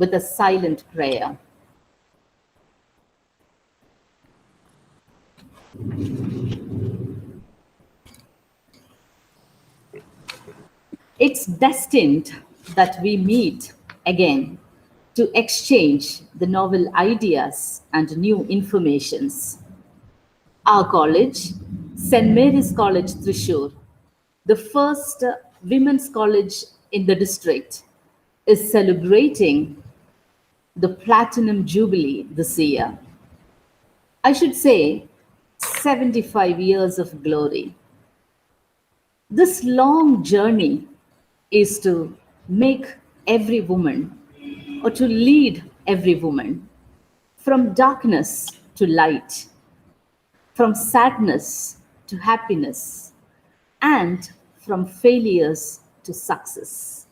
with a silent prayer. It's destined that we meet again to exchange the novel ideas and new informations. Our college, St. Mary's College, Thrissur, the first women's college in the district, is celebrating the Platinum Jubilee this year. I should say 75 years of glory. This long journey is to make every woman, or to lead every woman, from darkness to light, from sadness to happiness, and from failures to success.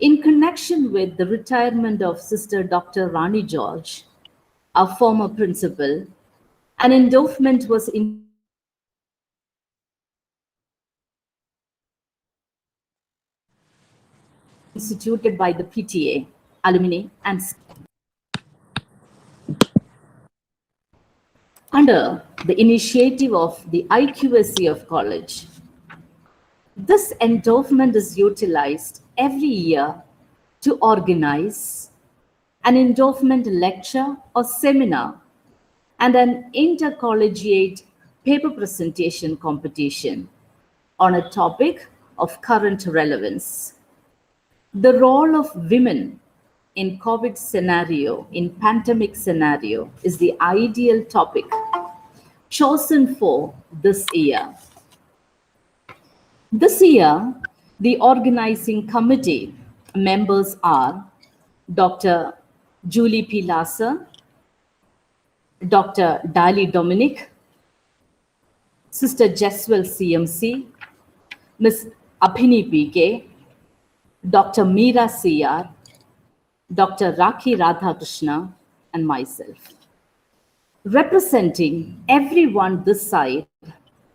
In connection with the retirement of Sister Dr. Rani George, our former principal, an endowment was instituted by the PTA, alumni, and under the initiative of the IQAC of college. This endowment is utilized every year to organize an endowment lecture or seminar and an intercollegiate paper presentation competition on a topic of current relevance. The role of women in COVID scenario, in pandemic scenario, is the ideal topic chosen for this year. This year, the organizing committee members are Dr. Julie P Lazar, Dr. Dali Dominic, Sister Jesual CMC, Ms. Abhini P K, Dr. Meera CR, Dr. Rakhi Krishna, and myself. Representing everyone this side,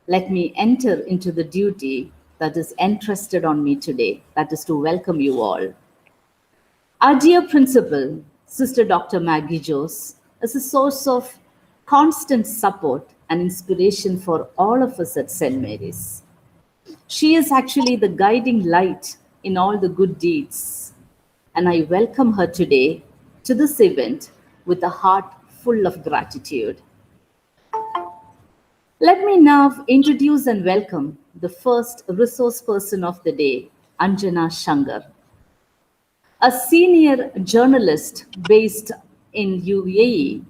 let me enter into the duty that is entrusted on me today, that is to welcome you all. Our dear principal, Sister Dr. Magie Jose, is a source of constant support and inspiration for all of us at St. Mary's. She is actually the guiding light in all the good deeds, and I welcome her today to this event with a heart full of gratitude. Let me now introduce and welcome the first resource person of the day, Anjana Shankar. A senior journalist based in UAE,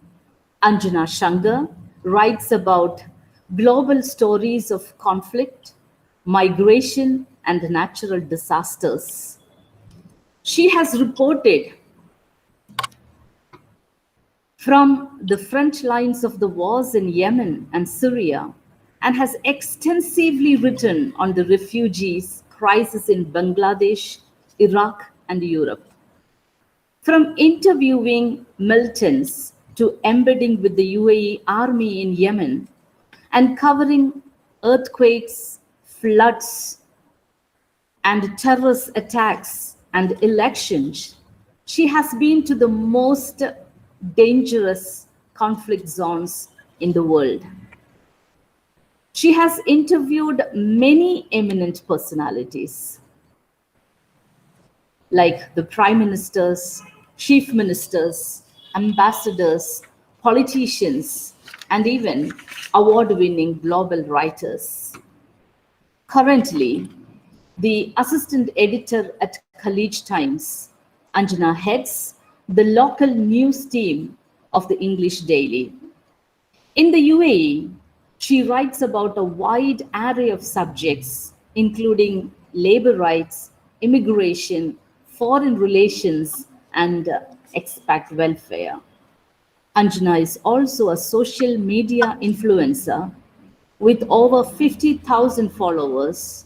Anjana Shankar writes about global stories of conflict, migration, and natural disasters. She has reported from the front lines of the wars in Yemen and Syria, and has extensively written on the refugees crisis in Bangladesh, Iraq, and Europe. From interviewing militants to embedding with the UAE army in Yemen and covering earthquakes, floods, and terrorist attacks and elections, she has been to the most dangerous conflict zones in the world. She has interviewed many eminent personalities, like the prime ministers, chief ministers, ambassadors, politicians, and even award-winning global writers. Currently, the assistant editor at Khaleej Times, Anjana heads the local news team of the English Daily. In the UAE, she writes about a wide array of subjects, including labor rights, immigration, foreign relations, and expat welfare. Anjana is also a social media influencer with over 50,000 followers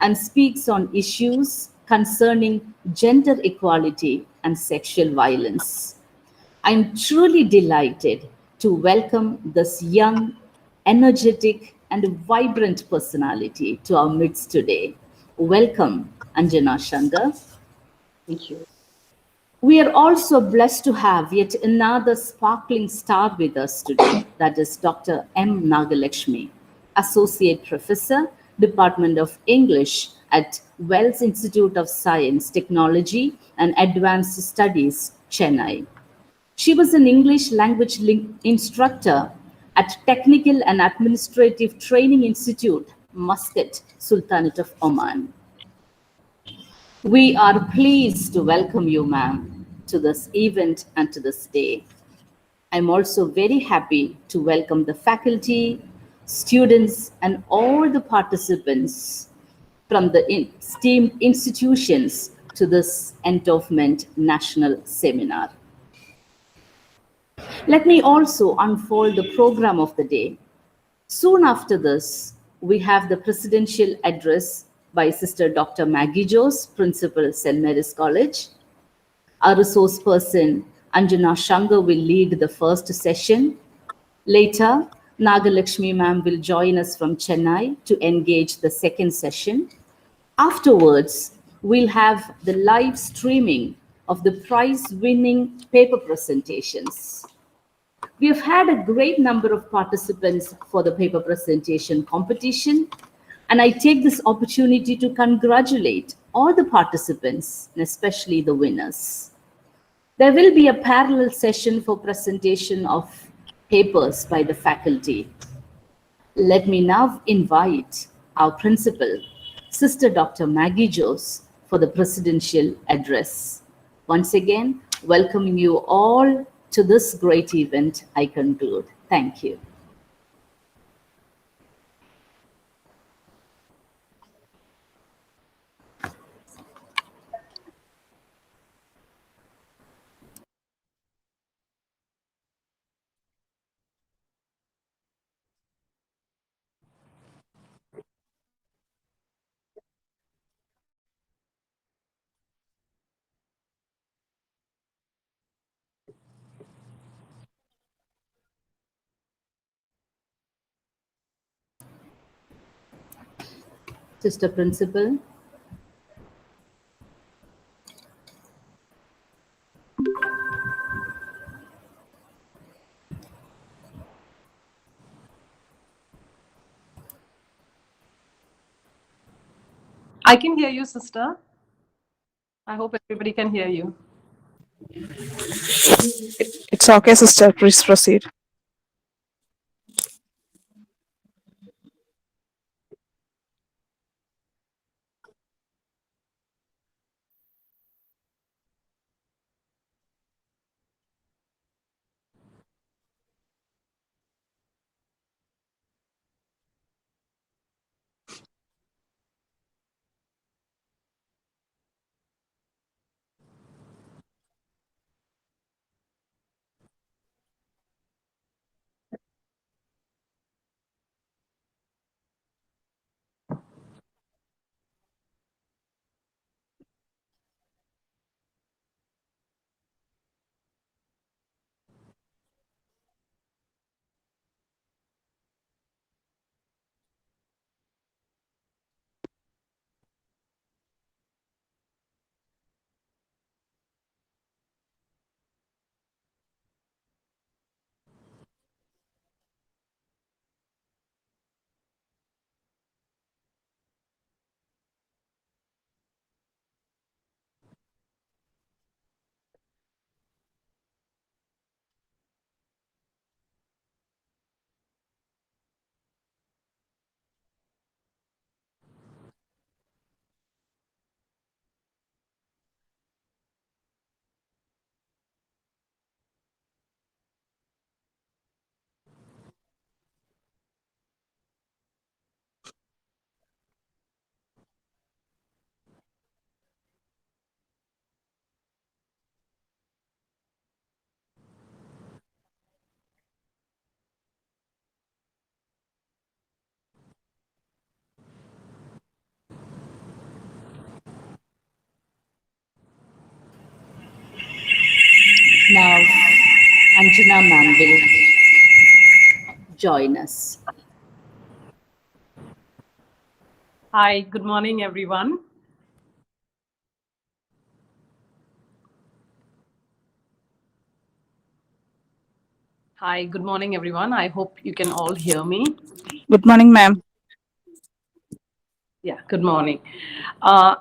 and speaks on issues concerning gender equality and sexual violence. I'm truly delighted to welcome this young, energetic, and vibrant personality to our midst today. Welcome, Anjana Shankar. Thank you. We are also blessed to have yet another sparkling star with us today, that is Dr. M. Nagalakshmi, Associate Professor, Department of English at Wells Institute of Science, Technology and Advanced Studies, Chennai. She was an English language instructor at Technical and Administrative Training Institute, Muscat, Sultanate of Oman. We are pleased to welcome you, ma'am, to this event and to this day. I'm also very happy to welcome the faculty, students, and all the participants from the esteemed institutions to this Endowment National Seminar. Let me also unfold the program of the day. Soon after this, we have the presidential address by Sister Dr. Magie Jose, Principal, St. Mary's College. Our resource person, Anjana Shankar, will lead the first session. Later, Nagalakshmi ma'am will join us from Chennai to engage the second session. Afterwards, we'll have the live streaming of the prize-winning paper presentations. We have had a great number of participants for the paper presentation competition, and I take this opportunity to congratulate all the participants, and especially the winners. There will be a parallel session for presentation of papers by the faculty. Let me now invite our principal, Sister Dr. Magie Jose, for the presidential address. Once again, welcoming you all to this great event, I conclude. Thank you. Sister Principal. I can hear you, sister. I hope everybody can hear you. It's okay, sister. Please proceed. Now, Anjana ma'am will join us. Hi, good morning, everyone. Hi, good morning, everyone. I hope you can all hear me. Good morning, ma'am. Yeah, good morning. Uh,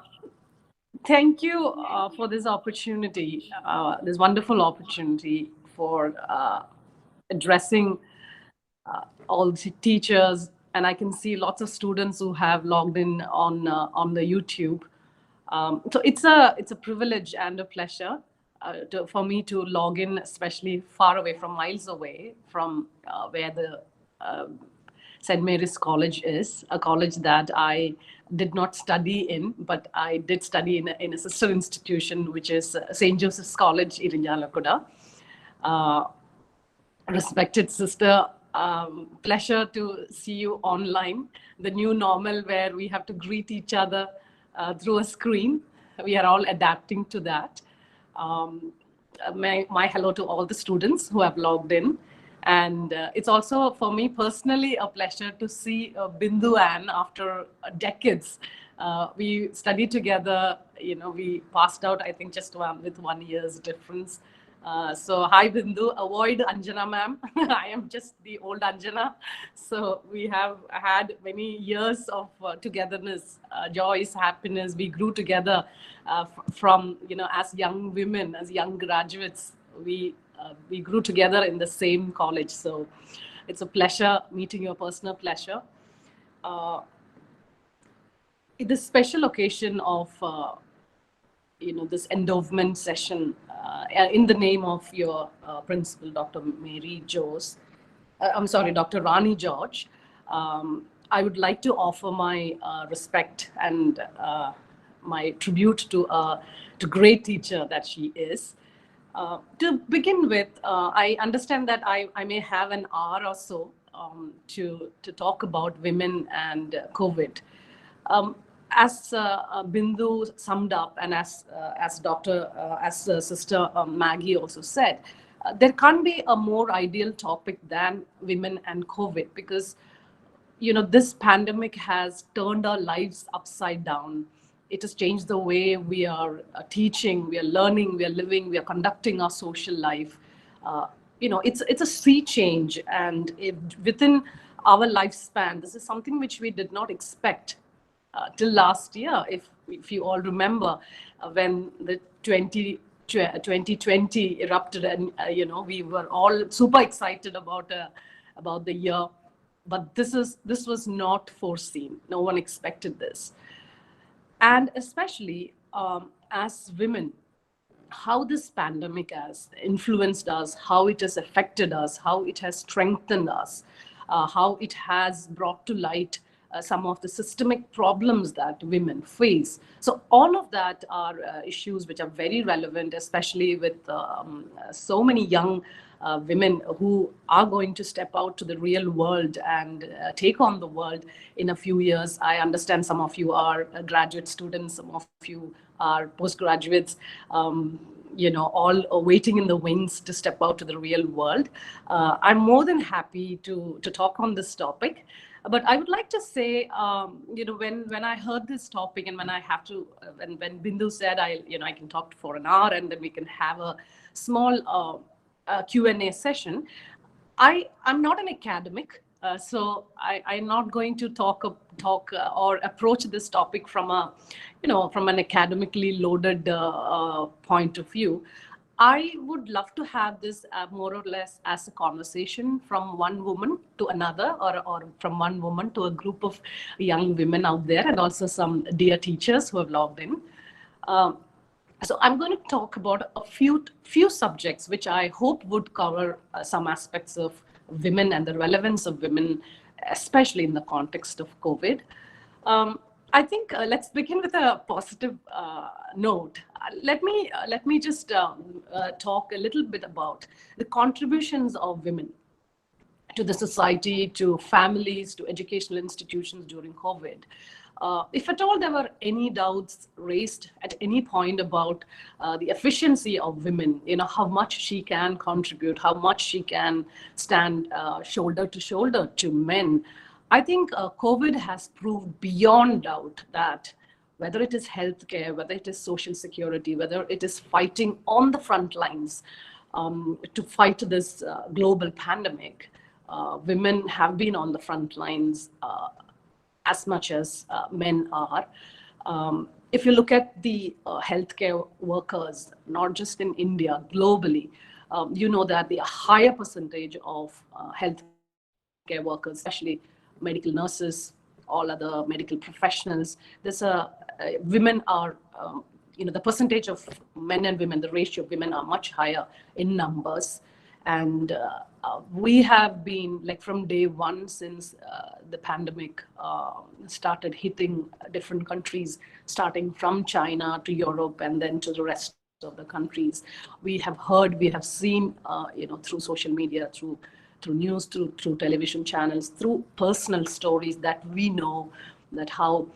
Thank you for this opportunity, this wonderful opportunity for addressing all the teachers, and I can see lots of students who have logged in on the YouTube. So it's a privilege and a pleasure for me to log in, especially far away from miles away from where the St. Mary's College is, a college that I did not study in, but I did study in a sister institution, which is St. Joseph's College, Irinjalakuda. Uh, Respected sister, pleasure to see you online. The new normal where we have to greet each other through a screen. We are all adapting to that. My hello to all the students who have logged in. And it's also for me personally a pleasure to see Bindu Ann after decades. We studied together, we passed out, I think, just with 1 year's difference. So hi Bindu, avoid Anjana ma'am. I am just the old Anjana. So we have had many years of togetherness, joys, happiness. We grew together from, as young women, as young graduates. We grew together in the same college. So it's a pleasure meeting you, a personal pleasure. This special occasion of this endowment session in the name of your principal, Dr. Magie Jose. I'm sorry, Dr. Rani George. I would like to offer my respect and my tribute to great teacher that she is. To begin with, I understand that I may have an hour or so to talk about women and COVID. As Bindu summed up, and as Sister Maggie also said, there can't be a more ideal topic than women and COVID, because this pandemic has turned our lives upside down. It has changed the way we are teaching, we are learning, we are living, we are conducting our social life. It's a sea change, and within our lifespan, this is something which we did not expect till last year. If you all remember, when the 2020 erupted, and we were all super excited about the year, but this was not foreseen. No one expected this, and especially as women, how this pandemic has influenced us, how it has affected us, how it has strengthened us, how it has brought to light some of the systemic problems that women face. So all of that are issues which are very relevant, especially with so many young women who are going to step out to the real world and take on the world in a few years. I understand some of you are graduate students, some of you are postgraduates, all waiting in the wings to step out to the real world. I'm more than happy to talk on this topic. But I would like to say, when I heard this topic, and when I have to, when Bindu said I can talk for an hour and then we can have a small Q&A session. I'm not an academic, so I'm not going to talk or approach this topic from an academically loaded point of view. I would love to have this more or less as a conversation from one woman to another, or from one woman to a group of young women out there, and also some dear teachers who have logged in. So I'm going to talk about a few subjects which I hope would cover some aspects of women and the relevance of women, especially in the context of COVID. I think let's begin with a positive note. Let me just talk a little bit about the contributions of women to the society, to families, to educational institutions during COVID. If at all there were any doubts raised at any point about the efficiency of women, how much she can contribute, how much she can stand shoulder to shoulder to men, I think COVID has proved beyond doubt that whether it is healthcare, whether it is social security, whether it is fighting on the front lines, to fight this global pandemic, women have been on the front lines as much as men are. If you look at the healthcare workers, not just in India, globally, you know that the higher percentage of healthcare workers, especially medical nurses, all other medical professionals, women are, the percentage of men and women, the ratio of women are much higher in numbers. And we have been, like, from day one, since the pandemic started hitting different countries, starting from China to Europe and then to the rest of the countries, we have heard, we have seen, through social media, through news, through television channels, through personal stories, that we know that how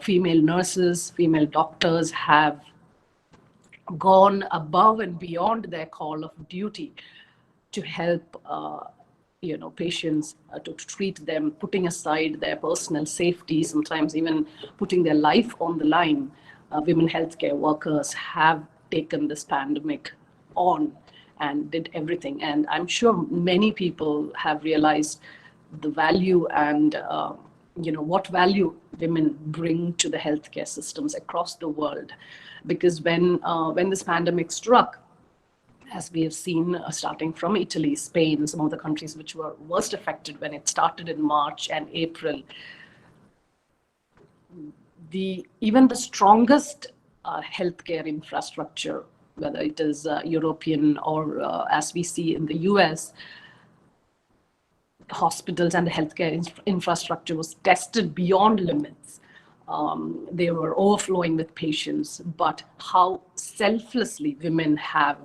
female nurses, female doctors have gone above and beyond their call of duty to help patients, to treat them, putting aside their personal safety, sometimes even putting their life on the line. Women healthcare workers have taken this pandemic on and did everything. And I'm sure many people have realized the value and what value women bring to the healthcare systems across the world. Because when this pandemic struck, as we have seen, starting from Italy, Spain, some of the countries which were worst affected when it started in March and April, even the strongest healthcare infrastructure, whether it is European or as we see in the US, hospitals and the healthcare infrastructure was tested beyond limits. They were overflowing with patients, but how selflessly women have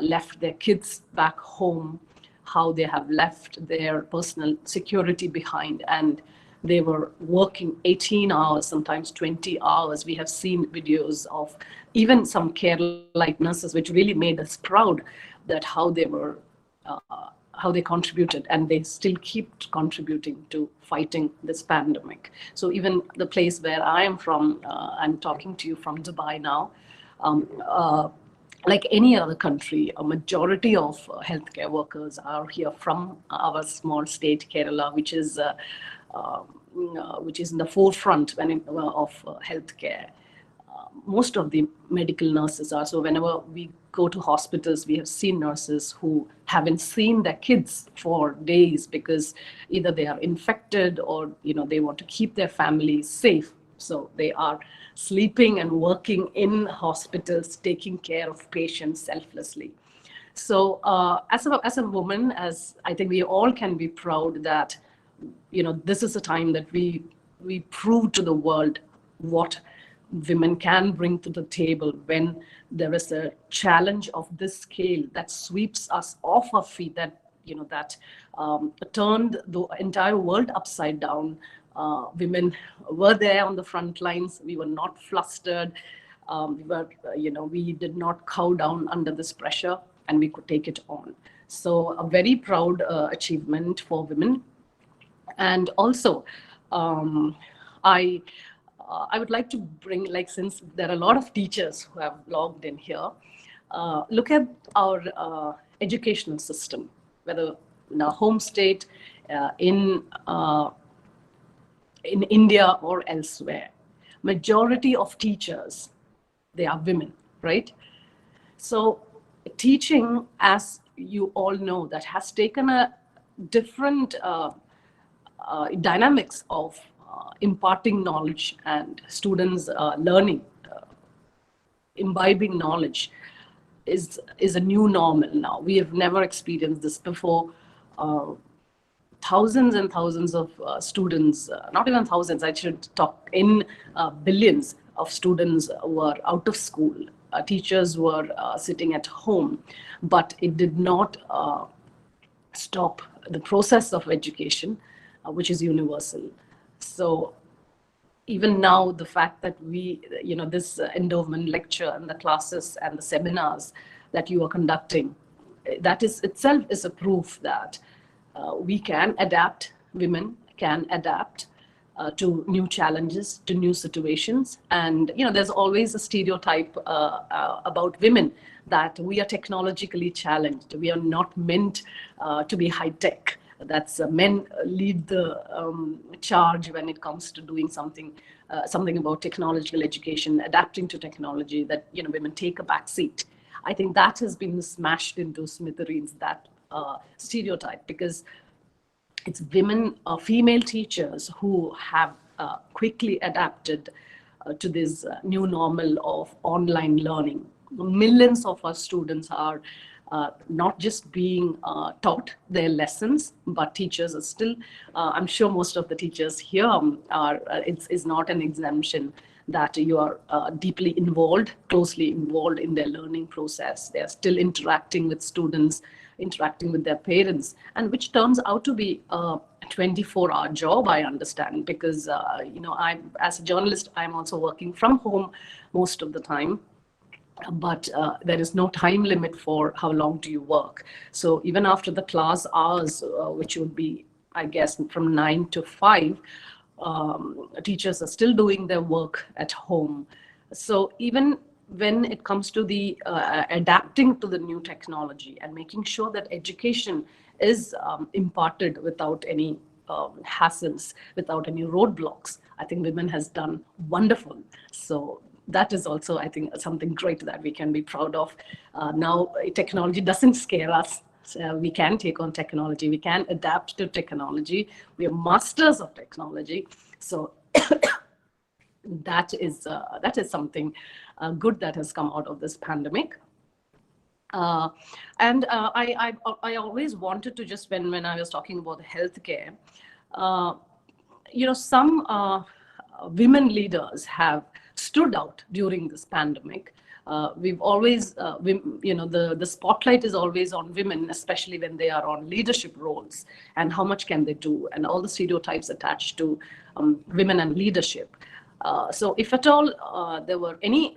left their kids back home, how they have left their personal security behind, and they were working 18 hours, sometimes 20 hours. We have seen videos of even some care-like nurses, which really made us proud, that how they contributed, and they still keep contributing to fighting this pandemic. So even the place where I am from, I'm talking to you from Dubai now, like any other country, a majority of healthcare workers are here from our small state, Kerala, which is in the forefront of healthcare. Most of the medical nurses are. So whenever we go to hospitals, we have seen nurses who haven't seen their kids for days because either they are infected or they want to keep their families safe. So they are sleeping and working in hospitals, taking care of patients selflessly. So as a woman, as I think we all can be proud that this is a time that we prove to the world what women can bring to the table when there is a challenge of this scale that sweeps us off our feet, that turned the entire world upside down. Women were there on the front lines. We were not flustered. We did not cow down under this pressure, and we could take it on. So a very proud achievement for women. And also, I would like to bring, since there are a lot of teachers who have logged in here, look at our educational system, whether in our home state, in India or elsewhere. Majority of teachers, they are women, right? So teaching, as you all know, that has taken a different dynamics of imparting knowledge and students learning, imbibing knowledge is a new normal now. We have never experienced this before. Thousands and thousands of students, not even thousands, I should talk in billions of students were out of school. Teachers were sitting at home, but it did not stop the process of education, which is universal. So even now, the fact that this endowment lecture and the classes and the seminars that you are conducting, that is itself is a proof that we can adapt, women can adapt. to new challenges, to new situations. And, there's always a stereotype about women that we are technologically challenged. We are not meant to be high tech. That's men lead the charge when it comes to doing something about technological education, adapting to technology, that, women take a back seat. I think that has been smashed into smithereens, that stereotype, because it's women, female teachers who have quickly adapted to this new normal of online learning. Millions of our students are not just being taught their lessons, but teachers are still, I'm sure most of the teachers here are, it's not an exemption, that you are deeply involved, closely involved in their learning process. They are still interacting with students, interacting with their parents, and which turns out to be a 24-hour job, I understand, because, I'm, as a journalist, I'm also working from home most of the time. But there is no time limit for how long do you work. So even after the class hours, which would be, I guess, from 9 to 5, teachers are still doing their work at home. So even when it comes to the adapting to the new technology and making sure that education is imparted without any hassles, without any roadblocks, I think women has done wonderful. So that is also, I think, something great that we can be proud of. Now, technology doesn't scare us. So we can take on technology. We can adapt to technology. We are masters of technology. So that is something good that has come out of this pandemic. And I always wanted to, just when I was talking about healthcare, some women leaders have stood out during this pandemic. We've always, the spotlight is always on women, especially when they are on leadership roles, and how much can they do, and all the stereotypes attached to women and leadership. So if at all there were any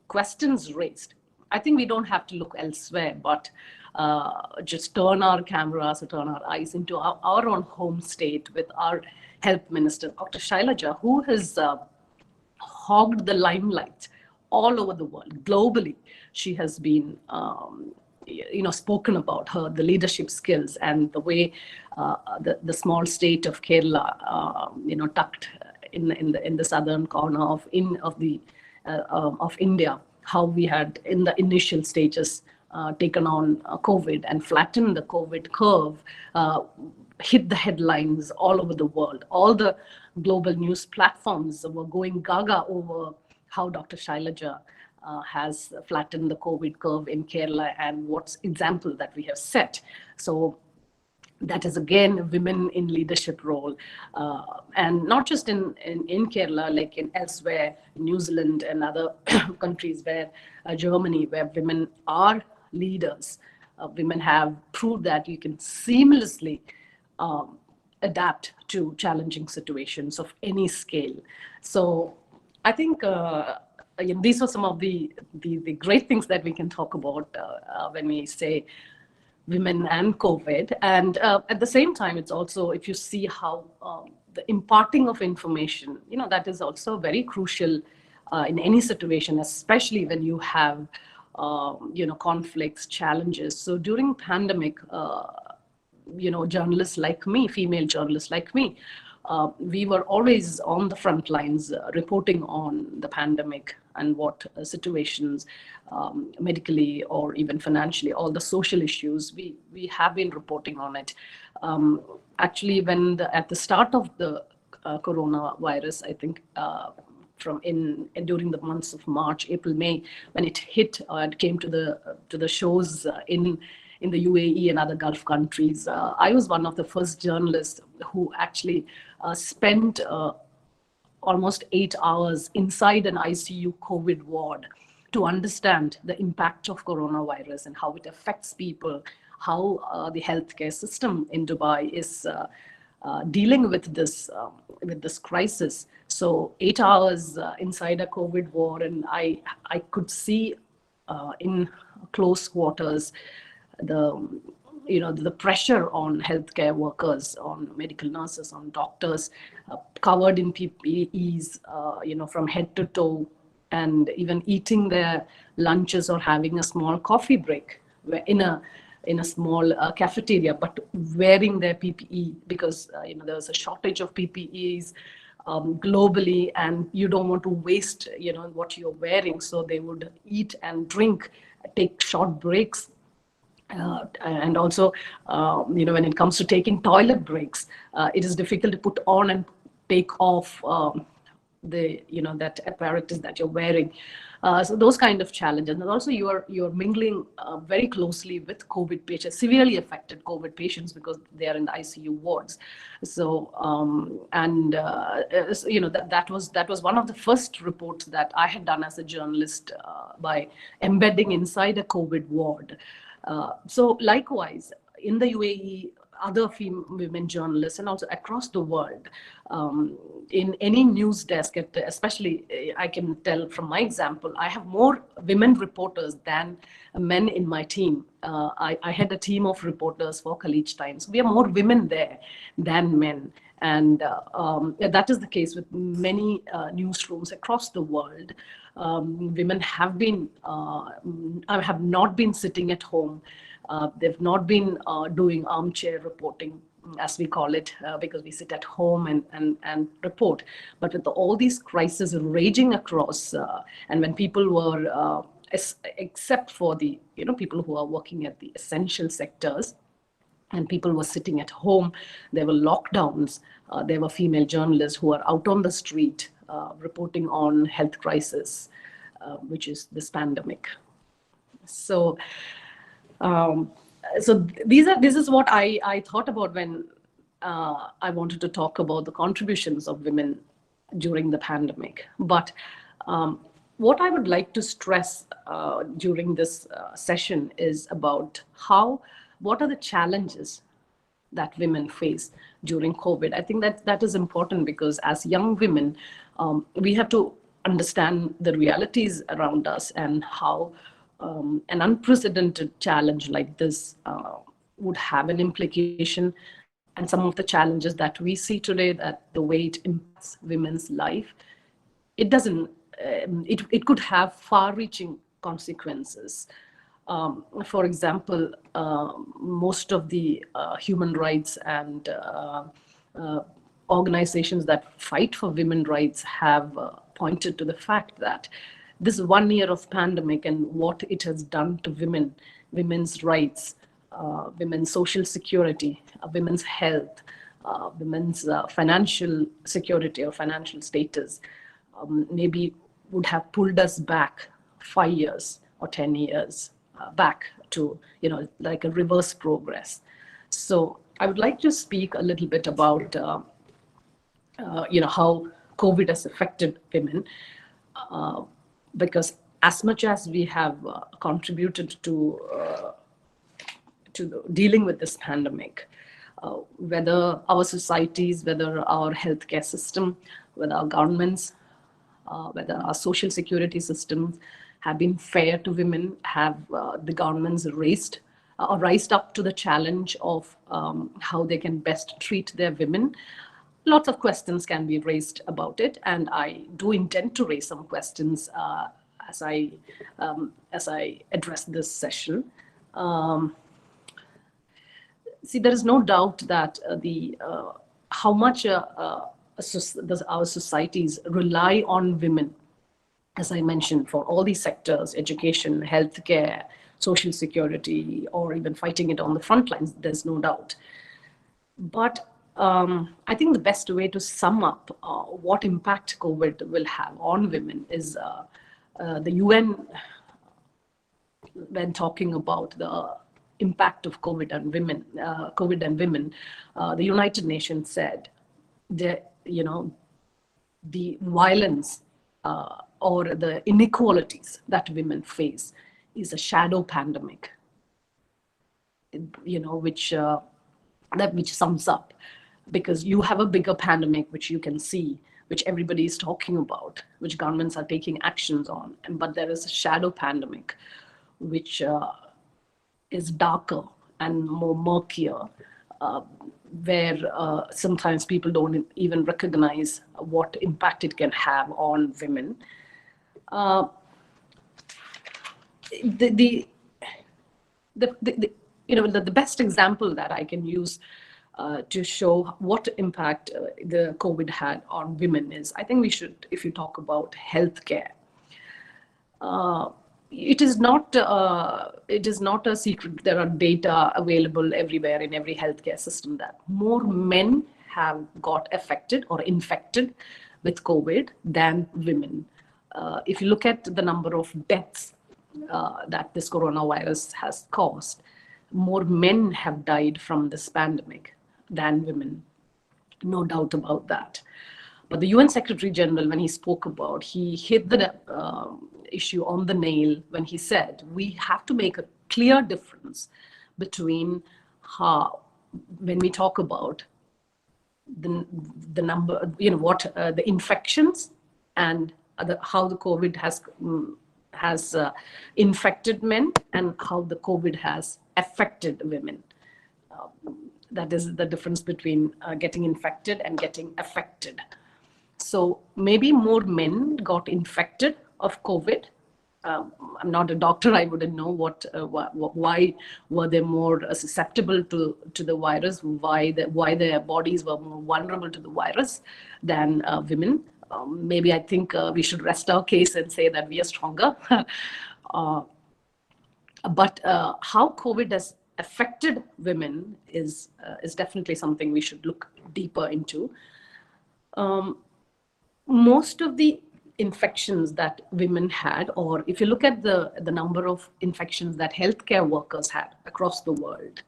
questions raised, I think we don't have to look elsewhere, but just turn our cameras or turn our eyes into our own home state with our health minister, Dr. Shailaja, who has hogged the limelight all over the world. Globally, she has been spoken about the leadership skills and the way the small state of Kerala, tucked in the southern corner of India, how we had in the initial stages taken on COVID and flattened the COVID curve, hit the headlines all over the world. All the global news platforms were going gaga over how Dr. Shailaja has flattened the COVID curve in Kerala and what's example that we have set. So that is again women in leadership role, and not just in Kerala, like in elsewhere, New Zealand and other countries where Germany, where women are leaders. Women have proved that you can seamlessly adapt to challenging situations of any scale. So I think these are some of the great things that we can talk about when we say women and COVID. And at the same time, it's also, if you see how the imparting of information, that is also very crucial in any situation, especially when you have, conflicts, challenges. So during pandemic, journalists like me, female journalists like me, we were always on the front lines reporting on the pandemic and what situations, medically or even financially, all the social issues, we have been reporting on it. Actually, at the start of the coronavirus, I think during the months of March, April, May, when it hit and came to the shows in the UAE and other Gulf countries, I was one of the first journalists who actually spent almost 8 hours inside an ICU COVID ward to understand the impact of coronavirus and how it affects people, how the healthcare system in Dubai is dealing with this crisis. So 8 hours inside a COVID ward, and I could see in close quarters the pressure on healthcare workers, on medical nurses, on doctors, covered in PPEs, from head to toe, and even eating their lunches or having a small coffee break in a small cafeteria, but wearing their PPE because there was a shortage of PPEs globally, and you don't want to waste what you're wearing, so they would eat and drink, take short breaks. And also, when it comes to taking toilet breaks, it is difficult to put on and take off that apparatus that you're wearing. So those kind of challenges, and also you're mingling very closely with COVID patients, severely affected COVID patients, because they are in the ICU wards. So that was one of the first reports that I had done as a journalist, by embedding inside a COVID ward. So likewise, in the UAE, other women journalists, and also across the world, in any news desk, especially I can tell from my example, I have more women reporters than men in my team. I had a team of reporters for Khaleej Times. We are more women there than men. And that is the case with many newsrooms across the world. Women have not been sitting at home. They've not been doing armchair reporting, as we call it, because we sit at home and report. But with all these crises raging across, and when people were, except for the people who are working at the essential sectors, and people were sitting at home, there were lockdowns, there were female journalists who are out on the street reporting on health crisis, which is this pandemic. So this is what I thought about when I wanted to talk about the contributions of women during the pandemic. But what I would like to stress during this session is about what are the challenges that women face during COVID. I think that is important, because as young women, we have to understand the realities around us, and how an unprecedented challenge like this would have an implication, and some of the challenges that we see today, that the way it impacts women's life, it doesn't. It could have far-reaching consequences. For example, most of the human rights and organizations that fight for women's rights have pointed to the fact that this 1 year of pandemic and what it has done to women's rights, women's social security, women's health, women's financial security or financial status, maybe would have pulled us back 5 years or 10 years back to, like a reverse progress. So I would like to speak a little bit about, how COVID has affected women, because as much as we have contributed to dealing with this pandemic, whether our societies, whether our healthcare system, whether our governments, whether our social security systems have been fair to women, have the governments raised up to the challenge of how they can best treat their women. Lots of questions can be raised about it, and I do intend to raise some questions as I address this session. See, there is no doubt that how much our societies rely on women, as I mentioned, for all these sectors: education, healthcare, social security, or even fighting it on the front lines. There's no doubt. But I think the best way to sum up what impact COVID will have on women is the UN, when talking about the impact of COVID and women, the United Nations said that, the violence or the inequalities that women face is a shadow pandemic, which sums up, because you have a bigger pandemic which you can see, which everybody is talking about, which governments are taking actions on, but there is a shadow pandemic which is darker, and more murkier, where sometimes people don't even recognize what impact it can have on women. The best example that I can use to show what impact the COVID had on women is, I think we should, if you talk about healthcare, it is not a secret. There are data available everywhere in every healthcare system that more men have got affected or infected with COVID than women. If you look at the number of deaths that this coronavirus has caused, more men have died from this pandemic than women. No doubt about that. But the UN Secretary General, when he spoke about, he hit the issue on the nail when he said, we have to make a clear difference between how, when we talk about the number, the infections and how the COVID has infected men and how the COVID has affected women. That is the difference between getting infected and getting affected. So maybe more men got infected of COVID. I'm not a doctor. I wouldn't know why were they more susceptible to the virus, why their bodies were more vulnerable to the virus than women. Maybe I think we should rest our case and say that we are stronger. But how COVID has affected women is definitely something we should look deeper into. Most of the infections that women had, or if you look at the number of infections that healthcare workers had across the world,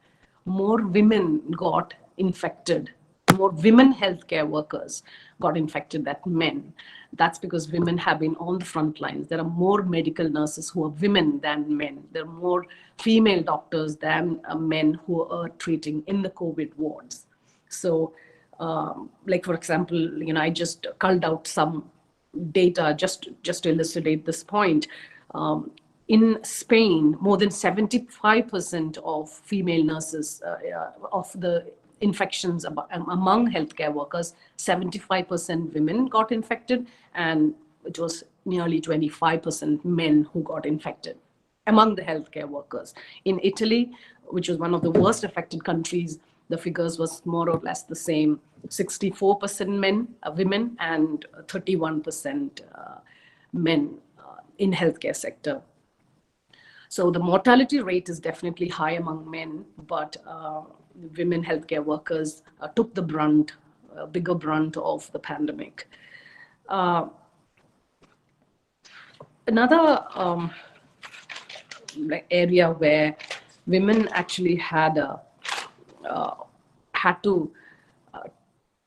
more women got infected, more women healthcare workers got infected than men. That's because women have been on the front lines. There are more medical nurses who are women than men. There are more female doctors than men who are treating in the COVID wards. So, like for example, I just culled out some data just to illustrate this point. In Spain, more than 75% of female nurses of the infections among healthcare workers, 75% women got infected, and it was nearly 25% men who got infected among the healthcare workers. In Italy, which was one of the worst affected countries, the figures was more or less the same: 64% women, and 31% men in healthcare sector. So the mortality rate is definitely high among men, but women healthcare workers took the bigger brunt of the pandemic. Another area where women actually had to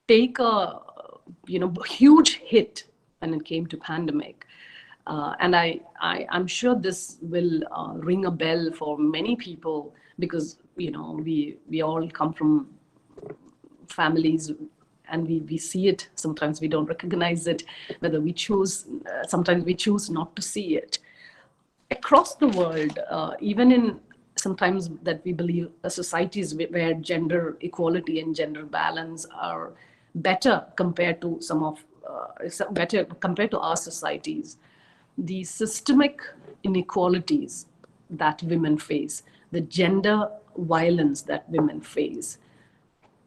take a huge hit when it came to pandemic. And I'm sure this will ring a bell for many people, because we all come from families and we see it. Sometimes we don't recognize it, whether we choose, sometimes we choose not to see it. Across the world, even in sometimes that we believe societies where gender equality and gender balance are better compared to compared to our societies, the systemic inequalities that women face, the gender violence that women face,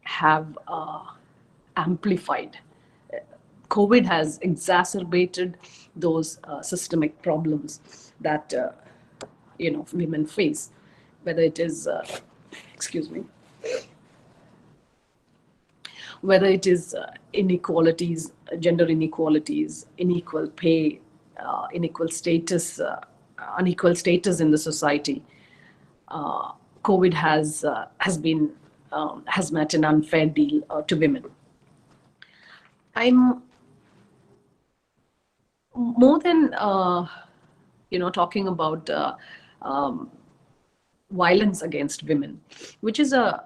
have amplified. COVID has exacerbated those systemic problems that women face, whether it is whether it is inequalities, gender inequalities, unequal pay, unequal status in the society. COVID has met an unfair deal to women. I'm more than talking about violence against women, which is a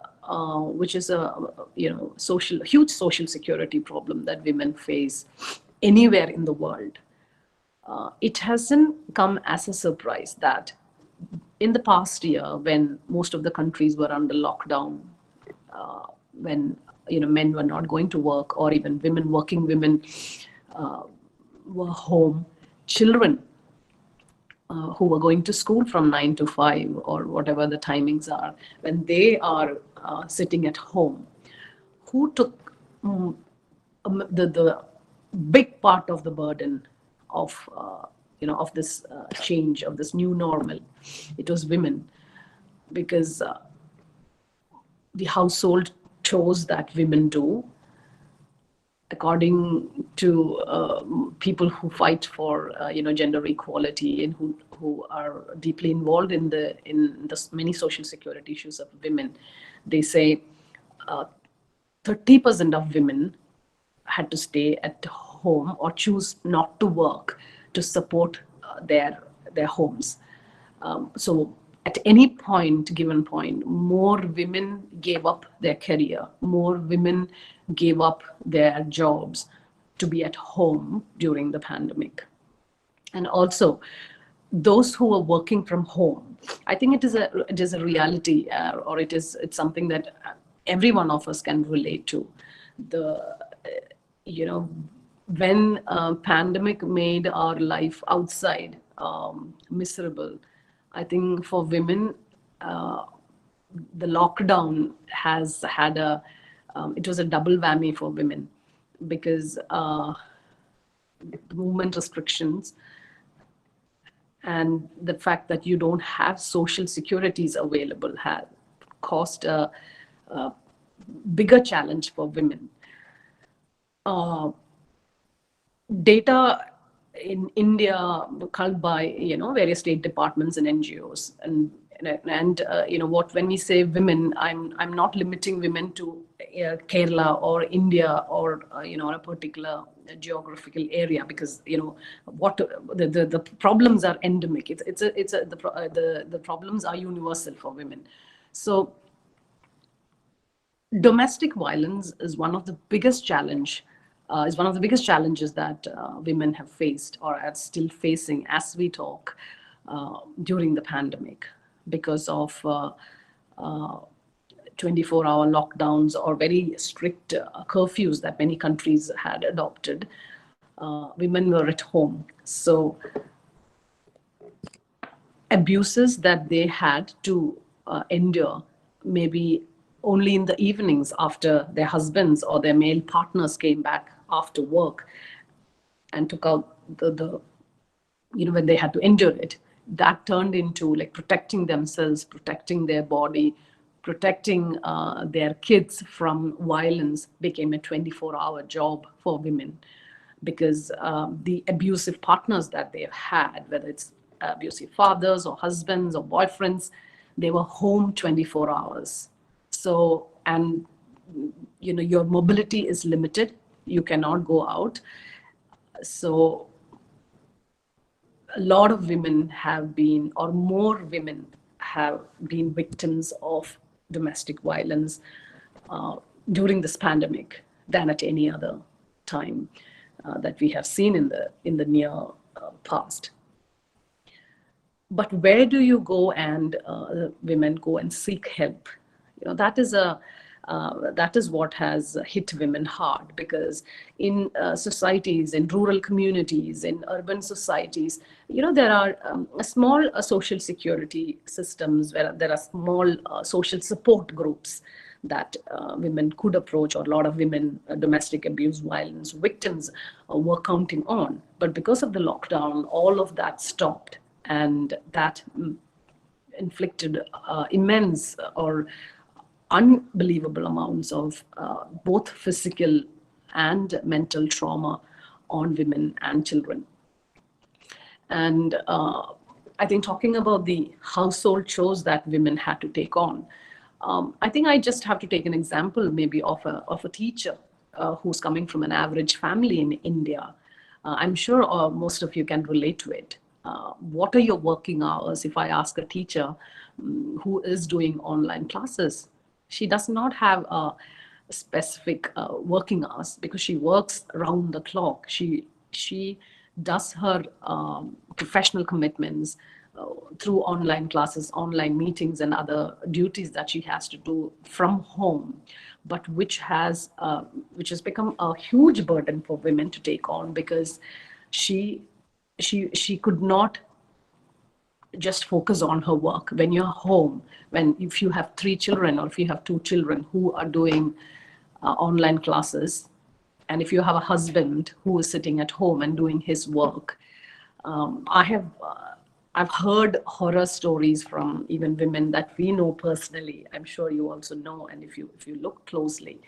huge social security problem that women face anywhere in the world. It hasn't come as a surprise that in the past year, when most of the countries were under lockdown, when men were not going to work, or even working women were home, children who were going to school from 9 to 5 or whatever the timings are, when they are sitting at home, who took the big part of the burden of of this change, of this new normal? It was women, because the household chores that women do, according to people who fight for gender equality, and who are deeply involved in the many social security issues of women, they say 30% of women had to stay at home or choose not to work to support their homes. So at any given point, more women gave up their career, more women gave up their jobs to be at home during the pandemic. And also, those who are working from home, I think it is a reality, or it's something that every one of us can relate to. When pandemic made our life outside miserable, I think for women, the lockdown has had it was a double whammy for women, because the movement restrictions and the fact that you don't have social securities available had caused a bigger challenge for women. Data in India culled by various state departments and NGOs, and when we say women, I'm not limiting women to Kerala or India or a particular geographical area, because what the problems are endemic. The problems are universal for women. So domestic violence is one of the biggest challenges that women have faced, or are still facing as we talk, during the pandemic, because of 24-hour lockdowns or very strict curfews that many countries had adopted. Women were at home, so abuses that they had to endure, maybe only in the evenings after their husbands or their male partners came back after work and took out when they had to endure it, that turned into like protecting themselves, protecting their body, protecting their kids from violence, became a 24-hour job for women, because the abusive partners that they've had, whether it's abusive fathers or husbands or boyfriends, they were home 24 hours. So, and your mobility is limited, you cannot go out. So a lot of women have been, or more women have been, victims of domestic violence during this pandemic than at any other time that we have seen in the near past. But where do you go and women go and seek help? That is what has hit women hard, because in societies, in rural communities, in urban societies, there are small social security systems, where there are small social support groups that women could approach, or a lot of women, domestic abuse violence victims, were counting on. But because of the lockdown, all of that stopped, and that inflicted immense or unbelievable amounts of both physical and mental trauma on women and children. And I think, talking about the household chores that women had to take on, I think I just have to take an example maybe of a teacher who's coming from an average family in India. I'm sure most of you can relate to it. What are your working hours? If I ask a teacher who is doing online classes, she does not have a specific working hours, because she works around the clock. She does her professional commitments through online classes, online meetings, and other duties that she has to do from home, but which has become a huge burden for women to take on, because she could not just focus on her work. When you're home, if you have 3 children or if you have 2 children who are doing online classes, and if you have a husband who is sitting at home and doing his work, I've heard horror stories from even women that we know personally. I'm sure you also know, and if you look closely,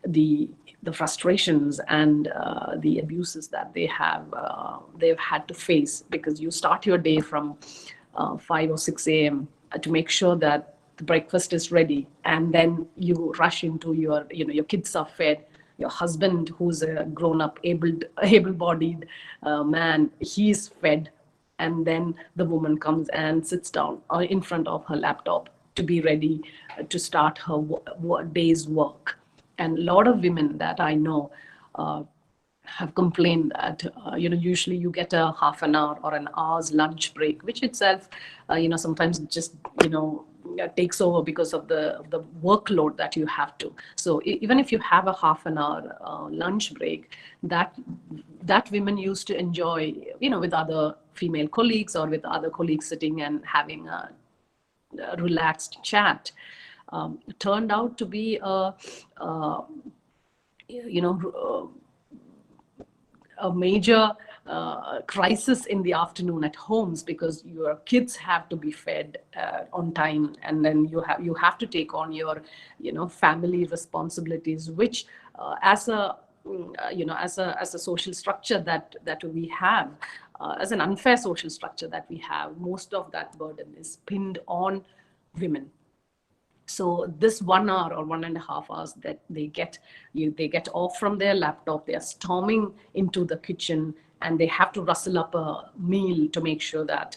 the frustrations and the abuses that they've had to face, because you start your day from 5 or 6 a.m. To make sure that the breakfast is ready, and then you rush into your kids are fed, your husband, who's a grown-up able-bodied man, he's fed, and then the woman comes and sits down in front of her laptop to be ready to start her day's work. And a lot of women that I know have complained that usually you get a half an hour or an hour's lunch break, which itself sometimes just takes over because of the workload that you have to. So even if you have a half an hour lunch break, that women used to enjoy, with other female colleagues or with other colleagues sitting and having a relaxed chat, turned out to be a major crisis in the afternoon at homes, because your kids have to be fed on time, and then you have to take on your family responsibilities, which as a social structure that we have, as an unfair social structure that we have, most of that burden is pinned on women. So this 1 hour or 1.5 hours that they get off from their laptop, they are storming into the kitchen, and they have to rustle up a meal to make sure that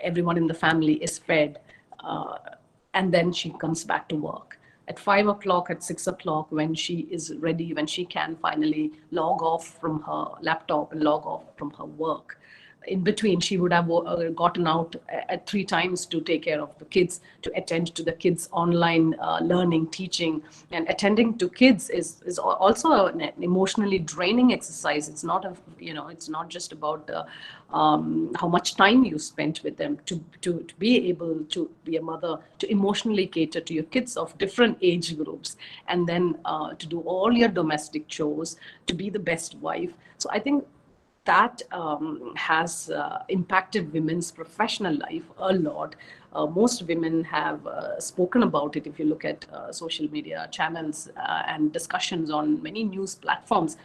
everyone in the family is fed. And then she comes back to work. At 5 o'clock, at 6 o'clock, when she is ready, when she can finally log off from her laptop and log off from her work, in between, she would have gotten out at 3 times to take care of the kids, to attend to the kids' online learning, teaching. And attending to kids is also an emotionally draining exercise. It's not it's not just about how much time you spent with them. To be able to be a mother, to emotionally cater to your kids of different age groups, and then to do all your domestic chores, to be the best wife. So I think that has impacted women's professional life a lot. Most women have spoken about it. If you look at social media channels and discussions on many news platforms,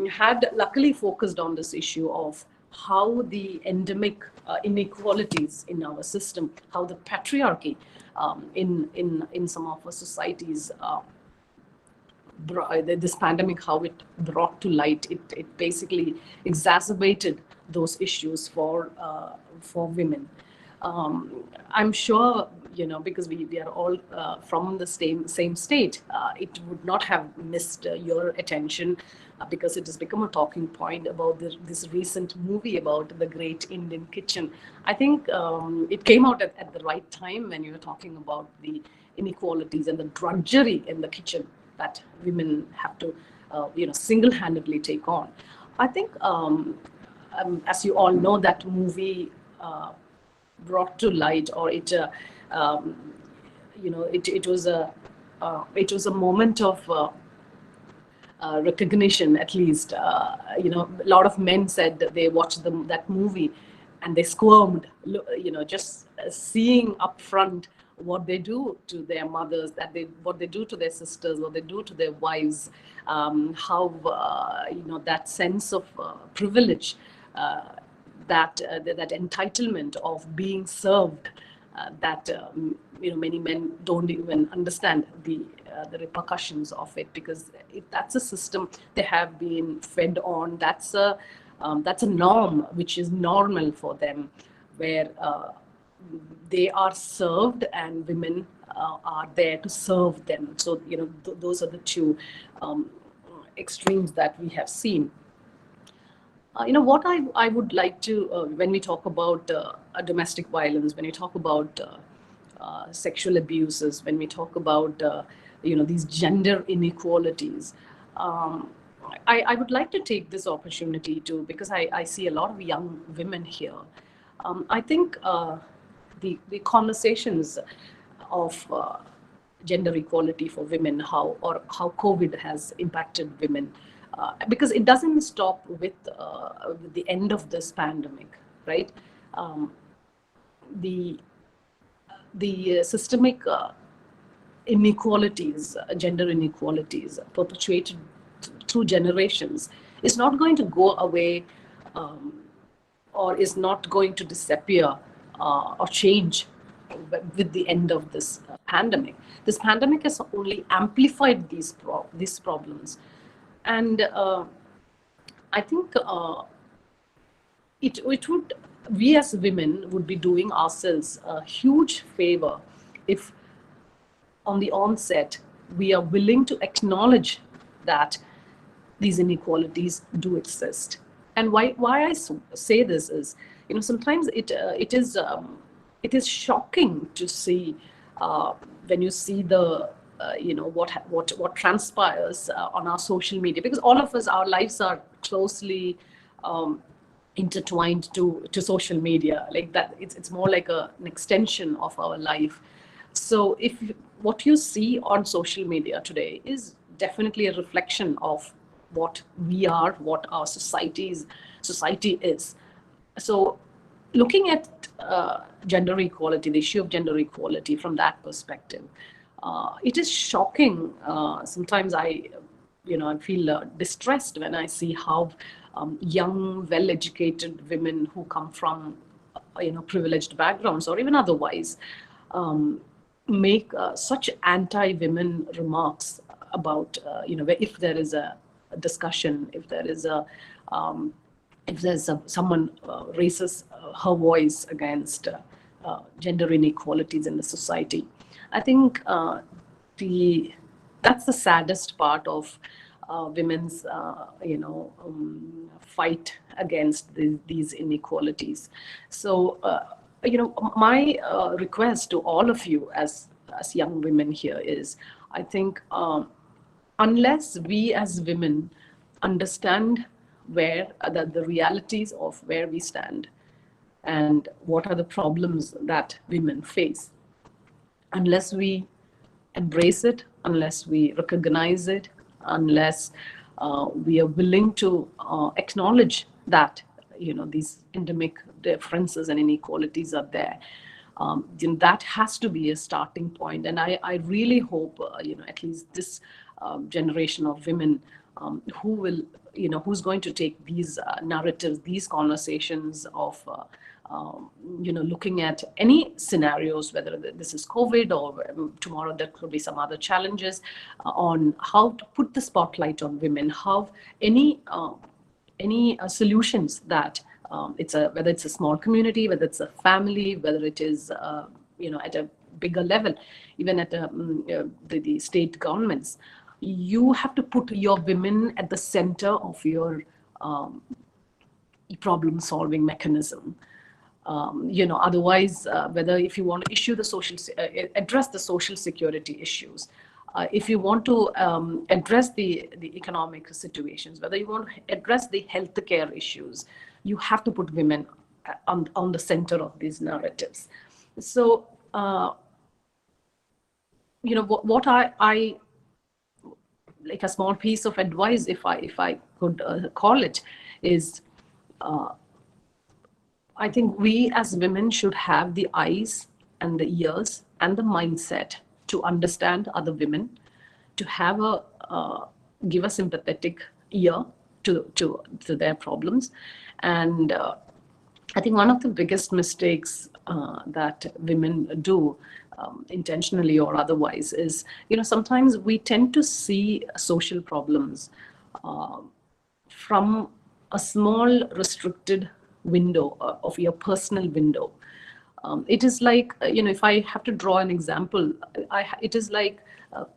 had luckily focused on this issue of how the endemic inequalities in our system, how the patriarchy in some of our societies, this pandemic, how it brought to light, it basically exacerbated those issues for women. I'm sure, because we are all from the same state, it would not have missed your attention, because it has become a talking point about this recent movie about the Great Indian Kitchen. I think it came out at the right time when you were talking about the inequalities and the drudgery in the kitchen that women have to, single-handedly take on. I think, as you all know, that movie brought to light, or it was a moment of recognition, at least. A lot of men said that they watched that movie and they squirmed, just seeing up front what they do to their mothers, what they do to their sisters, what they do to their wives, how that sense of privilege, that entitlement of being served, that many men don't even understand the repercussions of it, because that's a system they have been fed on. That's a norm which is normal for them, where they are served and women are there to serve them. So those are the two extremes that we have seen. What I would like to, when we talk about domestic violence, when we talk about sexual abuses, when we talk about, these gender inequalities, um, I would like to take this opportunity to, because I see a lot of young women here. I think the conversations of gender equality for women, how COVID has impacted women, because it doesn't stop with the end of this pandemic, right? Um, the systemic inequalities, gender inequalities perpetuated through generations is not going to go away, um, or is not going to disappear or change with the end of this pandemic. This pandemic has only amplified these problems, and I think it would, we as women would be doing ourselves a huge favor if on the onset we are willing to acknowledge that these inequalities do exist. And why I say this is, sometimes it is shocking to see, when you see the what transpires on our social media, because all of us, our lives are closely intertwined to social media, like that. It's more like an extension of our life. So if what you see on social media today is definitely a reflection of what we are, what our society is. So looking at gender equality, the issue of gender equality from that perspective, it is shocking. Sometimes I feel distressed when I see how young, well-educated women who come from privileged backgrounds or even otherwise make such anti-women remarks about if there is a discussion, if there is someone raises her voice against gender inequalities in the society. I think that's the saddest part of women's fight against these inequalities. So my request to all of you as young women here is, I think unless we as women understand where the realities of where we stand and what are the problems that women face, unless we embrace it, unless we recognize it, unless we are willing to acknowledge that these endemic differences and inequalities are there, then that has to be a starting point. And I really hope at least this generation of women who will who's going to take these narratives, these conversations of looking at any scenarios, whether this is COVID or tomorrow there could be some other challenges, on how to put the spotlight on women, how any solutions that whether it's a small community, whether it's a family, whether it is at a bigger level, even at the state governments, you have to put your women at the center of your problem solving mechanism. Otherwise, whether if you want to issue the address the social security issues, if you want to address the economic situations, whether you want to address the healthcare issues, you have to put women on the center of these narratives. So, what I like a small piece of advice, if I could call it, is I think we as women should have the eyes and the ears and the mindset to understand other women, to have give a sympathetic ear to their problems. And I think one of the biggest mistakes that women do, intentionally or otherwise, is sometimes we tend to see social problems from a small restricted window of your personal window. It is like, if I have to draw an example, it is like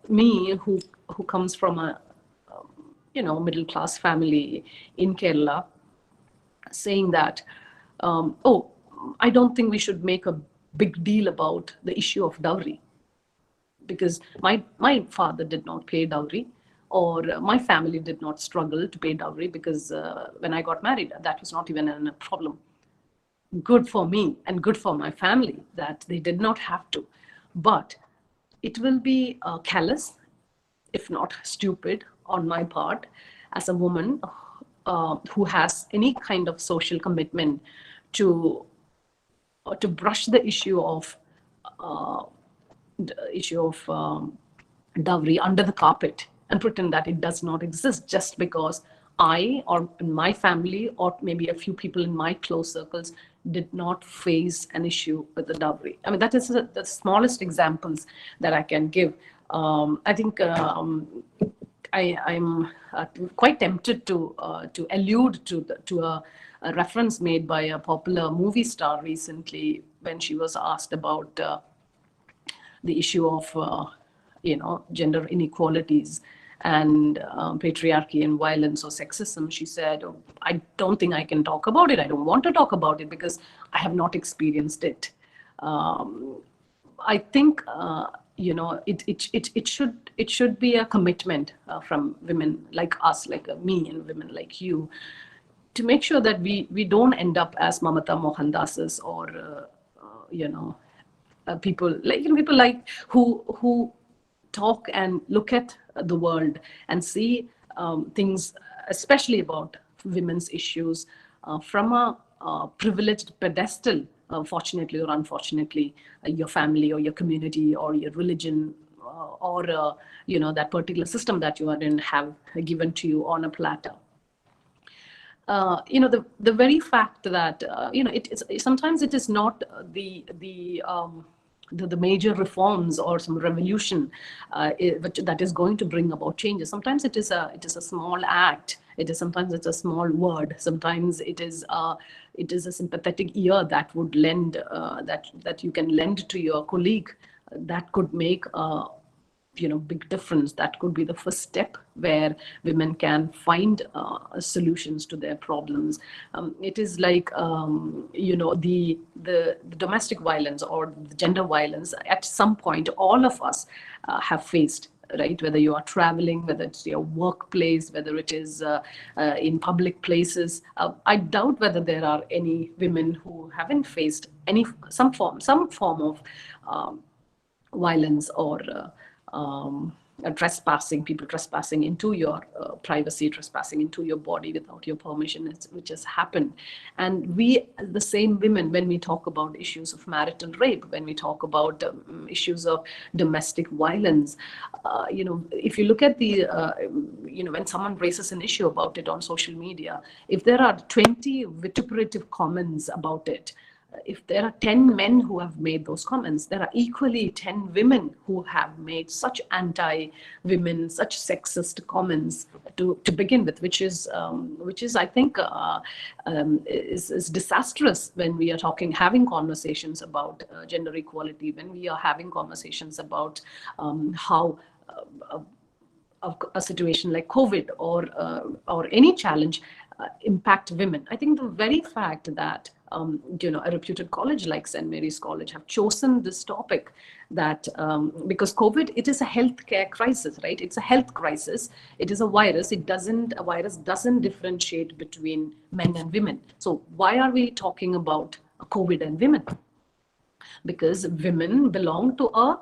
me who comes from a middle class family in Kerala. saying that, oh, I don't think we should make a big deal about the issue of dowry, because my father did not pay dowry, or my family did not struggle to pay dowry, because when I got married, that was not even a problem. Good for me and good for my family that they did not have to. But it will be callous, if not stupid, on my part as a woman who has any kind of social commitment to brush the issue of uh, dowry under the carpet and pretend that it does not exist, just because I, or my family, or maybe a few people in my close circles did not face an issue with the dowry. I mean, that is the smallest examples that I can give. I think I'm quite tempted to allude to a reference made by a popular movie star recently, when she was asked about the issue of gender inequalities and patriarchy and violence or sexism. She said, oh, I don't think I can talk about it. I don't want to talk about it because I have not experienced it. I think it should be a commitment from women like us, like me, and women like you, to make sure that we don't end up as Mamata Mohandases, or people like who talk and look at the world and see things, especially about women's issues, from a privileged pedestal. Fortunately or unfortunately, your family or your community or your religion, or that particular system that you are in, have given to you on a platter. The very fact that sometimes it is not the major reforms or some revolution that is going to bring about changes. Sometimes it is a small act. Sometimes it's a small word. Sometimes it is a sympathetic ear that would lend that you can lend to your colleague, that could make big difference. That could be the first step where women can find solutions to their problems. It is like the domestic violence or the gender violence. At some point, all of us have faced, right? Whether you are traveling, whether it's your workplace, whether it is in public places. I doubt whether there are any women who haven't faced some form of violence, or trespassing, people trespassing into your privacy, trespassing into your body without your permission, which has happened. And we, the same women, when we talk about issues of marital rape, when we talk about issues of domestic violence, if you look at the, when someone raises an issue about it on social media, if there are 20 vituperative comments about it, if there are 10 men who have made those comments, there are equally 10 women who have made such anti-women, such sexist comments to begin with, which is I think is disastrous when we are having conversations about gender equality, when we are having conversations about how a situation like COVID or any challenge impact women. I think the very fact that a reputed college like St. Mary's College have chosen this topic, that because COVID, it is a healthcare crisis, right? It's a health crisis. It is a virus. A virus doesn't differentiate between men and women. So why are we talking about COVID and women? Because women belong to a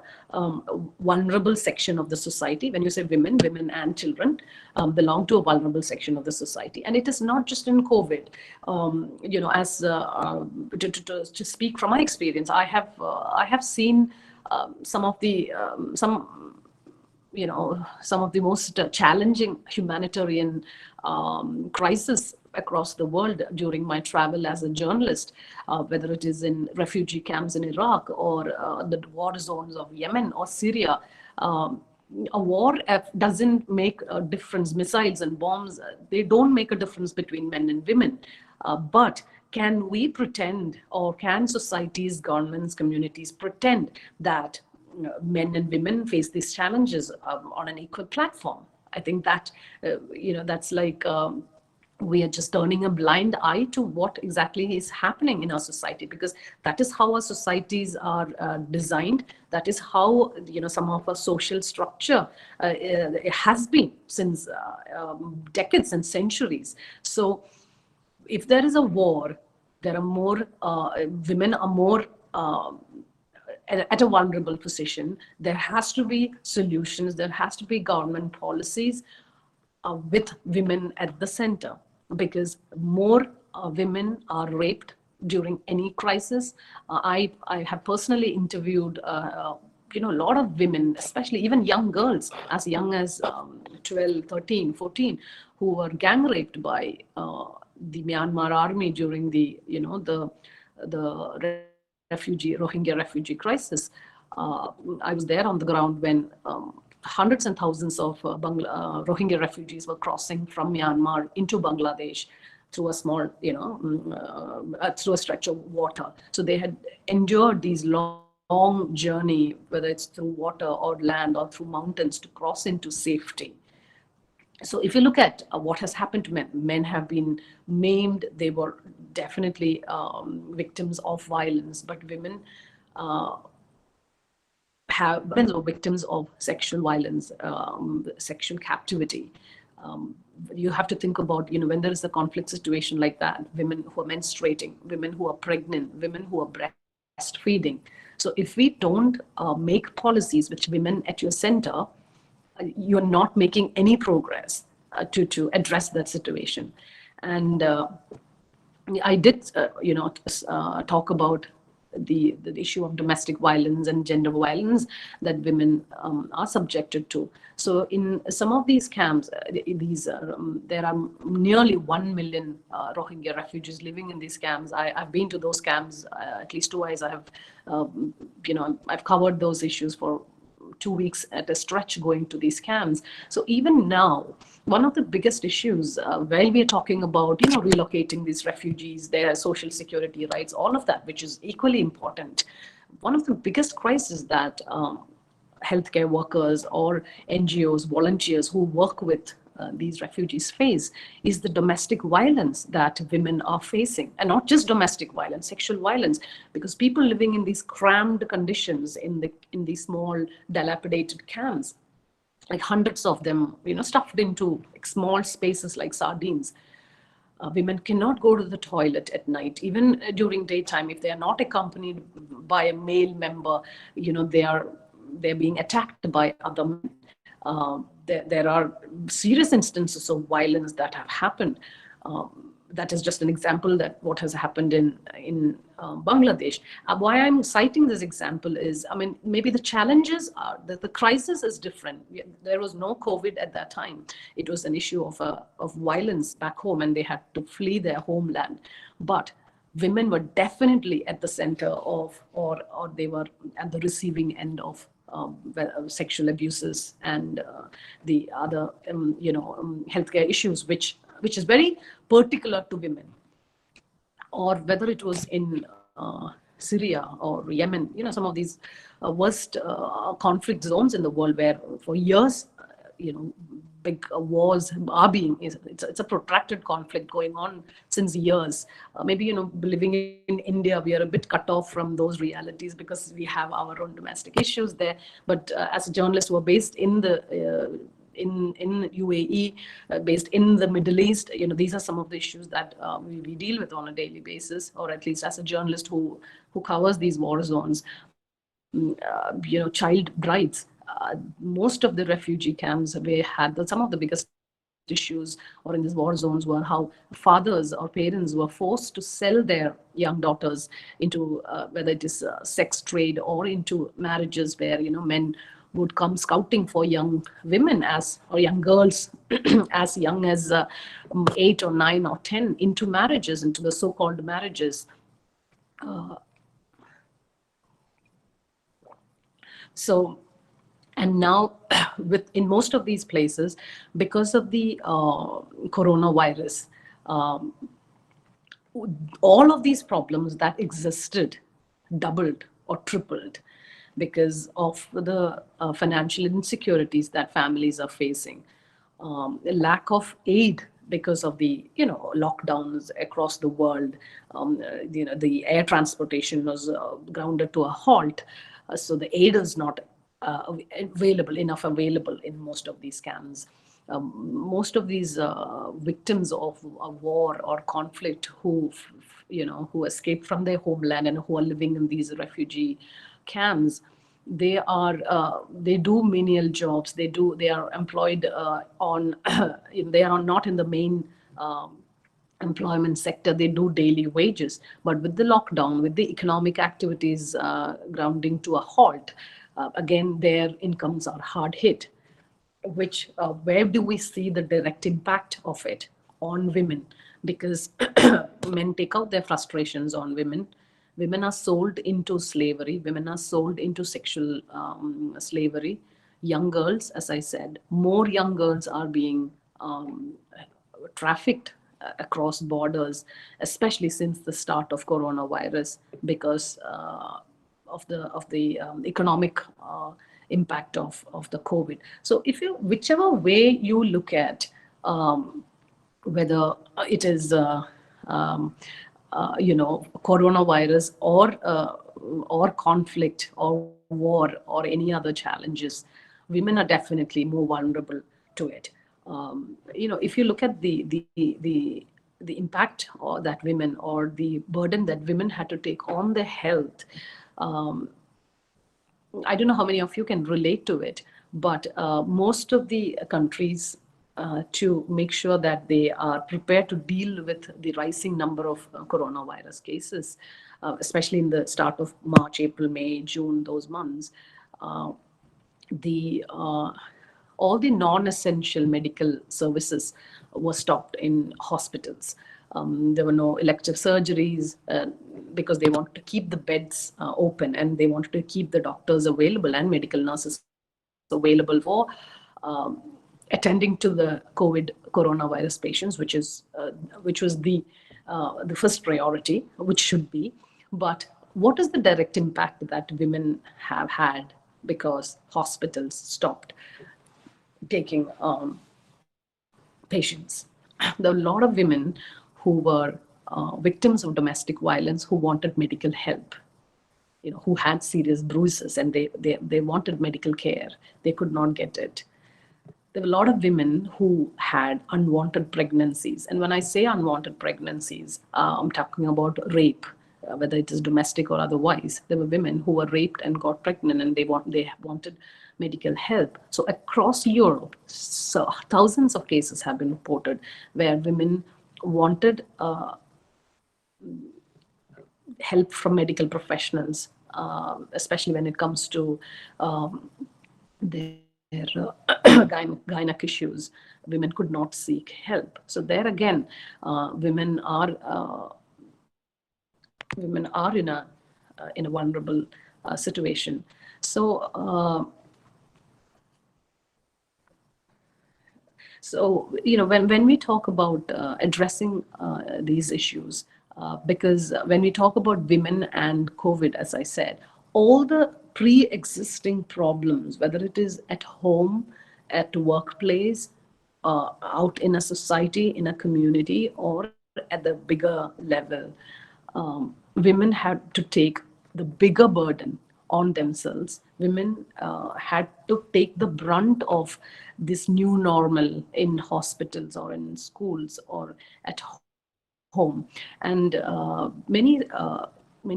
vulnerable section of the society. When you say women and children belong to a vulnerable section of the society. And it is not just in COVID. To speak from my experience, I have seen some of the most challenging humanitarian crisis across the world during my travel as a journalist, whether it is in refugee camps in Iraq, or the war zones of Yemen or Syria. A war doesn't make a difference. Missiles and bombs, they don't make a difference between men and women. But can we pretend, or can societies, governments, communities pretend that men and women face these challenges on an equal platform? I think that, that's like we are just turning a blind eye to what exactly is happening in our society, because that is how our societies are designed. That is how, some of our social structure it has been since decades and centuries. So if there is a war, there are more women are more at a vulnerable position. There has to be solutions. There has to be government policies with women at the center, because more women are raped during any crisis. I have personally interviewed a lot of women, especially even young girls as young as 12, 13, 14, who were gang raped by the Myanmar army during the Rohingya refugee crisis. I was there on the ground when hundreds and thousands of Rohingya refugees were crossing from Myanmar into Bangladesh through a small, through a stretch of water. So they had endured these long journey, whether it's through water or land or through mountains, to cross into safety. So if you look at what has happened to men, men have been maimed. They were definitely victims of violence, but women have been victims of sexual violence, sexual captivity. You have to think about, when there is a conflict situation like that, women who are menstruating, women who are pregnant, women who are breastfeeding. So if we don't make policies with women at your center, you're not making any progress to address that situation. And I did, talk about the issue of domestic violence and gender violence that women are subjected to. So in some of these camps, there are nearly 1 million Rohingya refugees living in these camps. I've been to those camps at least twice. I have, I've covered those issues for 2 weeks at a stretch, going to these camps. So even now, one of the biggest issues while we're talking about, relocating these refugees, their social security rights, all of that, which is equally important, one of the biggest crises that healthcare workers or NGOs, volunteers who work with these refugees face is the domestic violence that women are facing. And not just domestic violence, sexual violence, because people living in these crammed conditions in these small dilapidated camps, like hundreds of them, stuffed into small spaces like sardines. Women cannot go to the toilet at night, even during daytime. If they are not accompanied by a male member, they're being attacked by other men. There are serious instances of violence that have happened. That is just an example that what has happened in Bangladesh. Why I'm citing this example is, maybe the challenges are that the crisis is different. There was no COVID at that time. It was an issue of violence back home, and they had to flee their homeland. But women were definitely at the center of, or they were at the receiving end of sexual abuses and the other, healthcare issues, which is very particular to women. Or whether it was in Syria or Yemen, some of these worst conflict zones in the world, where for years, big wars are it's a protracted conflict going on since years. Maybe, living in India, we are a bit cut off from those realities because we have our own domestic issues there. But as a journalist who are based in the in UAE, based in the Middle East, these are some of the issues that we deal with on a daily basis, or at least as a journalist who covers these war zones. Child brides. Most of the refugee camps, we had some of the biggest issues, or in these war zones, were how fathers or parents were forced to sell their young daughters into whether it is sex trade or into marriages where men would come scouting for young women or young girls as young as 8 or 9 or 10 into marriages, into the so-called marriages. And now, in most of these places, because of the coronavirus, all of these problems that existed doubled or tripled because of the financial insecurities that families are facing, lack of aid because of the lockdowns across the world. The air transportation was grounded to a halt, so the aid is not available in most of these camps. Most of these victims of a war or conflict who escaped from their homeland and who are living in these refugee camps, they do menial jobs. They are employed on they are not in the main employment sector. They do daily wages, but with the lockdown, with the economic activities grounding to a halt, again their incomes are hard hit. Which Where do we see the direct impact of it on women? Because men take out their frustrations on women. Women are sold into slavery. Women are sold into sexual slavery. Young girls, as I said, more young girls are being trafficked across borders, especially since the start of coronavirus, because of the economic impact of the COVID. So whichever way you look at, whether it is coronavirus or conflict or war or any other challenges, women are definitely more vulnerable to it. If you look at the impact or that women, or the burden that women had to take on their health, I don't know how many of you can relate to it, but most of the countries, to make sure that they are prepared to deal with the rising number of coronavirus cases, especially in the start of March, April, May, June, those months, the all the non-essential medical services were stopped in hospitals. There were no elective surgeries because they wanted to keep the beds open, and they wanted to keep the doctors available and medical nurses available for attending to the coronavirus patients, which was the first priority, which should be. But what is the direct impact that women have had because hospitals stopped taking patients? There were a lot of women who were victims of domestic violence who wanted medical help, who had serious bruises, and they wanted medical care. They could not get it. There were a lot of women who had unwanted pregnancies. And when I say unwanted pregnancies, I'm talking about rape, whether it is domestic or otherwise. There were women who were raped and got pregnant, and they wanted medical help. So across Europe, so thousands of cases have been reported where women wanted help from medical professionals, especially when it comes to their gynec issues. Women could not seek help. So there again, women are in a vulnerable situation. So when we talk about addressing these issues, because when we talk about women and COVID, as I said, all the pre-existing problems, whether it is at home, at workplace, out in a society, in a community, or at the bigger level, women had to take the bigger burden on themselves. Women had to take the brunt of this new normal in hospitals or in schools or at home. And many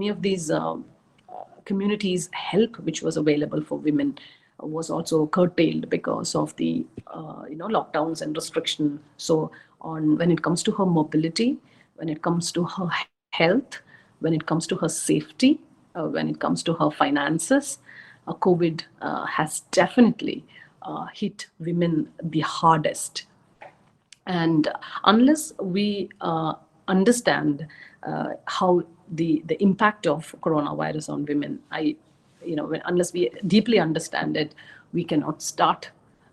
of these communities' help, which was available for women, was also curtailed because of the lockdowns and restriction. So when it comes to her mobility, when it comes to her health, when it comes to her safety, when it comes to her finances, COVID has definitely hit women the hardest. And unless we understand how the impact of coronavirus on women, unless we deeply understand it, we cannot start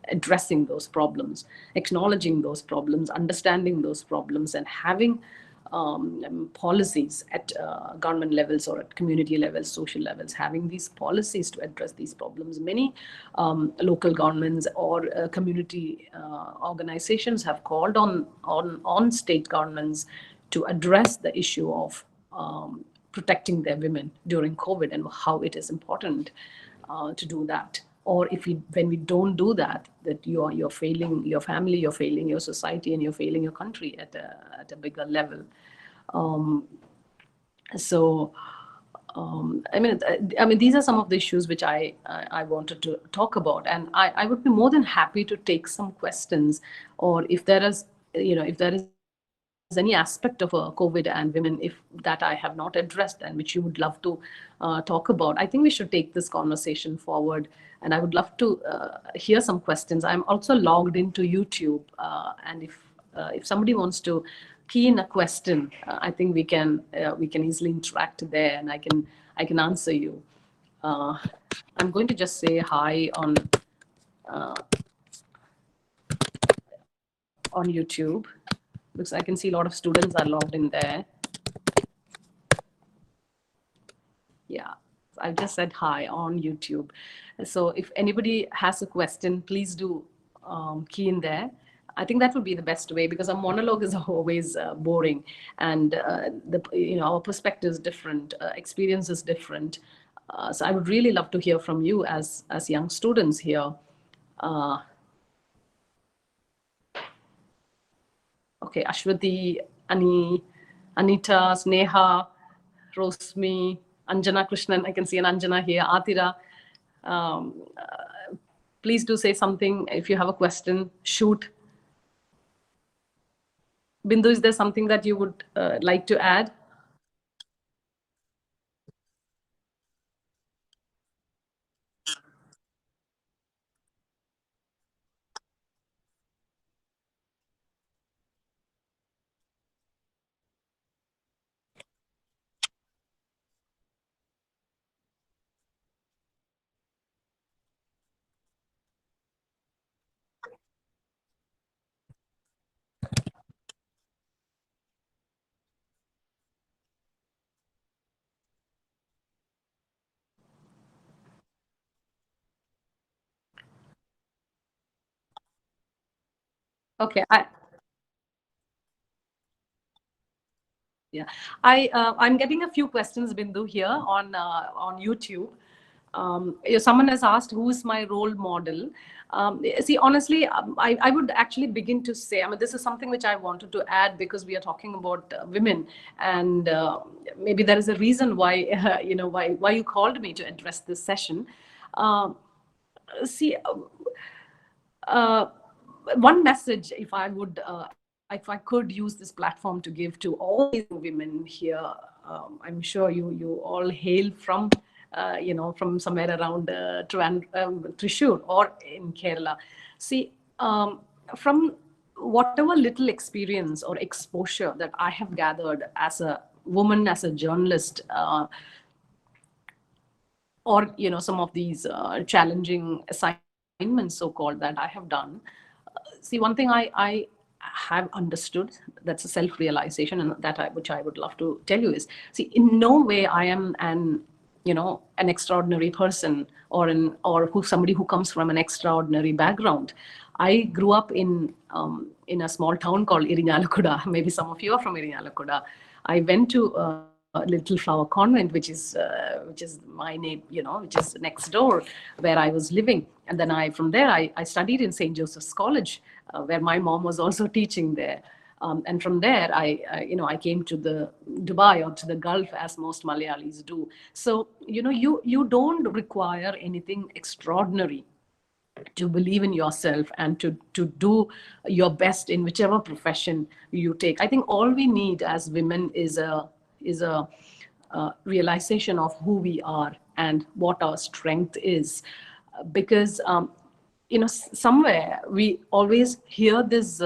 addressing those problems, acknowledging those problems, understanding those problems, and having policies at government levels or at community levels, social levels, having these policies to address these problems. Many local governments or community organizations have called on state governments to address the issue of protecting their women during COVID and how it is important to do that. Or if we, when we don't do that, that you're failing your family, you're failing your society, and you're failing your country at a bigger level. So I mean, these are some of the issues which I wanted to talk about, and I would be more than happy to take some questions, or if there is, if there is any aspect of COVID and women, if that I have not addressed and which you would love to talk about, I think we should take this conversation forward, and I would love to hear some questions. I'm also logged into YouTube, and if somebody wants to key in a question, I think we can easily interact there, and I can answer you. I'm going to just say hi on YouTube, because I can see a lot of students are logged in there. Yeah, I just said hi on YouTube. So if anybody has a question, please do key in there. I think that would be the best way, because a monologue is always boring, and our perspective is different, experience is different. So I would really love to hear from you as young students here. Okay, Ashwati, Ani, Anita, Sneha, Rosmi, Anjana Krishnan. I can see an Anjana here. Atira. Please do say something. If you have a question, shoot. Bindu, is there something that you would like to add? Okay, yeah, I'm getting a few questions, Bindu, here on YouTube. Someone has asked, who is my role model? See, honestly, I would actually begin to say, I mean, this is something which I wanted to add, because we are talking about women, and maybe there is a reason why, why you called me to address this session. See, one message, if I could use this platform to give to all these women here, I'm sure you all hail from, from somewhere around Thrissur or in Kerala. See, from whatever little experience or exposure that I have gathered as a woman, as a journalist, or some of these challenging assignments, so-called, that I have done. See, one thing I have understood, that's a self-realization, and which I would love to tell you is, see, in no way I am an extraordinary person, or somebody who comes from an extraordinary background. I grew up in a small town called Irinalakuda. Maybe some of you are from Irinalakuda. I went to Little Flower Convent, which is my name, which is next door where I was living. And then from there I studied in St. Joseph's College, where my mom was also teaching there. And from there, I came to the Dubai, or to the Gulf, as most Malayalis do. So, you don't require anything extraordinary to believe in yourself and to do your best in whichever profession you take. I think all we need as women is a realization of who we are and what our strength is, because somewhere we always hear this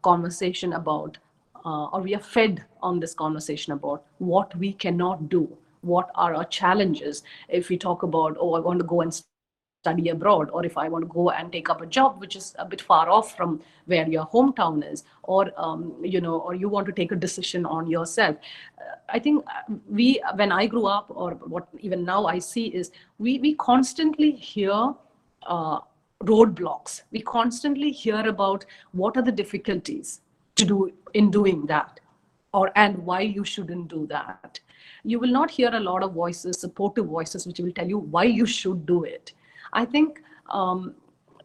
conversation about, or we are fed on this conversation about what we cannot do, what are our challenges. If we talk about, oh, I want to go and study study abroad, or if I want to go and take up a job which is a bit far off from where your hometown is, or or you want to take a decision on yourself. I think when I grew up, or what even now I see, is we constantly hear roadblocks. We constantly hear about what are the difficulties to do in doing that, and why you shouldn't do that. You will not hear a lot of voices, supportive voices, which will tell you why you should do it. I think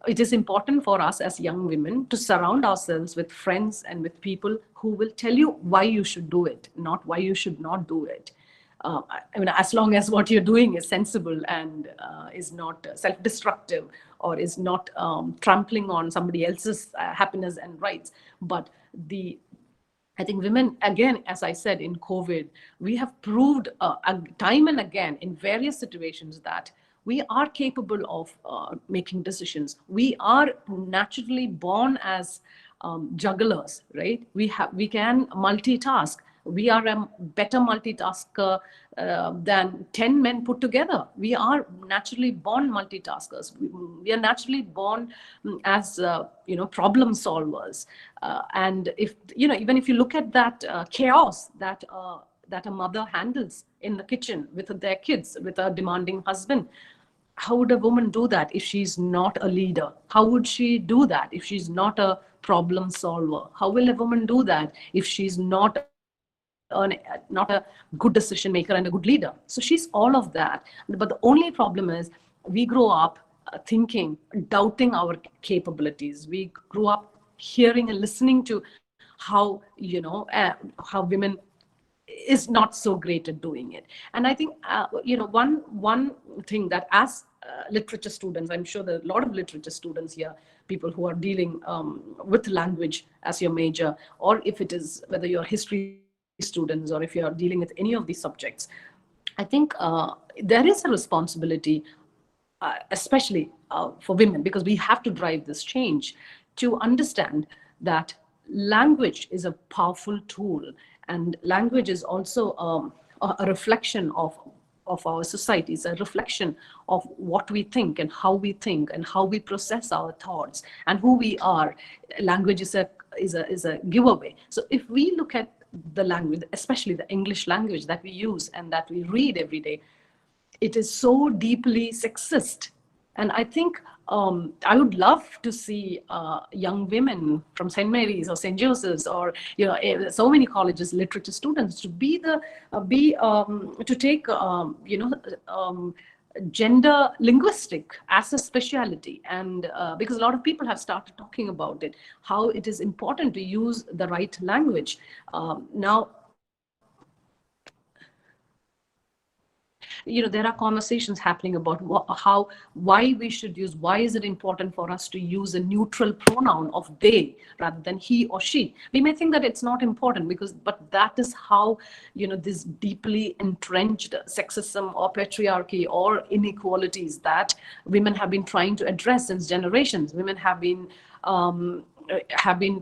it is important for us as young women to surround ourselves with friends and with people who will tell you why you should do it, not why you should not do it. I mean, as long as what you're doing is sensible and is not self-destructive, or is not trampling on somebody else's happiness and rights. But I think women, again, as I said, in COVID, we have proved time and again in various situations that we are capable of making decisions. We are naturally born as jugglers, right? We can multitask. We are a better multitasker than 10 men put together. We are naturally born multitaskers. We are naturally born as problem solvers. And even if you look at that chaos that a mother handles in the kitchen with their kids, with a demanding husband, how would a woman do that if she's not a leader? How would she do that if she's not a problem solver? How will a woman do that if she's not a good decision maker and a good leader? So she's all of that. But the only problem is we grow up thinking, doubting our capabilities. We grew up hearing and listening to how women is not so great at doing it. And I think one thing that as literature students, I'm sure there are a lot of literature students here, people who are dealing with language as your major, or if it is whether you're history students or if you're dealing with any of these subjects, I think there is a responsibility, especially for women, because we have to drive this change, to understand that language is a powerful tool, and language is also a reflection of our society. It's a reflection of what we think and how we process our thoughts and who we are. Language is a giveaway. So if we look at the language, especially the English language that we use and that we read every day, it is so deeply sexist. And I think I would love to see young women from St. Mary's or St. Joseph's, or so many colleges, literature students, to take gender linguistic as a specialty. And because a lot of people have started talking about it, how it is important to use the right language. Now, there are conversations happening about why we should use, why is it important for us to use a neutral pronoun of they rather than he or she. We may think that it's not important, but that is how, this deeply entrenched sexism or patriarchy or inequalities that women have been trying to address since generations. Women have been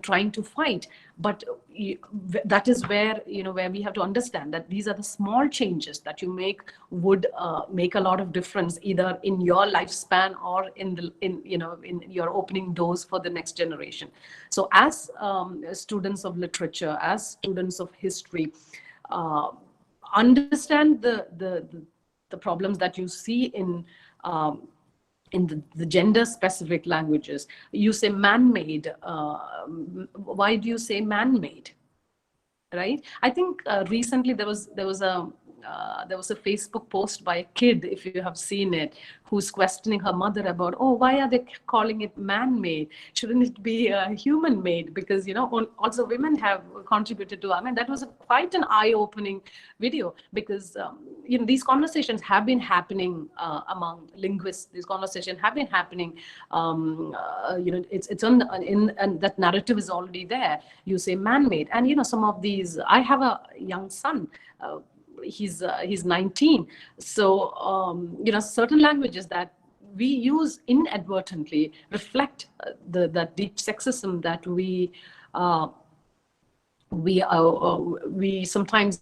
trying to fight. But that is where we have to understand that these are the small changes that you make would make a lot of difference, either in your lifespan or in your opening doors for the next generation. So as students of literature, as students of history, understand the problems that you see in the gender-specific languages. You say man-made. Why do you say man-made? Right? I think recently there was a Facebook post by a kid, if you have seen it, who's questioning her mother about, why are they calling it man-made? Shouldn't it be human-made? Because, also women have contributed to, that was quite an eye-opening video, because, these conversations have been happening among linguists. These conversations have been happening, it's and that narrative is already there. You say man-made. And, some of these, I have a young son, he's 19. So, certain languages that we use inadvertently reflect that deep sexism that we sometimes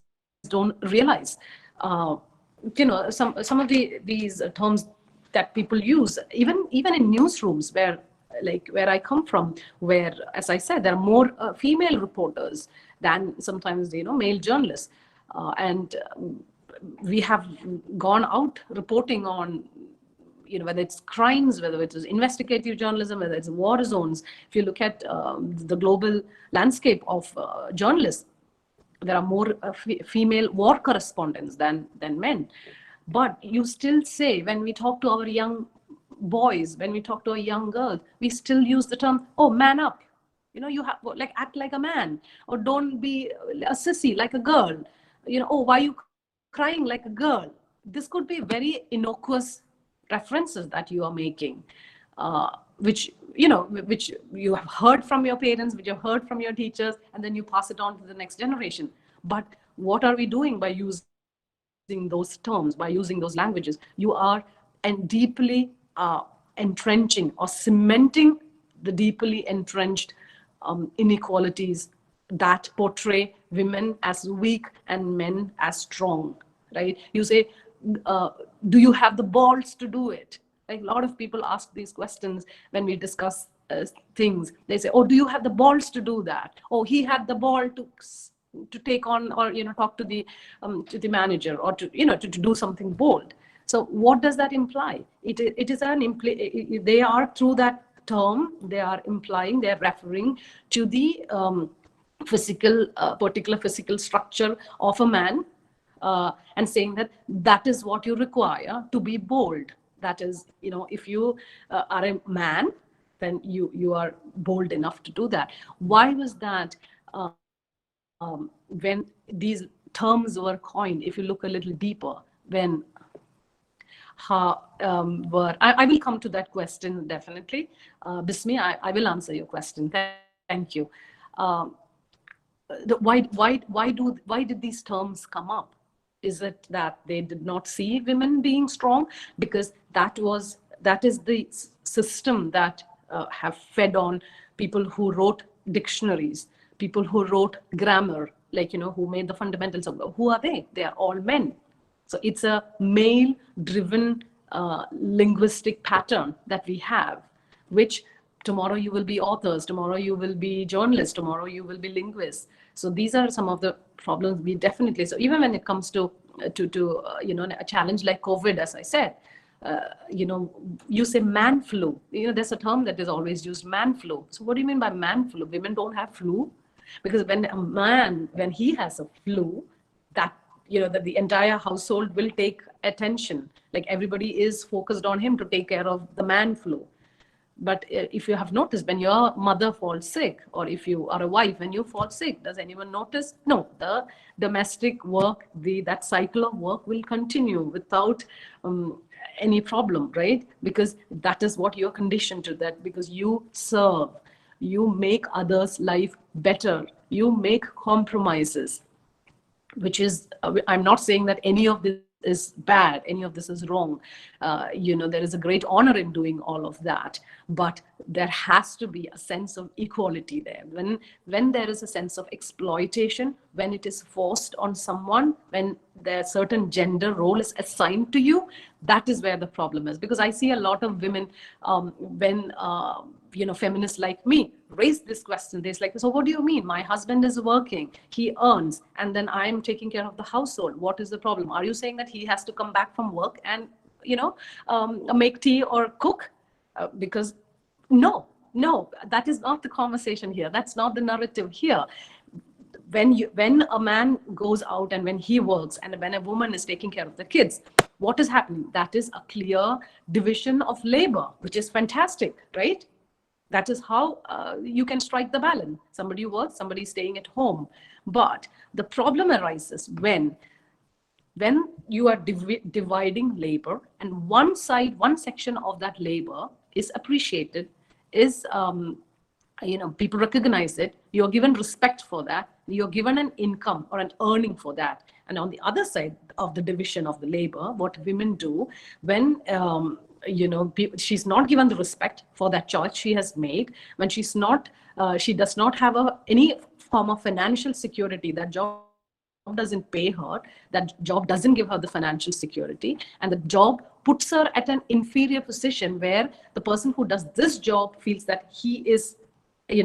don't realize. Some of these terms that people use, even in newsrooms where I come from, where, as I said, there are more female reporters than sometimes male journalists, and we have gone out reporting on whether it's crimes, whether it is investigative journalism, whether it's war zones. If you look at the global landscape of journalists, there are more female war correspondents than men. But you still say, when we talk to our young boys, when we talk to a young girl, we still use the term, oh, man up. You have act like a man, or don't be a sissy like a girl. Oh, why are you crying like a girl? This could be very innocuous references that you are making, which you have heard from your parents, which you have heard from your teachers, and then you pass it on to the next generation. But what are we doing by using those terms, by using those languages? You are deeply entrenching or cementing the deeply entrenched inequalities that portray women as weak and men as strong, right? You say, do you have the balls to do it? Like, a lot of people ask these questions when we discuss things. They say, oh, do you have the balls to do that? Oh, he had the ball to take on, or talk to the manager, or to do something bold. So what does that imply? It is they are, through that term, they are implying, they are referring to the particular physical structure of a man, and saying that is what you require to be bold. That is, if you are a man, then you are bold enough to do that. Why was that? When these terms were coined, if you look a little deeper, when I will come to that question definitely. Bismi, I will answer your question. Thank you. Why did these terms come up? Is it that they did not see women being strong? Because that is the system that have fed on people who wrote dictionaries, people who wrote grammar, who made the fundamentals of who are they? They are all men. So it's a male-driven linguistic pattern that we have, which tomorrow you will be authors, tomorrow you will be journalists, tomorrow you will be linguists. So these are some of the problems we definitely. So even when it comes to a challenge like COVID, as I said, you say man flu. There's a term that is always used, man flu. So what do you mean by man flu? Women don't have flu? Because when a man, when he has a flu, that that the entire household will take attention. Like, everybody is focused on him to take care of the man flu. But if you have noticed, when your mother falls sick, or if you are a wife, when you fall sick, does anyone notice? No, the domestic work, that cycle of work will continue without any problem, right? Because that is what you're conditioned to, that because you serve, you make others' life better, you make compromises, which is, I'm not saying that any of this is bad, any of this is wrong. There is a great honor in doing all of that, but there has to be a sense of equality there. When there is a sense of exploitation, when it is forced on someone, when their certain gender role is assigned to you, that is where the problem is. Because I see a lot of women, when feminists like me raise this question, they're like, so what do you mean? My husband is working, he earns, and then I'm taking care of the household. What is the problem? Are you saying that he has to come back from work and make tea or cook? Because no, that is not the conversation here. That's not the narrative here. When a man goes out and when he works, and when a woman is taking care of the kids, what is happening? That is a clear division of labor, which is fantastic, right? That is how you can strike the balance. Somebody works, somebody is staying at home. But the problem arises when you are dividing labor, and one section of that labor is appreciated, is people recognize it, you're given respect for that, you're given an income or an earning for that. And on the other side of the division of the labor, what women do, when she's not given the respect for that choice she has made, when she does not have any form of financial security, that job doesn't pay her, that job doesn't give her the financial security, and the job puts her at an inferior position where the person who does this job feels that he is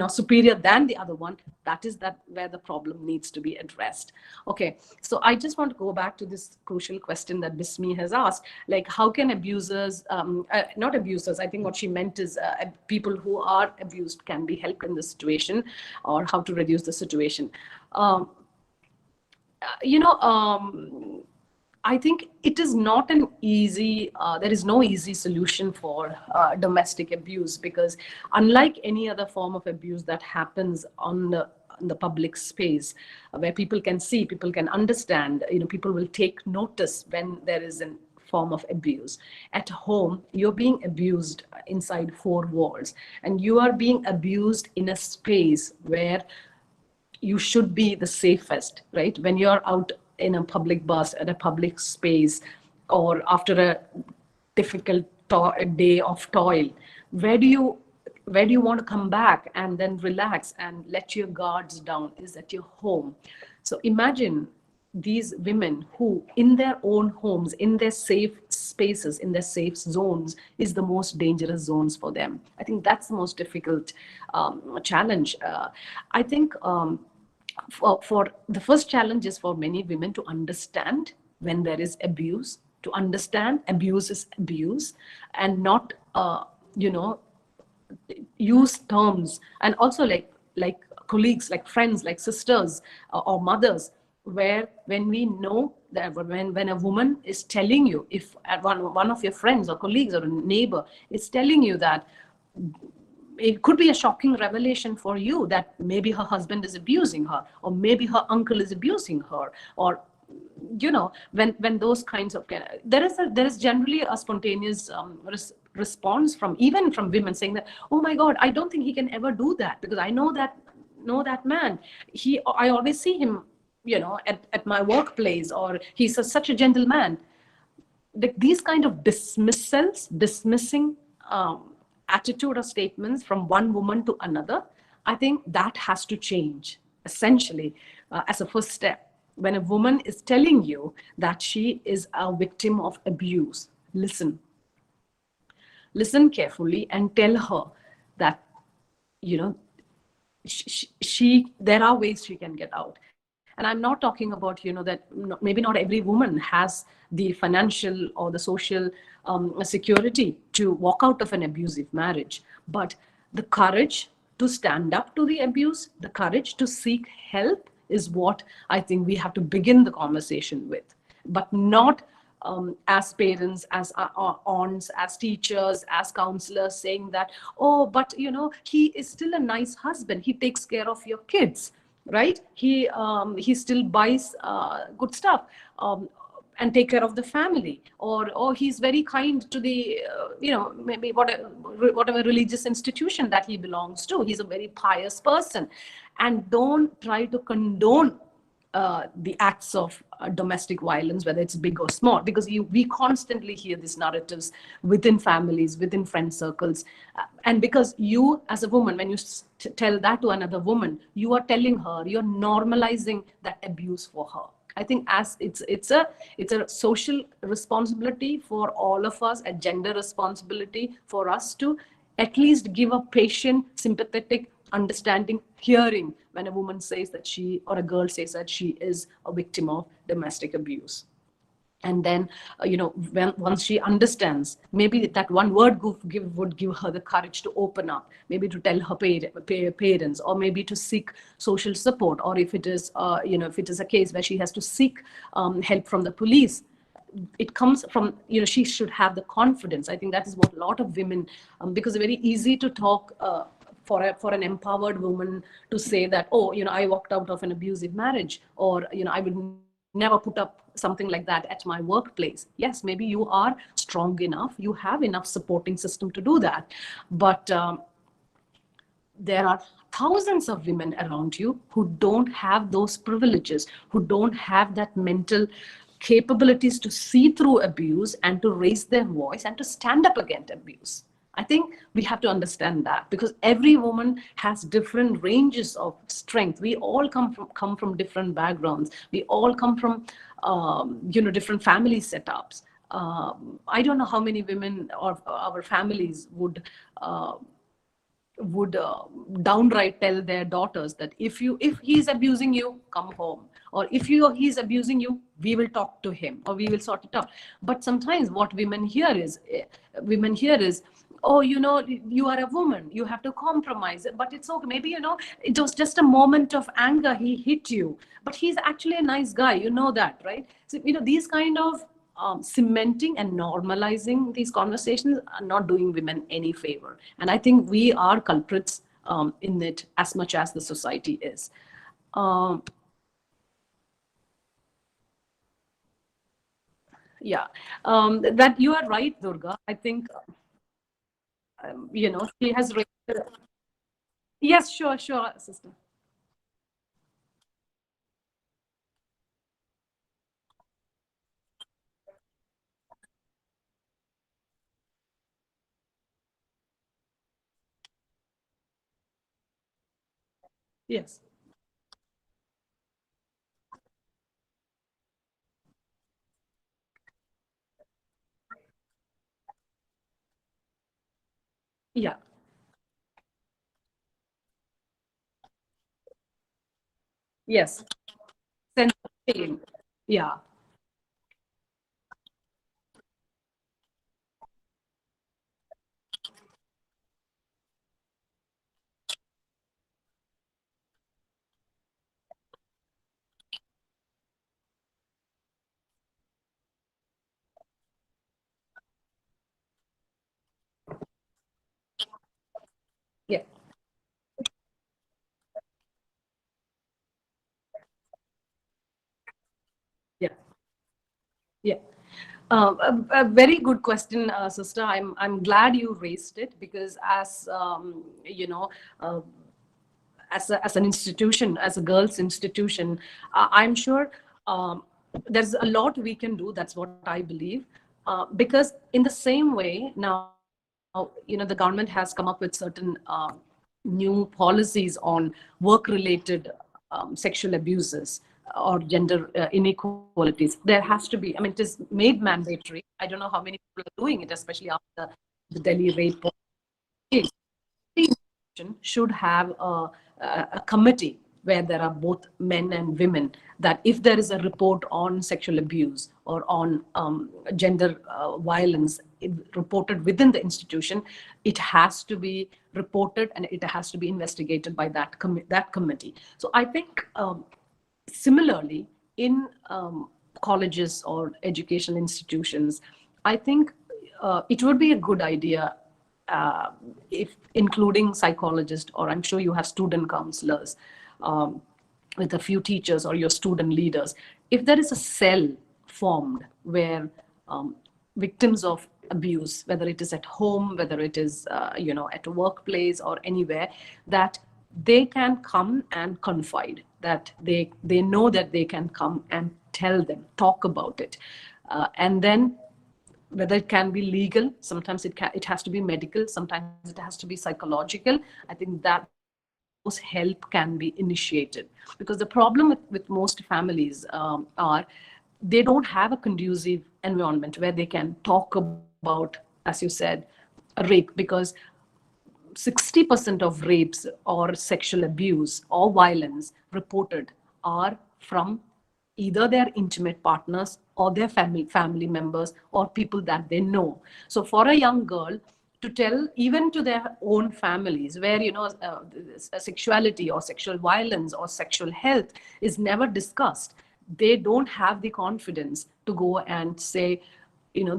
superior than the other one. That is where the problem needs to be addressed. Okay, so I just want to go back to this crucial question that Bismi has asked, like how can abusers, not abusers, I think what she meant is people who are abused can be helped in this situation, or how to reduce the situation. I think it is not an easy, there is no easy solution for domestic abuse, because unlike any other form of abuse that happens on the public space, where people can see, people can understand, people will take notice when there is a form of abuse. At home, you're being abused inside four walls, and you are being abused in a space where you should be the safest, right? When you're out in a public bus, at a public space, or after a difficult day of toil, where do you want to come back and then relax and let your guards down? Is at your home. So imagine these women who in their own homes, in their safe spaces, in their safe zones, is the most dangerous zones for them. I think that's the most difficult challenge. I think for the first challenge is for many women to understand when there is abuse, to understand abuse is abuse, and not use terms, and also like colleagues, like friends, like sisters or mothers, where when we know that when a woman is telling you, if one of your friends or colleagues or a neighbor is telling you that, it could be a shocking revelation for you that maybe her husband is abusing her, or maybe her uncle is abusing her, or when those kinds of, there is generally a spontaneous response from women saying that, oh my God, I don't think he can ever do that, because I know that man, I always see him at my workplace, or he's such a gentleman. These kind of dismissing attitude or statements from one woman to another, I think that has to change essentially as a first step. When a woman is telling you that she is a victim of abuse, listen carefully and tell her that there are ways she can get out. And I'm not talking about that maybe not every woman has the financial or the social security to walk out of an abusive marriage, but the courage to stand up to the abuse, the courage to seek help, is what I think we have to begin the conversation with. But not as parents, as aunts, as teachers, as counselors, saying that, oh, but he is still a nice husband, he takes care of your kids, right? He still buys good stuff and take care of the family, or he's very kind to the maybe whatever religious institution that he belongs to, he's a very pious person. And don't try to condone the acts of domestic violence, whether it's big or small, because we constantly hear these narratives within families, within friend circles, and because you as a woman, when you tell that to another woman, you are telling her, you're normalizing that abuse for her. I think as it's a social responsibility for all of us, a gender responsibility for us to at least give a patient, sympathetic, understanding hearing when a woman says that she, or a girl says that she is a victim of domestic abuse. And then once she understands, maybe that one word would give her the courage to open up, maybe to tell her parents, or maybe to seek social support, or if it is if it is a case where she has to seek help from the police. It comes from, she should have the confidence. I think that is what a lot of women, because it's very easy to talk for an empowered woman to say that, oh, I walked out of an abusive marriage, or I would never put up something like that at my workplace. Yes, maybe you are strong enough, you have enough supporting system to do that, but there are thousands of women around you who don't have those privileges, who don't have that mental capabilities to see through abuse and to raise their voice and to stand up against abuse. I think we have to understand that, because every woman has different ranges of strength. We all come from different backgrounds. We all come from different family setups. I don't know how many women or our families would downright tell their daughters that if he's abusing you, come home, or if he's abusing you, we will talk to him or we will sort it out. But sometimes what women hear is, oh, you are a woman, you have to compromise. But it's okay, maybe it was just a moment of anger, he hit you, but he's actually a nice guy, that, right? So these kind of cementing and normalizing these conversations are not doing women any favor. And I think we are culprits in it as much as the society is. Yeah, that you are right, Durga. I think, she has raised. Yes, sure, sister. Yes. Yeah. Yes. Sense of shame. Yeah. Yeah. Yeah. Yeah. A very good question, sister. I'm glad you raised it, because uh, as an institution, as a girls' institution, I'm sure there's a lot we can do. That's what I believe. Because in the same way, now, the government has come up with certain new policies on work-related sexual abuses or gender inequalities. There has to be, I mean, it is made mandatory. I don't know how many people are doing it, especially after the Delhi rape case. Should have a committee where there are both men and women, that if there is a report on sexual abuse or on gender violence reported within the institution, it has to be reported and it has to be investigated by that committee. So I think similarly in colleges or educational institutions, I think it would be a good idea, uh, if including psychologists, or I'm sure you have student counselors, with a few teachers or your student leaders, if there is a cell formed where victims of abuse, whether it is at home, whether it is at a workplace or anywhere, that they can come and confide, that they know that they can come and tell them, talk about it, and then whether it can be legal, sometimes it has to be medical, sometimes it has to be psychological. I think that those help can be initiated, because the problem with most families are they don't have a conducive environment where they can talk about, as you said, a rape, because 60% of rapes or sexual abuse or violence reported are from either their intimate partners or their family members or people that they know. So for a young girl to tell even to their own families, where sexuality or sexual violence or sexual health is never discussed, they don't have the confidence to go and say,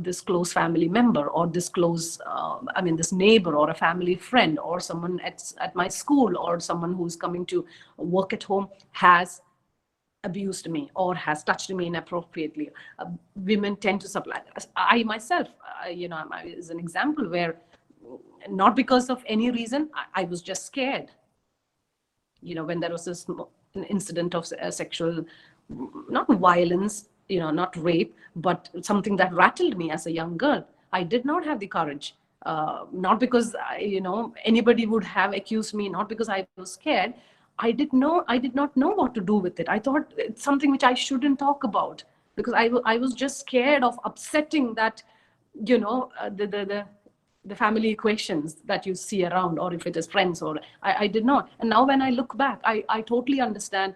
this close family member or this close this neighbor or a family friend or someone at my school or someone who's coming to work at home has abused me or has touched me inappropriately. Women tend to supply. I myself, is an example where, not because of any reason, I was just scared. When there was an incident of sexual, not violence, not rape, but something that rattled me as a young girl. I did not have the courage, not because anybody would have accused me, not because I was scared. I did not know what to do with it. I thought it's something which I shouldn't talk about. because I was just scared of upsetting that, the family equations that you see around, or if it is friends, or I did not. And now when I look back, I totally understand,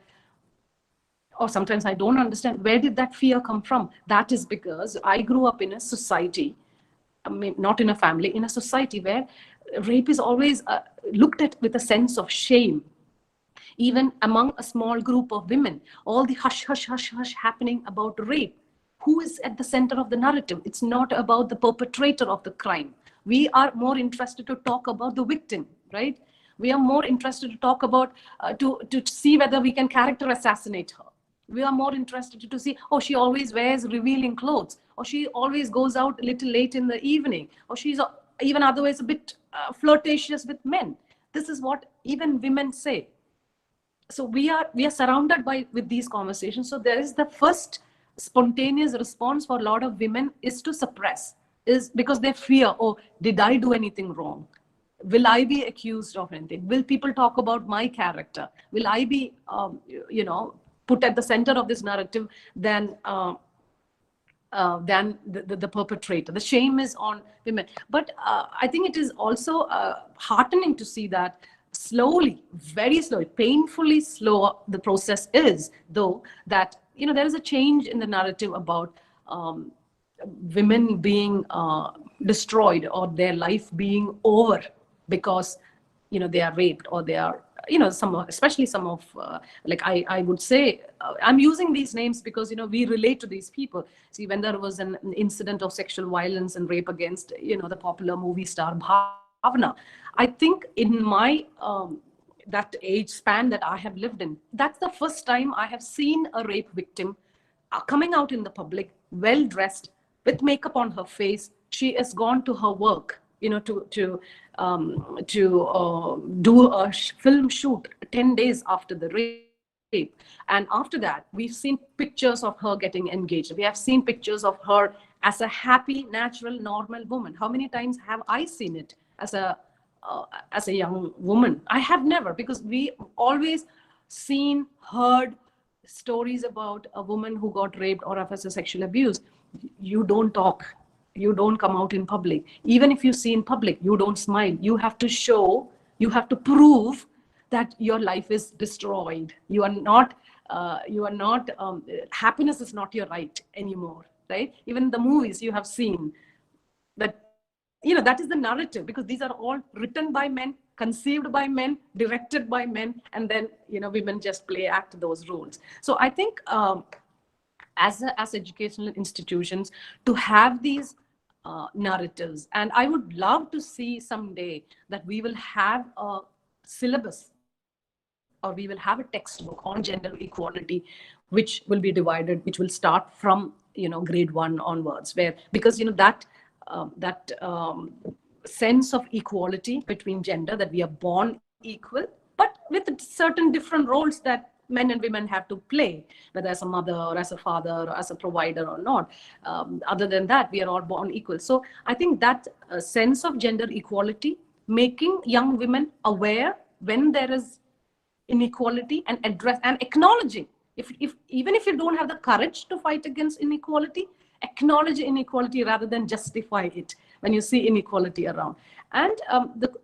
or sometimes I don't understand, where did that fear come from? That is because I grew up in a society, I mean, not in a family, in a society where rape is always looked at with a sense of shame. Even among a small group of women, all the hush, hush, hush, hush happening about rape. Who is at the center of the narrative? It's not about the perpetrator of the crime. We are more interested to talk about the victim, right? We are more interested to talk about, to see whether we can character assassinate her. We are more interested to see, oh, she always wears revealing clothes, or she always goes out a little late in the evening, or she's even otherwise a bit flirtatious with men. This is what even women say. So we are surrounded with these conversations. So there is the first spontaneous response for a lot of women is to suppress, is because they fear, oh, did I do anything wrong? Will I be accused of anything? Will people talk about my character? Will I be put at the center of this narrative than the perpetrator? The shame is on women. But I think it is also heartening to see that slowly, very slowly, painfully slow the process is, though, that there is a change in the narrative about women being destroyed, or their life being over because they are raped, or they are especially some of like I would say, I'm using these names because we relate to these people. See, when there was an incident of sexual violence and rape against the popular movie star Bhavna, I think in my that age span that I have lived in, that's the first time I have seen a rape victim coming out in the public, well dressed, with makeup on her face. She has gone to her work, to do a film shoot 10 days after the rape. And after that, we've seen pictures of her getting engaged. We have seen pictures of her as a happy, natural, normal woman. How many times have I seen it as a young woman? I have never, because we always seen, heard stories about a woman who got raped or of a sexual abuse. You don't talk. You don't come out in public. Even if you see in public, you don't smile. You have to show, you have to prove that your life is destroyed. You are not, happiness is not your right anymore, right? Even the movies you have seen, that, that is the narrative, because these are all written by men, conceived by men, directed by men, and then, women just act those roles. So I think as educational institutions, to have these narratives, and I would love to see someday that we will have a syllabus, or we will have a textbook on gender equality, which will be divided, which will start from grade 1 onwards, where, because that sense of equality between gender, that we are born equal, but with certain different roles that men and women have to play, whether as a mother or as a father or as a provider or not. Other than that, we are all born equal. So I think that sense of gender equality, making young women aware when there is inequality, and address and acknowledging, if even if you don't have the courage to fight against inequality, acknowledge inequality rather than justify it when you see inequality around. And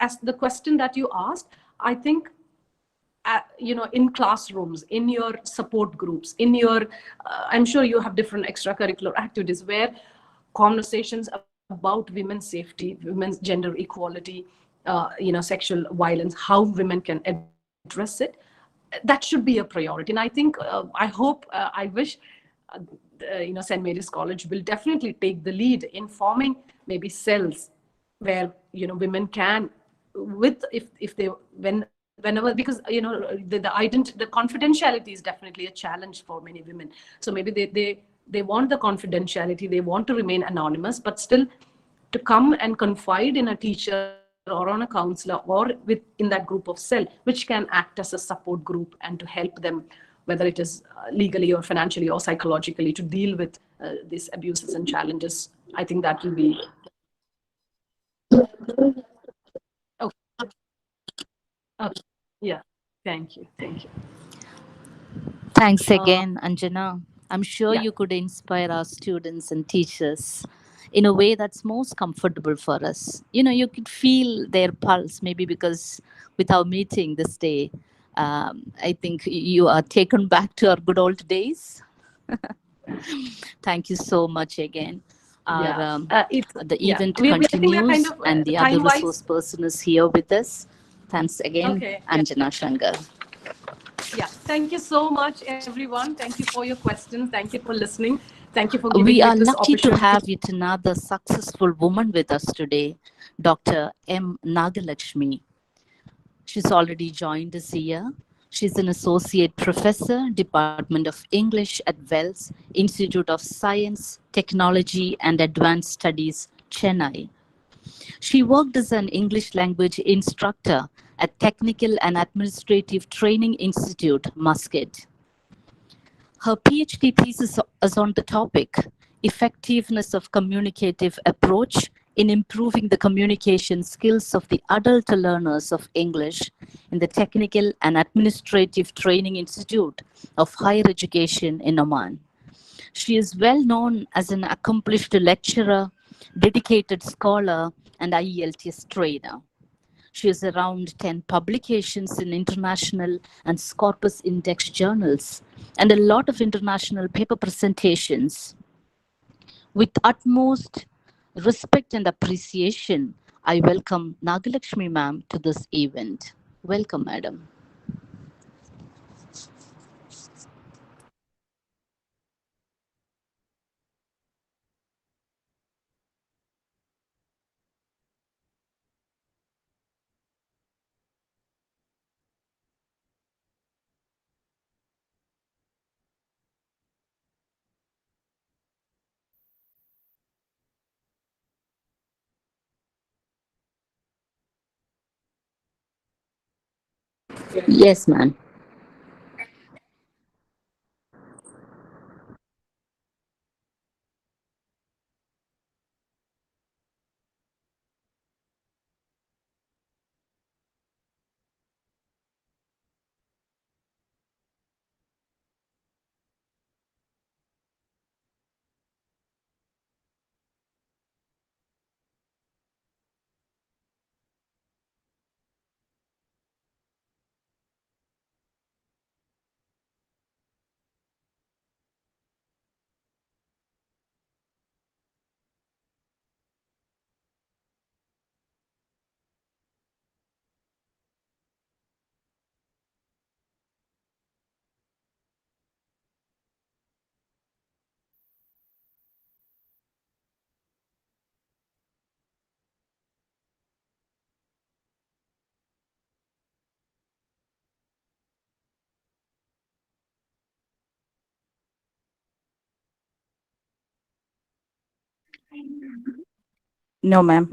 as the question that you asked, I think in classrooms, in your support groups, in your I'm sure you have different extracurricular activities where conversations about women's safety, women's gender equality, sexual violence, how women can address it, that should be a priority. And I think I hope, I wish St. Mary's College will definitely take the lead in forming maybe cells where women can, with if they whenever, because the confidentiality is definitely a challenge for many women. So maybe they want the confidentiality, they want to remain anonymous, but still to come and confide in a teacher or on a counselor, or in that group of cell, which can act as a support group and to help them, whether it is legally or financially or psychologically, to deal with these abuses and challenges. I think that will be okay. Okay. Yeah. Thank you. Thanks again, Anjana. I'm sure Yeah. you could inspire our students and teachers in a way that's most comfortable for us. You could feel their pulse, maybe because with our meeting this day, I think you are taken back to our good old days. Thank you so much again. Our Yeah. It's The yeah. event I think we are kind continues, of and the other time wise. resource person is here with us. Thanks again, Okay. Yeah. Anjana Shankar. Yeah. Thank you so much, everyone. Thank you for your questions. Thank you for listening. Thank you for giving We me are this lucky to opportunity. have yet another successful woman with us today, Dr. M. Nagalakshmi. She's already joined us here. She's an associate professor, Department of English at Wells Institute of Science, Technology and Advanced Studies, Chennai. She worked as an English language instructor at Technical and Administrative Training Institute, Muscat. Her PhD thesis is on the topic effectiveness of communicative approach in improving the communication skills of the adult learners of English in the Technical and Administrative Training Institute of Higher Education in Oman. She is well known as an accomplished lecturer, dedicated scholar, and IELTS trainer. She has around 10 publications in international and Scopus Index journals and a lot of international paper presentations. With utmost respect and appreciation, I welcome Nagalakshmi ma'am to this event. Welcome, madam. Yes, ma'am. No, ma'am.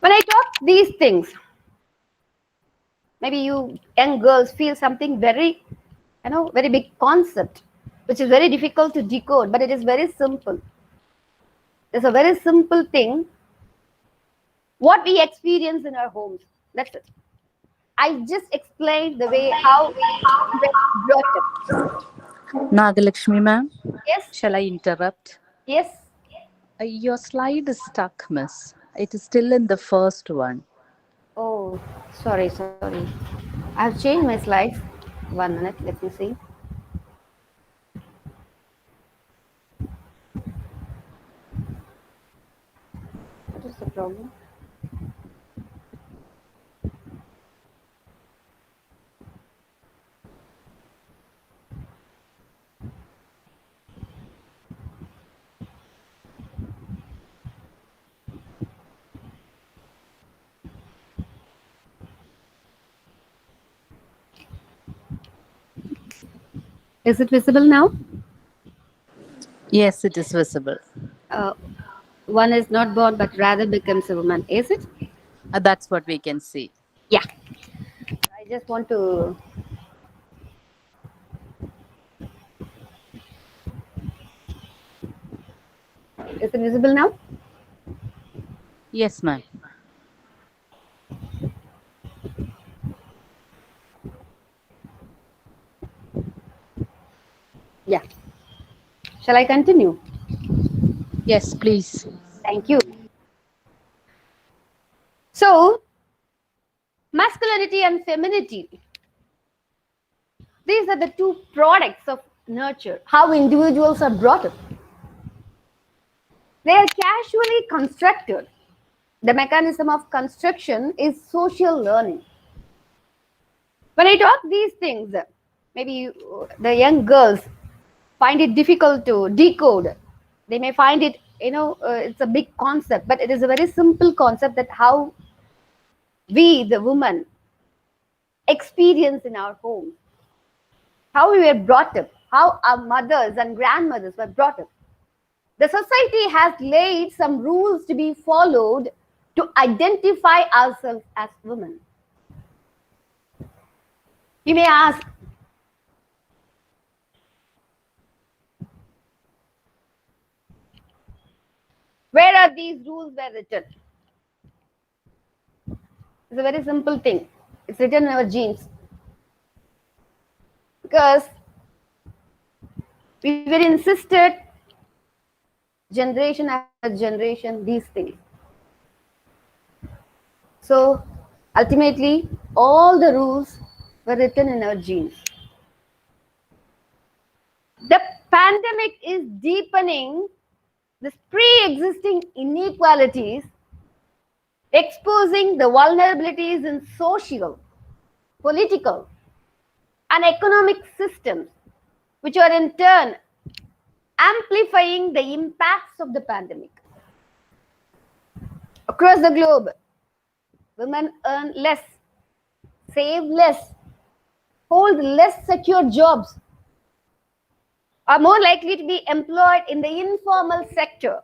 When I talk these things, maybe you young girls feel something very, very big concept, which is very difficult to decode, but it is very simple. It's a very simple thing. What we experience in our homes. That's it. I just explained the way how we were brought up. Nagalakshmi ma'am, Yes, shall I interrupt? yes. Your slide is stuck, miss. It is still in the first one. Oh, sorry. I've changed my slides. 1 minute, let me see. What is the problem? Is it visible now? Yes, it is visible. Uh, one is not born but rather becomes a woman. Is it? That's what we can see. Yeah. I just want to. Is it visible now? Yes, ma'am. Yeah. Shall I continue? Yes, please. Thank you. So, masculinity and femininity. These are the two products of nurture, how individuals are brought up. They are casually constructed. The mechanism of construction is social learning. When I talk these things, maybe the young girls find it difficult to decode. They may find it, it's a big concept, but it is a very simple concept that how we, the women, experience in our homes, how we were brought up, how our mothers and grandmothers were brought up. The society has laid some rules to be followed to identify ourselves as women. You may ask, where are these rules were written? It's a very simple thing. It's written in our genes. Because we were insisted generation after generation these things. So ultimately, all the rules were written in our genes. The pandemic is deepening these pre-existing inequalities, exposing the vulnerabilities in social, political, and economic systems, which are in turn amplifying the impacts of the pandemic. Across the globe, women earn less, save less, hold less secure jobs, are more likely to be employed in the informal sector,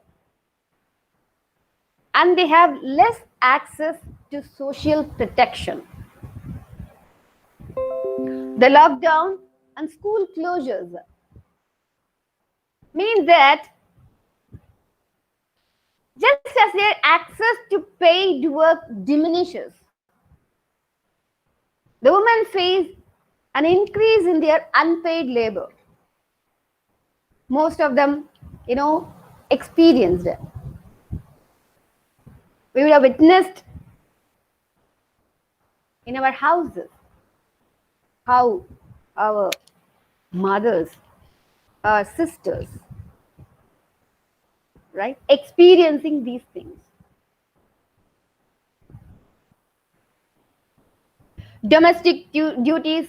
and they have less access to social protection. The lockdown and school closures mean that just as their access to paid work diminishes, the women face an increase in their unpaid labor. Most of them, experienced it. We would have witnessed in our houses how our mothers, our sisters, right, experiencing these things. Domestic duties,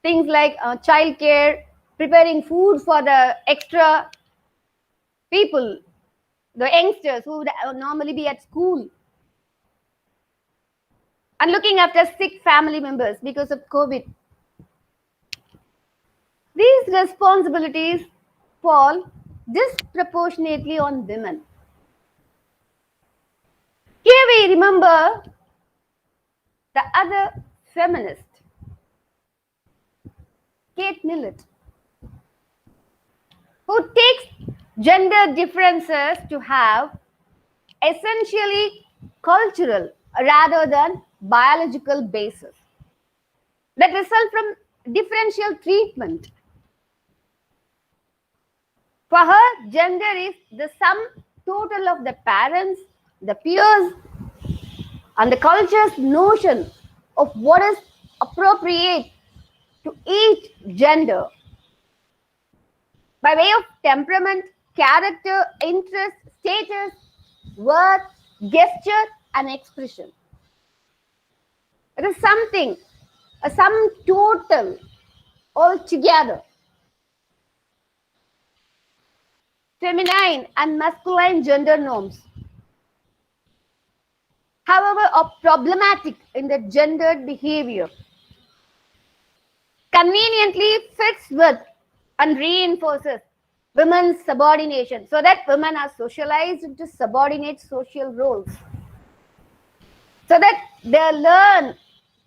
things like child care, preparing food for the extra people, the youngsters who would normally be at school, and looking after sick family members because of COVID. These responsibilities fall disproportionately on women. Here we remember the other feminist, Kate Millett, who takes gender differences to have essentially cultural rather than biological basis that result from differential treatment. For her, gender is the sum total of the parents, the peers, and the culture's notion of what is appropriate to each gender by way of temperament, character, interest, status, worth, gesture, and expression. It is something, a sum total altogether. Feminine and masculine gender norms, however, are problematic in the gendered behavior, conveniently fits with and reinforces women's subordination, so that women are socialized into subordinate social roles, so that they learn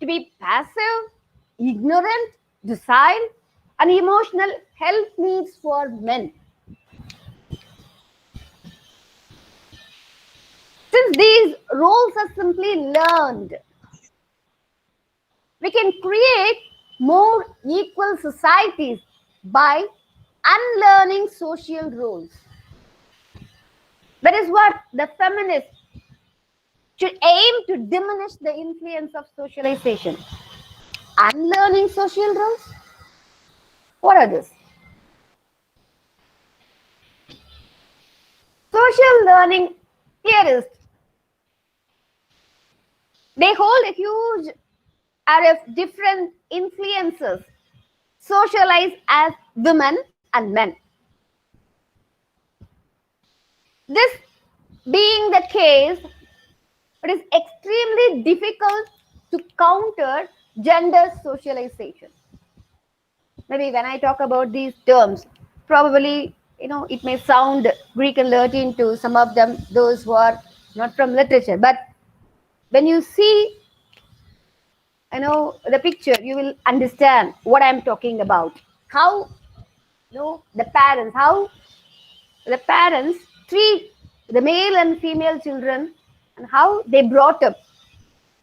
to be passive, ignorant, docile, and emotional helpmeets for men. Since these roles are simply learned, we can create more equal societies by unlearning social roles. That is what the feminists should aim to diminish the influence of socialization. Unlearning social roles? What are these? Social learning theorists, they hold a huge array of different influences socialized as women and men. This being the case, it is extremely difficult to counter gender socialization. Maybe when I talk about these terms, probably it may sound Greek and Latin to some of them, those who are not from literature. But when you see the picture, you will understand what I'm talking about. How the parents treat the male and female children and how they brought up,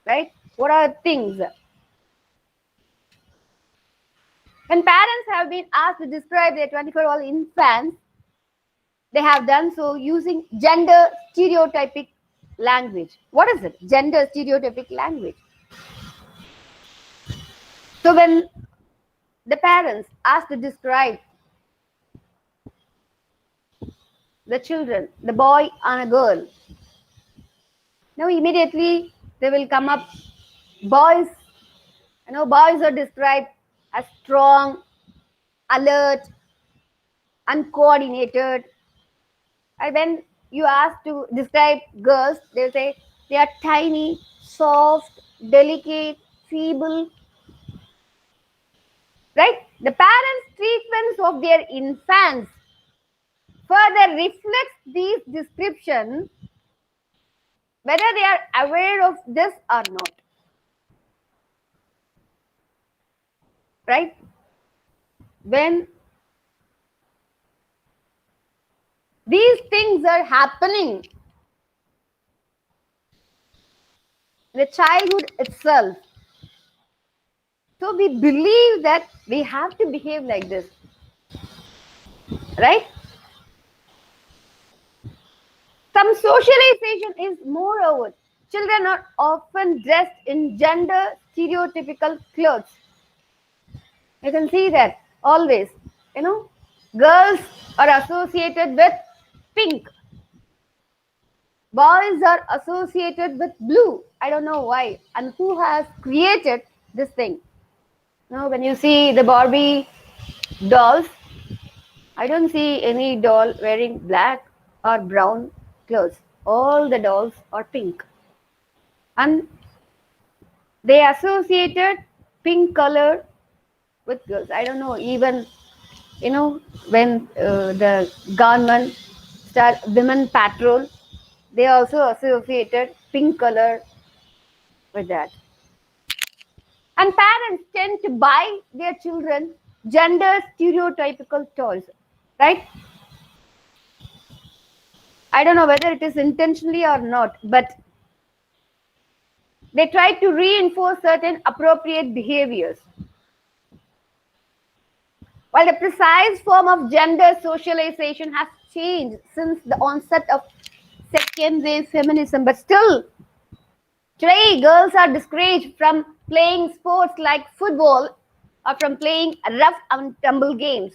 right? What are things? When parents have been asked to describe their 24-year-old infants, they have done so using gender stereotypic language. What is it? Gender stereotypic language. So when the parents asked to describe the children, the boy and a girl, now immediately they will come up. Boys are described as strong, alert, uncoordinated. And when you ask to describe girls, they say they are tiny, soft, delicate, feeble. Right? The parents' treatments of their infants further reflects these descriptions, whether they are aware of this or not. Right? When these things are happening in the childhood itself, so we believe that we have to behave like this. Right? Some socialization is moreover. Children are often dressed in gender stereotypical clothes. You can see that always. Girls are associated with pink. Boys are associated with blue. I don't know why. And who has created this thing? When you see the Barbie dolls, I don't see any doll wearing black or brown clothes. All the dolls are pink. And they associated pink color with girls. I don't know, even, when the government start women patrol, They also associated pink color with that. And parents tend to buy their children gender stereotypical toys, right? I don't know whether it is intentionally or not, but they try to reinforce certain appropriate behaviors. While the precise form of gender socialization has changed since the onset of second wave feminism, but still, today girls are discouraged from playing sports like football or from playing rough and tumble games.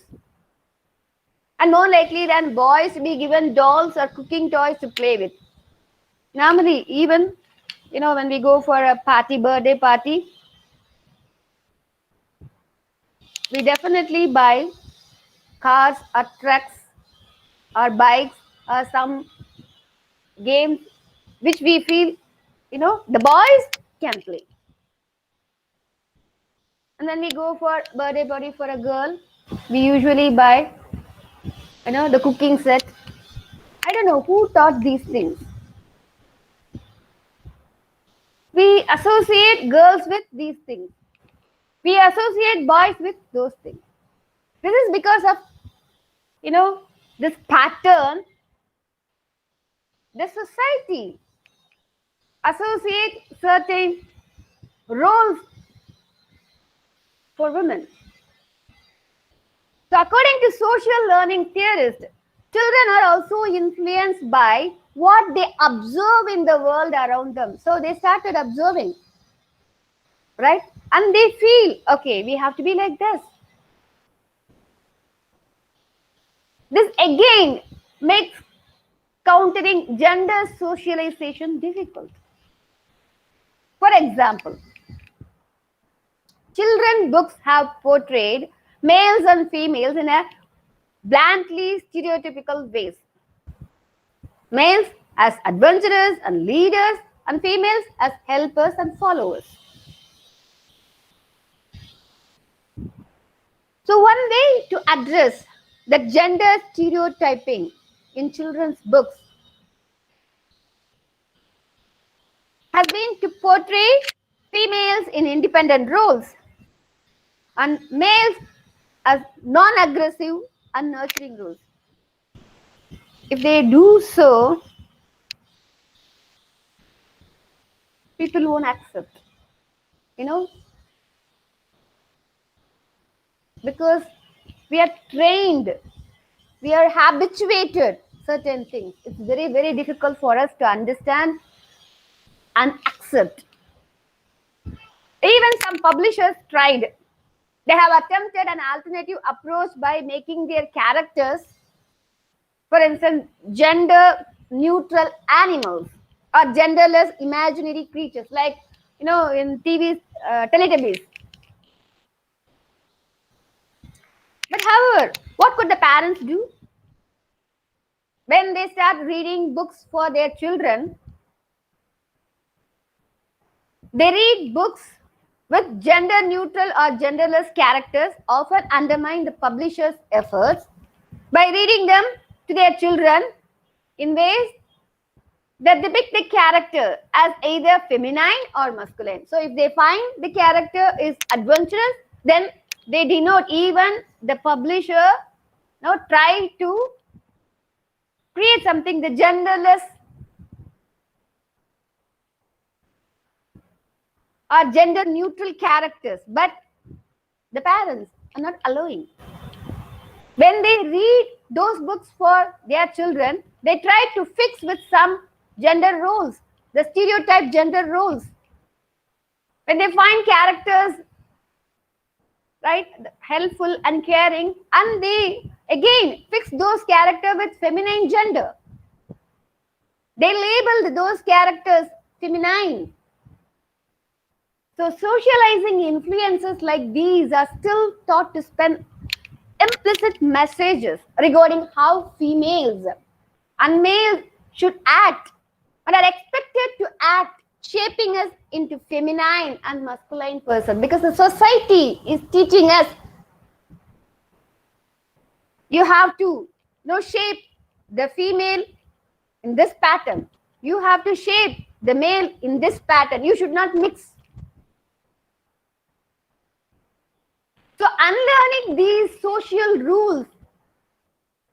And more likely than boys to be given dolls or cooking toys to play with. Normally, even when we go for a party, birthday party, we definitely buy cars or trucks or bikes or some games which we feel the boys can play. And when we go for birthday party for a girl, we usually buy the cooking set. I don't know who taught these things. We associate girls with these things. We associate boys with those things. This is because of this pattern. The society associate certain roles for women. So according to social learning theorists, children are also influenced by what they observe in the world around them. So they started observing, right? And they feel, okay, we have to be like this. This again makes countering gender socialization difficult. For example, children books have portrayed males and females in a bluntly stereotypical ways. Males as adventurers and leaders, and females as helpers and followers. So one way to address the gender stereotyping in children's books has been to portray females in independent roles and males as non-aggressive and nurturing roles. If they do so, people won't accept, because we are trained, we are habituated certain things. It's very, very difficult for us to understand and accept. Even some publishers tried. They have attempted an alternative approach by making their characters, for instance, gender neutral animals or genderless imaginary creatures, like in TV, Teletubbies. But however, what could the parents do? When they start reading books for their children, they read books with gender neutral or genderless characters, often undermine the publisher's efforts by reading them to their children in ways that depict the character as either feminine or masculine. So if they find the character is adventurous, then they denote, even the publisher try to create something, the genderless or gender neutral characters, but the parents are not allowing. When they read those books for their children, they try to fix with some gender roles, the stereotype gender roles. When they find characters, right, helpful and caring, and they again fix those characters with feminine gender. They labeled those characters feminine. So socializing influences like these are still taught to spend implicit messages regarding how females and males should act and are expected to act, shaping us into feminine and masculine person, because the society is teaching us you have to shape the female in this pattern, You have to shape the male in this pattern. You should not mix. So unlearning these social rules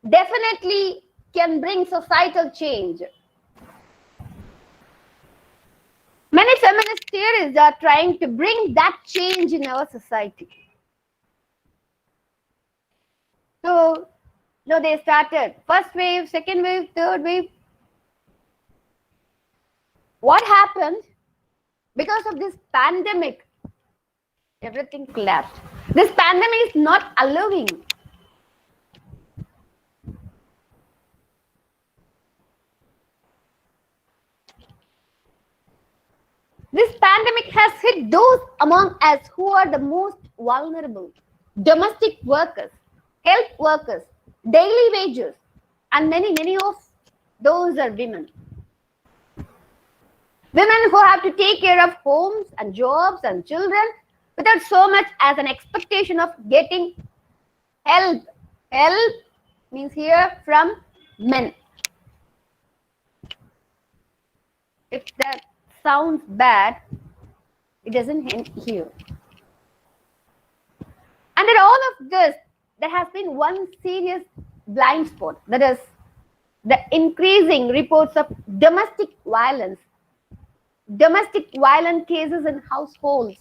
definitely can bring societal change. Many feminist theorists are trying to bring that change in our society. So, they started first wave, second wave, third wave. What happened? Because of this pandemic, everything collapsed. This pandemic is not allowing. This pandemic has hit those among us who are the most vulnerable. Domestic workers, health workers, daily wages, and many of those are women. Women who have to take care of homes and jobs and children without so much as an expectation of getting help. Help means here from men. If that sounds bad, it doesn't end here. Under all of this, there has been one serious blind spot, that is the increasing reports of domestic violent cases in households.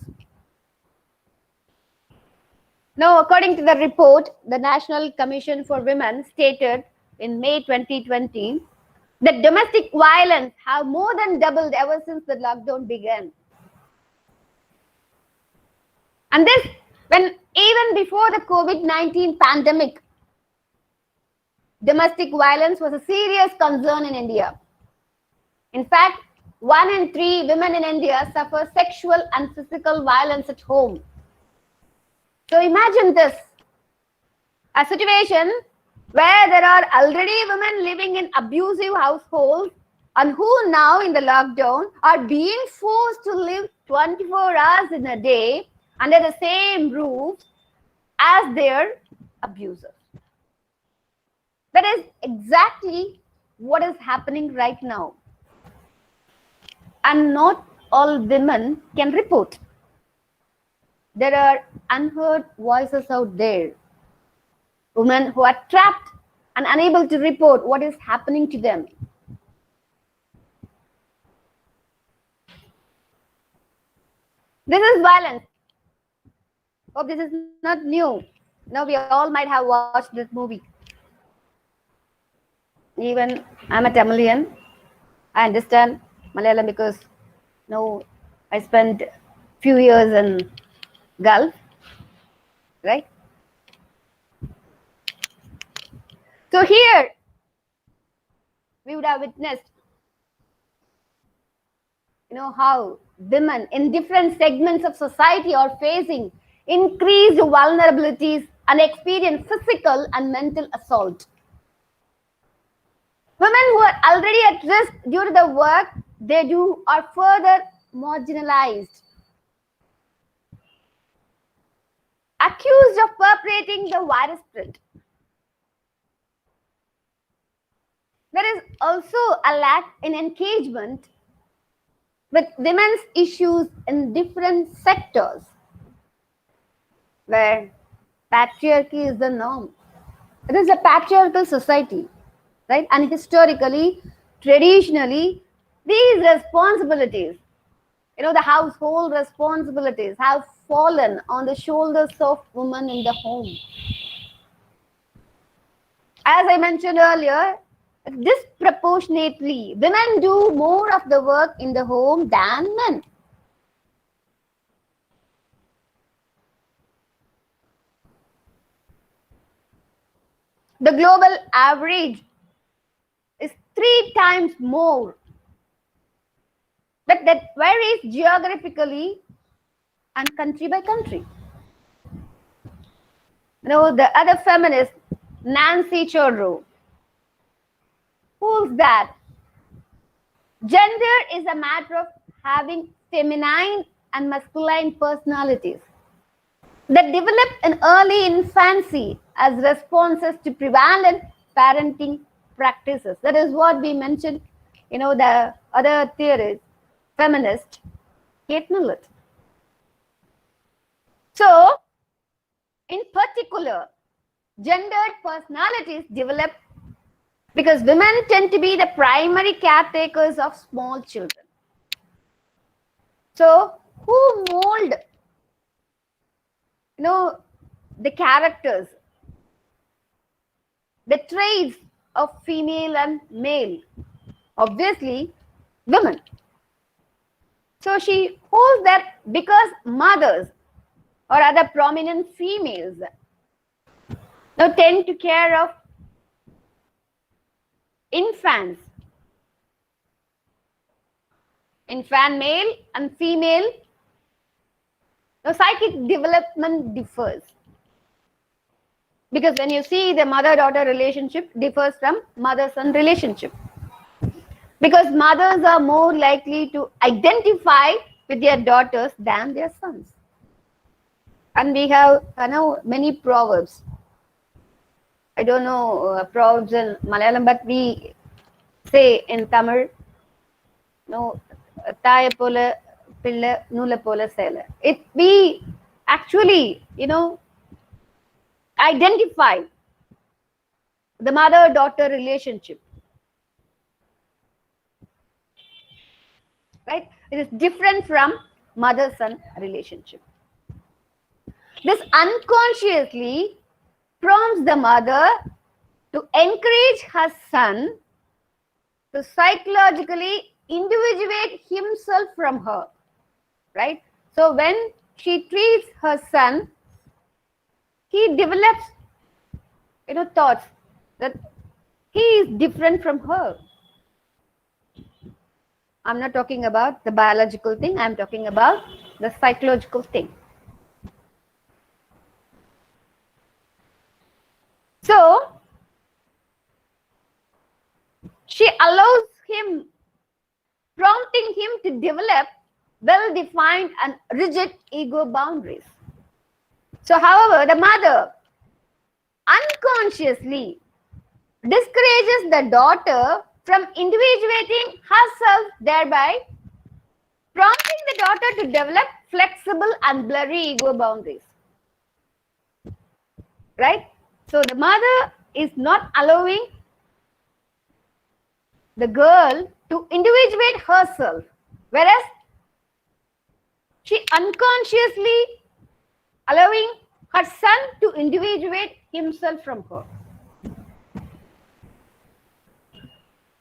Now, according to the report, the National Commission for Women stated in May 2020 that domestic violence have more than doubled ever since the lockdown began. And this, when even before the COVID-19 pandemic, domestic violence was a serious concern in India. In fact, 1 in 3 women in India suffer sexual and physical violence at home. So imagine this, a situation where there are already women living in abusive households and who now in the lockdown are being forced to live 24 hours in a day under the same roof as their abusers. That is exactly what is happening right now. And not all women can report. There are unheard voices out there. Women who are trapped and unable to report what is happening to them. This is violence. Hope this is not new. Now we all might have watched this movie. Even I'm a Tamilian. I understand Malayalam because I spent few years in Gulf, right? So here we would have witnessed, how women in different segments of society are facing increased vulnerabilities and experience physical and mental assault. Women who are already at risk due to the work they do are further marginalized, accused of perpetrating the virus spread. There is also a lack in engagement with women's issues in different sectors where patriarchy is the norm. It is a patriarchal society, right? And historically, traditionally, these responsibilities, the household responsibilities have fallen on the shoulders of women in the home. As I mentioned earlier, disproportionately, women do more of the work in the home than men. The global average is 3 times more. But that varies geographically and country by country. The other feminist, Nancy Chodro, holds that gender is a matter of having feminine and masculine personalities that develop in early infancy as responses to prevalent parenting practices. That is what we mentioned the other theorist, feminist, Kate Millett. So, in particular, gendered personalities develop because women tend to be the primary caretakers of small children. So, who mold, the characters, the traits of female and male? Obviously, women. So she holds that because mothers or other prominent females now tend to care of infant male and female, the psychic development differs. Because when you see the mother-daughter relationship differs from mother-son relationship. Because mothers are more likely to identify with their daughters than their sons. And we have many proverbs. I don't know proverbs in Malayalam, but we say in Tamil, Taya pola pilla nula pola sela. We actually, identify the mother-daughter relationship. Right? It is different from mother-son relationship. This unconsciously prompts the mother to encourage her son to psychologically individuate himself from her. Right? So when she treats her son, he develops, thoughts that he is different from her. I'm not talking about the biological thing. I'm talking about the psychological thing. So, she allows him, prompting him to develop well-defined and rigid ego boundaries. So, however, the mother unconsciously discourages the daughter from individuating herself, thereby prompting the daughter to develop flexible and blurry ego boundaries. Right? So the mother is not allowing the girl to individuate herself, whereas she unconsciously allowing her son to individuate himself from her.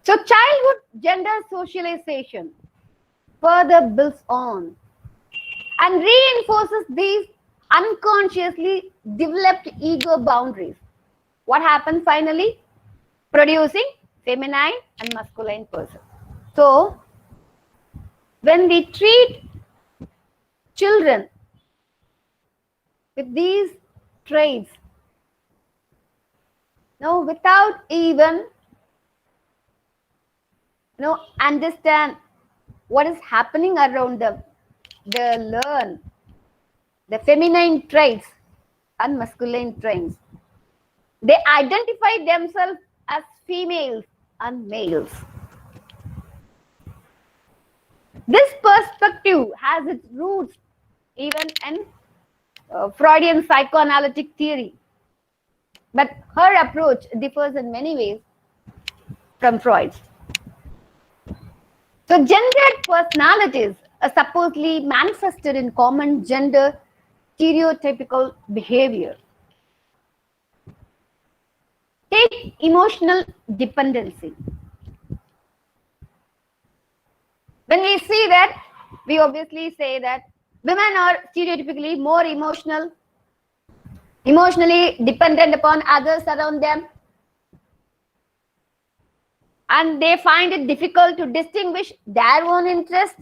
So childhood gender socialization further builds on and reinforces these unconsciously developed ego boundaries. What happens finally? Producing feminine and masculine person. So when we treat children with these traits, without even understand what is happening around them, they learn the feminine traits and masculine traits. They identify themselves as females and males. This perspective has its roots even in Freudian psychoanalytic theory. But her approach differs in many ways from Freud's. So gendered personalities are supposedly manifested in common gender stereotypical behavior. Take emotional dependency. When we see that, we obviously say that women are stereotypically more emotionally dependent upon others around them, and they find it difficult to distinguish their own interest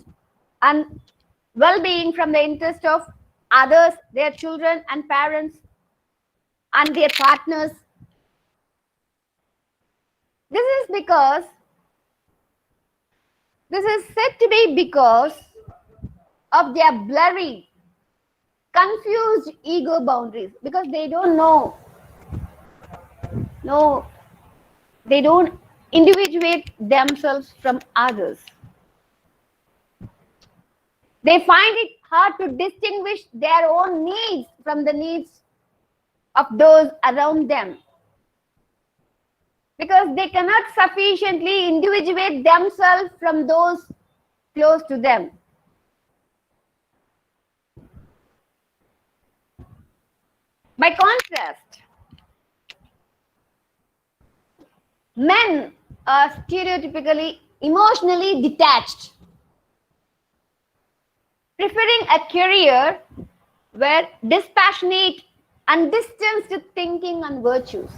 and well-being from the interest of others, their children and parents and their partners. This is said to be because of their blurry, confused ego boundaries, because they don't know. No, they don't individuate themselves from others. They find it hard to distinguish their own needs from the needs of those around them, because they cannot sufficiently individuate themselves from those close to them. By contrast, men are stereotypically emotionally detached, preferring a career where dispassionate and distanced thinking and virtues.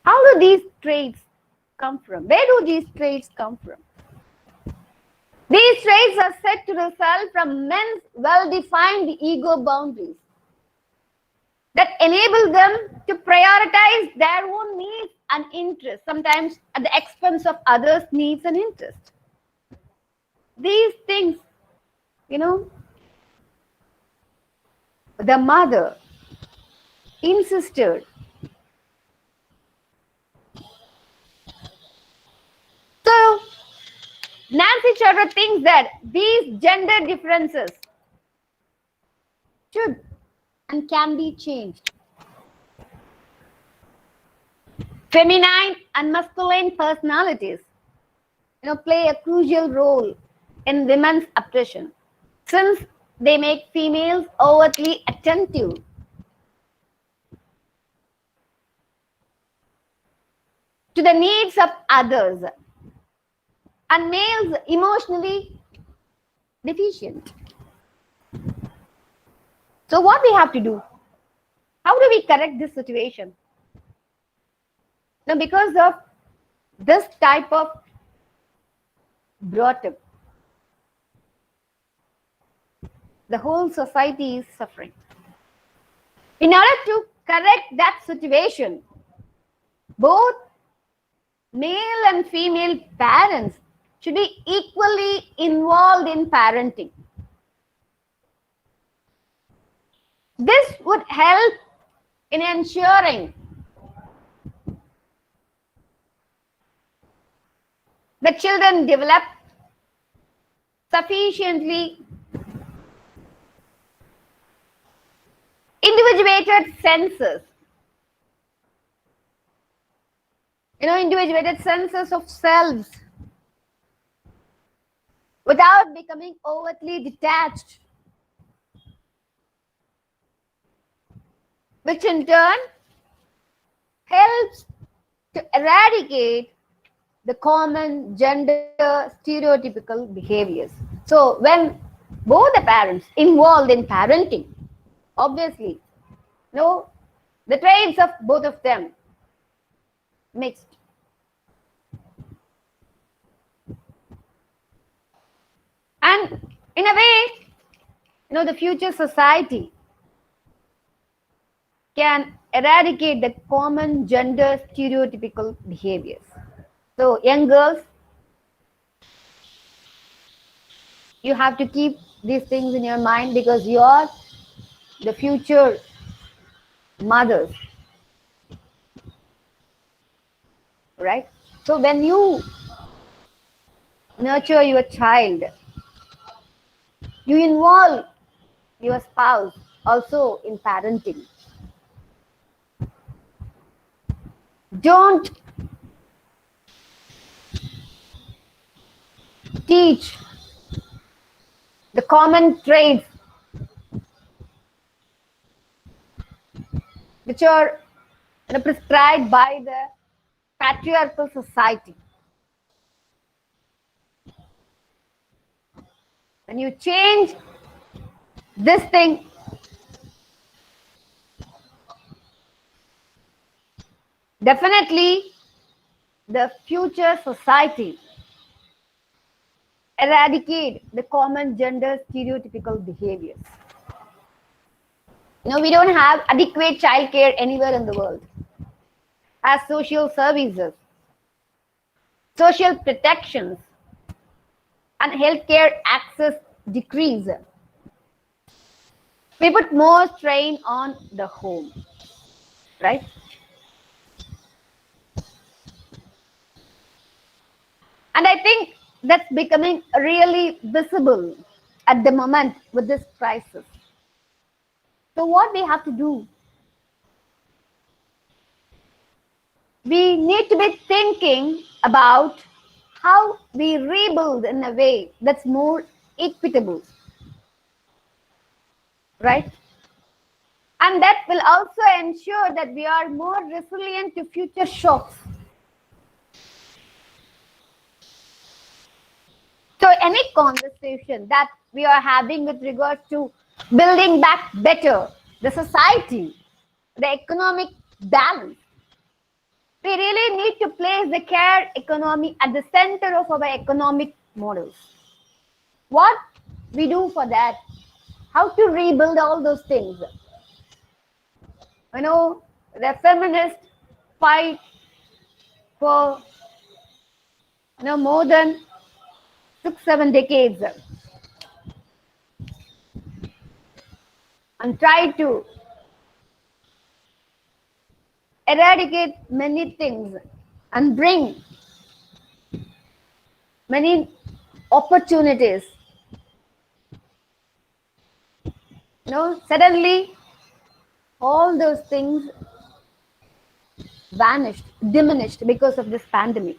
How do these traits come from? Where do these traits come from? These traits are said to result from men's well-defined ego boundaries that enable them to prioritize their own needs and interests, sometimes at the expense of others' needs and interests. These things, the mother insisted so Nancy Charter thinks that these gender differences should and can be changed. Feminine and masculine personalities, play a crucial role in women's oppression, since they make females overtly attentive to the needs of others and males emotionally deficient. So what we have to do? How do we correct this situation? Now, because of this type of brought up, the whole society is suffering. In order to correct that situation, both male and female parents should be equally involved in parenting. This would help in ensuring the children develop sufficiently individuated senses, individuated senses of selves without becoming overtly detached, which in turn helps to eradicate the common gender stereotypical behaviors. So when both the parents involved in parenting, obviously, the traits of both of them mixed. And in a way, the future society can eradicate the common gender stereotypical behaviors. So young girls, you have to keep these things in your mind, because you are the future mothers, right? So when you nurture your child, you involve your spouse also in parenting. Don't teach the common traits which are prescribed by the patriarchal society. When you change this thing, definitely the future society eradicate the common gender stereotypical behaviors. We don't have adequate childcare anywhere in the world. As social services, social protections, and healthcare access decrease, we put more strain on the home, right? And I think that's becoming really visible at the moment with this crisis. So what we have to do? We need to be thinking about how we rebuild in a way that's more equitable, right? And that will also ensure that we are more resilient to future shocks. So any conversation that we are having with regards to building back better the society, the economic balance, we really need to place the care economy at the center of our economic models. What we do for that, how to rebuild all those things. You know, the feminists fight for more than 6-7 decades and try to eradicate many things and bring many opportunities. Suddenly all those things vanished, diminished because of this pandemic.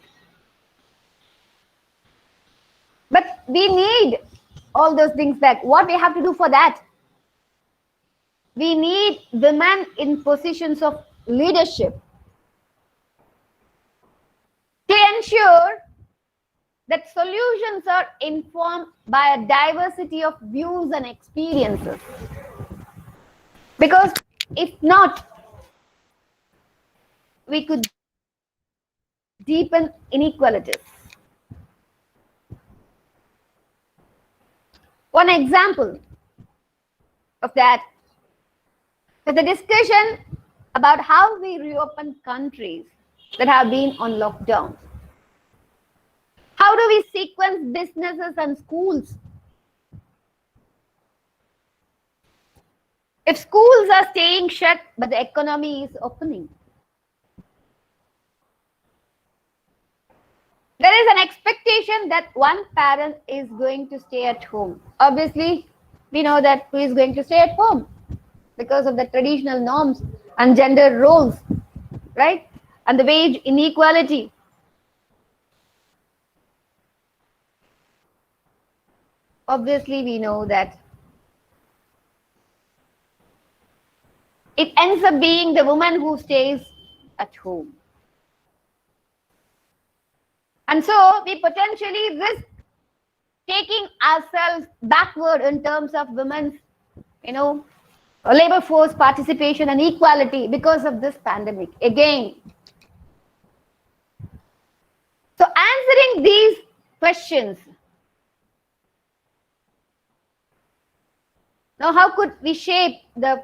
But we need all those things back. What we have to do for that? We need women in positions of leadership to ensure that solutions are informed by a diversity of views and experiences. Because if not, we could deepen inequalities. One example of that is the discussion about how we reopen countries that have been on lockdown. How do we sequence businesses and schools? If schools are staying shut but the economy is opening, there is an expectation that one parent is going to stay at home. Obviously, we know that who is going to stay at home because of the traditional norms and gender roles, right? And the wage inequality. Obviously, we know that it ends up being the woman who stays at home. And so we potentially risk taking ourselves backward in terms of women's, labor force participation and equality because of this pandemic. Again, so answering these questions, now how could we shape the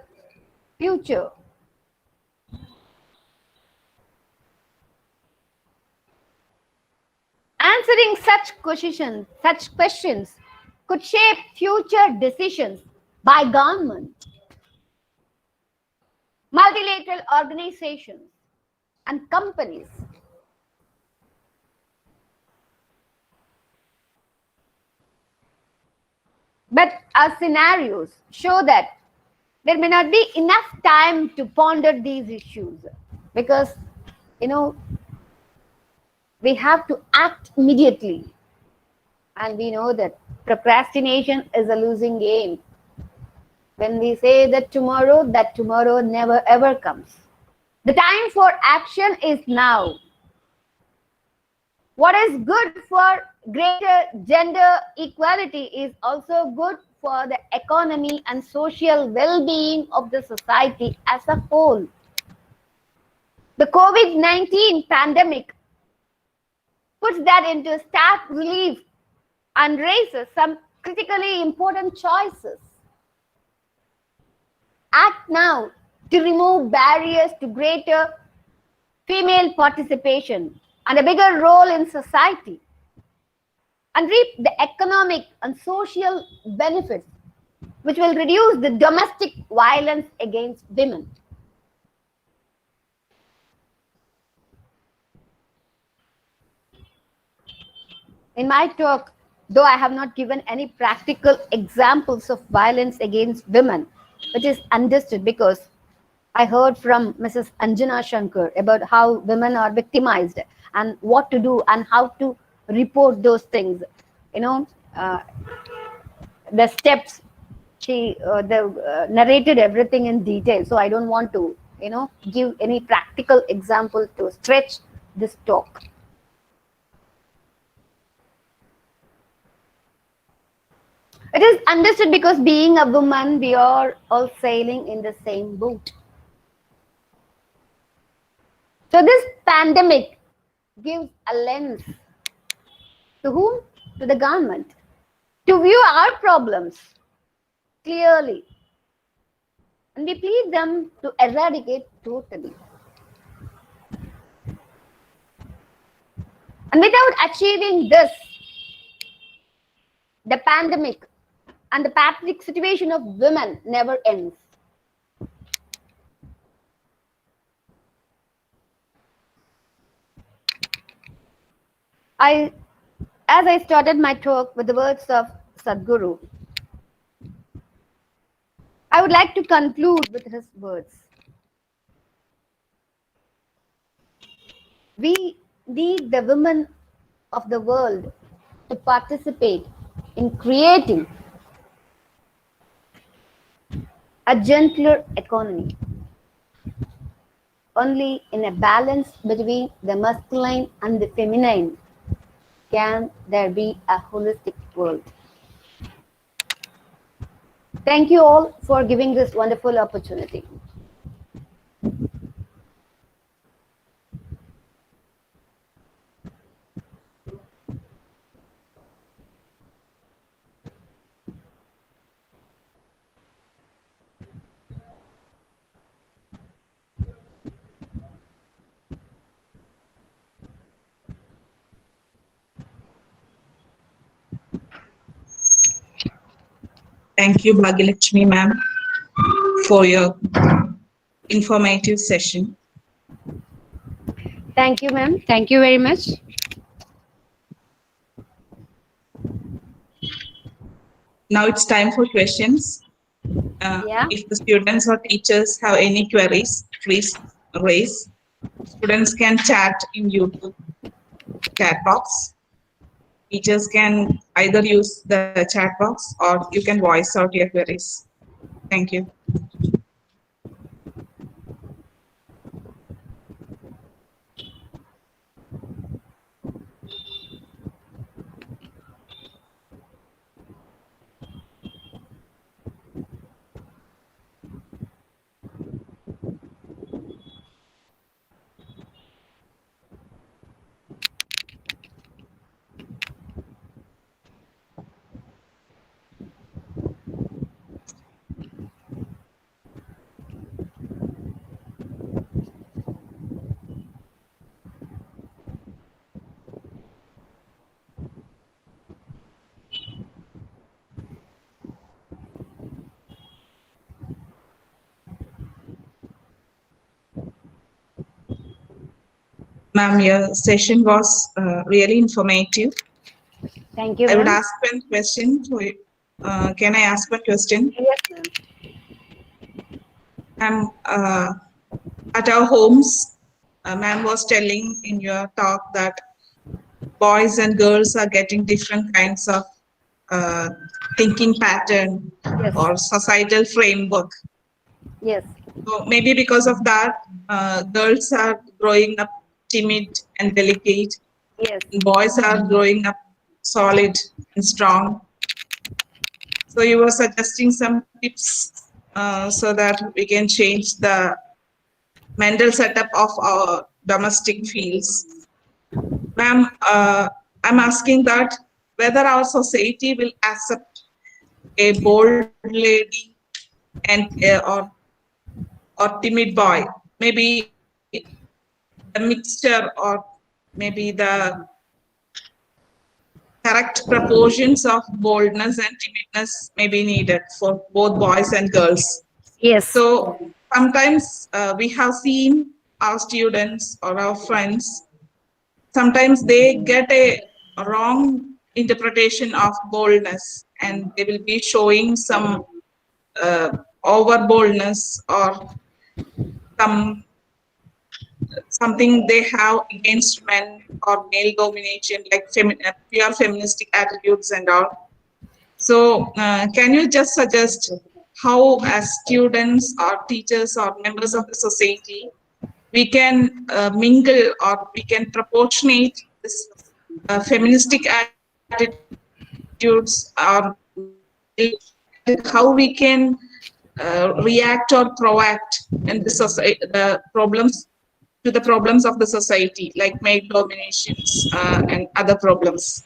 future? Answering such questions could shape future decisions by government, multilateral organizations, and companies. But our scenarios show that there may not be enough time to ponder these issues because, we have to act immediately. And we know that procrastination is a losing game. When we say that tomorrow never ever comes. The time for action is now. What is good for greater gender equality is also good for the economy and social well-being of the society as a whole. The COVID-19 pandemic puts that into stark relief and raises some critically important choices. Act now to remove barriers to greater female participation and a bigger role in society, and reap the economic and social benefits which will reduce the domestic violence against women. In my talk, though I have not given any practical examples of violence against women, which is understood because I heard from Mrs. Anjana Shankar about how women are victimized and what to do and how to report those things. You know, uh, the steps she narrated everything in detail. So I don't want to, give any practical example to stretch this talk. It is understood because being a woman, we are all sailing in the same boat. So this pandemic gives a lens to whom? To the government. To view our problems clearly. And we plead them to eradicate totally. And without achieving this, the pandemic and the pathetic situation of women never ends. As I started my talk with the words of Sadhguru, I would like to conclude with his words. We need the women of the world to participate in creating a gentler economy. Only in a balance between the masculine and the feminine can there be a holistic world. Thank you all for giving this wonderful opportunity. Thank you, Bhagilakshmi ma'am, for your informative session. Thank you, ma'am. Thank you very much. Now it's time for questions. Yeah. If the students or teachers have any queries, please raise. Students can chat in YouTube chat box. Teachers can either use the chat box or you can voice out your queries. Thank you. Ma'am, your session was really informative. Thank you, I would ma'am. ask one question. Can I ask one question? Yes, ma'am. Ma'am, at our homes, ma'am was telling in your talk that boys and girls are getting different kinds of thinking pattern Yes. or societal framework. Yes. So maybe because of that, girls are growing up timid and delicate, Yes. and boys are growing up solid and strong. So you were suggesting some tips so that we can change the mental setup of our domestic fields. Ma'am, I'm asking that whether our society will accept a bold lady and or timid boy, maybe the mixture or maybe the correct proportions of boldness and timidness may be needed for both boys and girls. Yes. So sometimes we have seen our students or our friends, sometimes they get a wrong interpretation of boldness, and they will be showing some over boldness or something they have against men or male domination, like pure feministic attitudes and all. So can you just suggest how, as students or teachers or members of the society, we can mingle or we can proportionate this feministic attitudes, or how we can react or proact in the society, the problems of the society, like male dominations and other problems.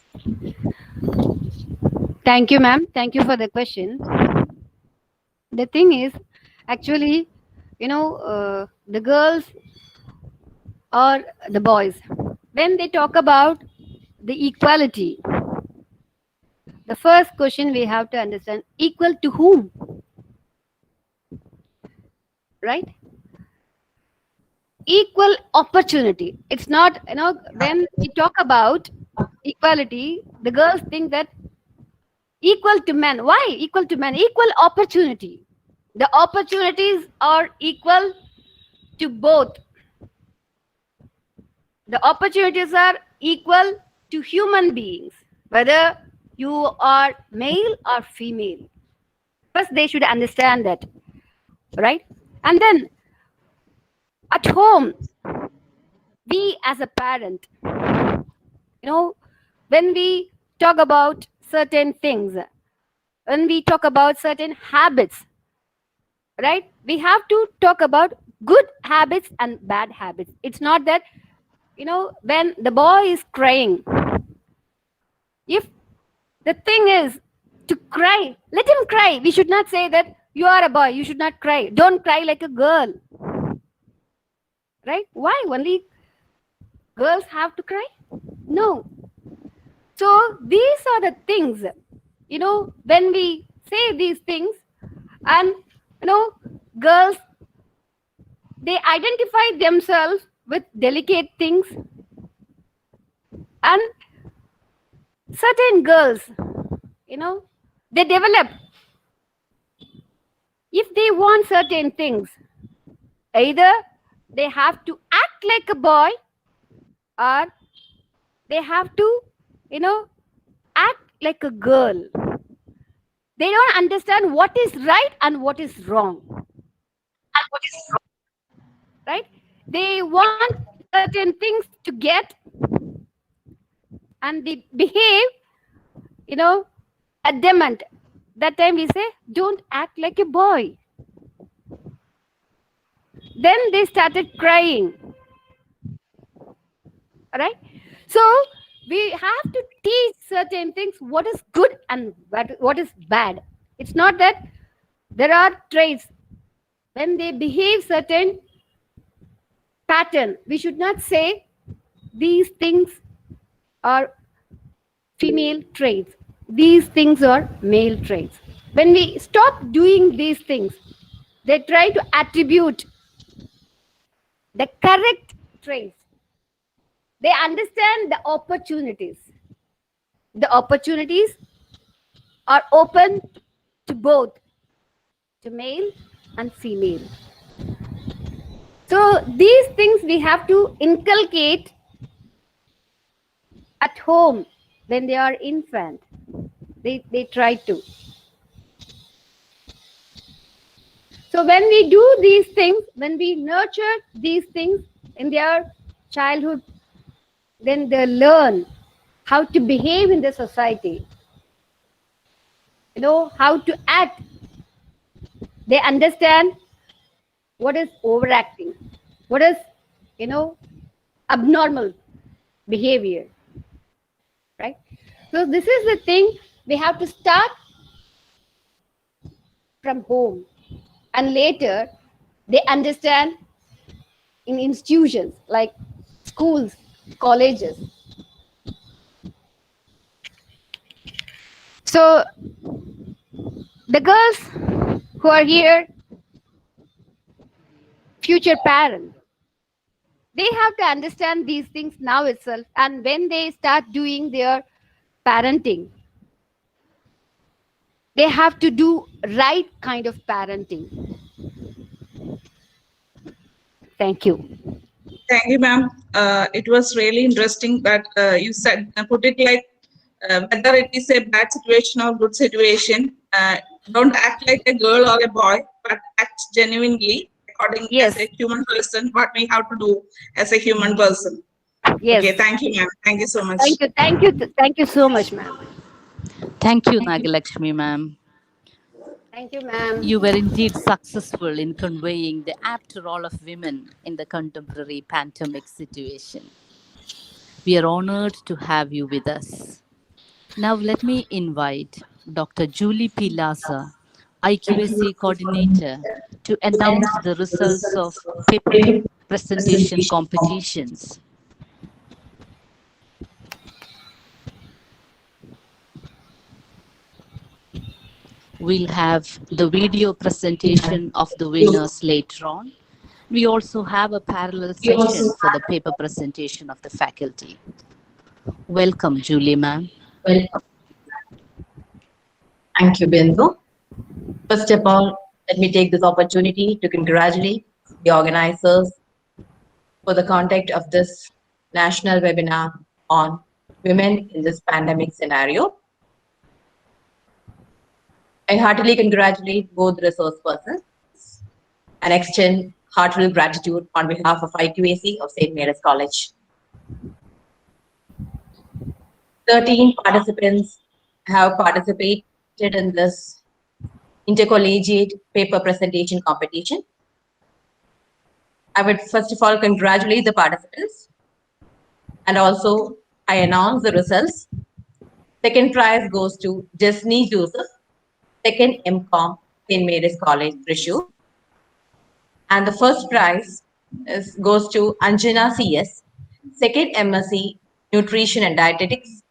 Thank you, ma'am. Thank you for the question. The thing is, actually, the girls or the boys, when they talk about the equality, the first question we have to understand, equal to whom? Right? Equal opportunity. It's not, when we talk about equality, the girls think that equal to men. Why equal to men? Equal opportunity. The opportunities are equal to both. The opportunities are equal to human beings, whether you are male or female. First, they should understand that, right? And then at home, we as a parent, when we talk about certain things, when we talk about certain habits, right? We have to talk about good habits and bad habits. It's not that, when the boy is crying, if the thing is to cry, let him cry. We should not say that you are a boy, you should not cry. Don't cry like a girl. Right? Why? Only girls have to cry? No. So these are the things, when we say these things, and, girls, they identify themselves with delicate things, and certain girls, they develop, if they want certain things, either they have to act like a boy, or they have to, act like a girl. They don't understand what is right and what is wrong. Right? They want certain things to get, and they behave, adamant. That time we say, don't act like a boy. Then they started crying. Right? So we have to teach certain things, what is good and what is bad. It's not that there are traits. When they behave certain pattern, we should not say these things are female traits, these things are male traits. When we stop doing these things, they try to attribute the correct traits. They understand the opportunities. The opportunities are open to both, to male and female. So these things we have to inculcate at home when they are infant. They try to. So when we do these things, when we nurture these things in their childhood, then they learn how to behave in the society, how to act. They understand what is overacting, what is, abnormal behavior, right? So this is the thing we have to start from home, and later they understand in institutions like schools, colleges. So the girls who are here, future parents, They have to understand these things now itself. And when they start doing their parenting, they have to do right kind of parenting. Thank you. Thank you, ma'am. It was really interesting that you said, put it like whether it is a bad situation or good situation, don't act like a girl or a boy, but act genuinely according Yes. as a human person, what we have to do as a human person. Yes. Okay, thank you, ma'am. Thank you so much. Thank you. Thank you. Thank you so much, ma'am. Thank you, Nagalakshmi ma'am. Thank you, ma'am. You were indeed successful in conveying the apt role of women in the contemporary pandemic situation. We are honored to have you with us. Now, let me invite Dr. Julie P. Lazar, IQAC coordinator, to announce the results of paper presentation competitions. We'll have the video presentation of the winners later on. We also have a parallel session for the paper presentation of the faculty. Welcome, Julie ma'am. Thank you, Bindu. First of all, let me take this opportunity to congratulate the organizers for the conduct of this national webinar on women in this pandemic scenario. I heartily congratulate both resource persons and extend heartfelt gratitude on behalf of IQAC of St. Mary's College. 13 participants have participated in this intercollegiate paper presentation competition. I would first of all congratulate the participants, and also I announce the results. Second prize goes to Desni Joseph, second MCOM, St. Mary's College, Thrissur. And the first prize goes to Anjana CS, second MSc, Nutrition and Dietetics,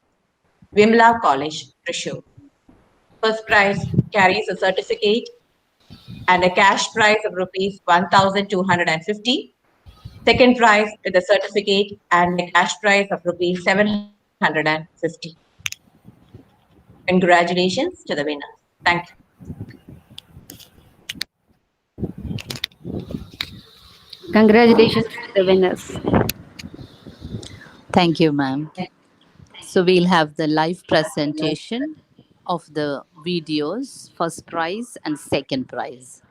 Vimla College, Thrissur. First prize carries a certificate and a cash prize of rupees 1,250. Second prize with a certificate and a cash prize of rupees 750. Congratulations to the winners. Thank you. Congratulations to the winners. Thank you, ma'am. So we'll have the live presentation of the videos, first prize and second prize.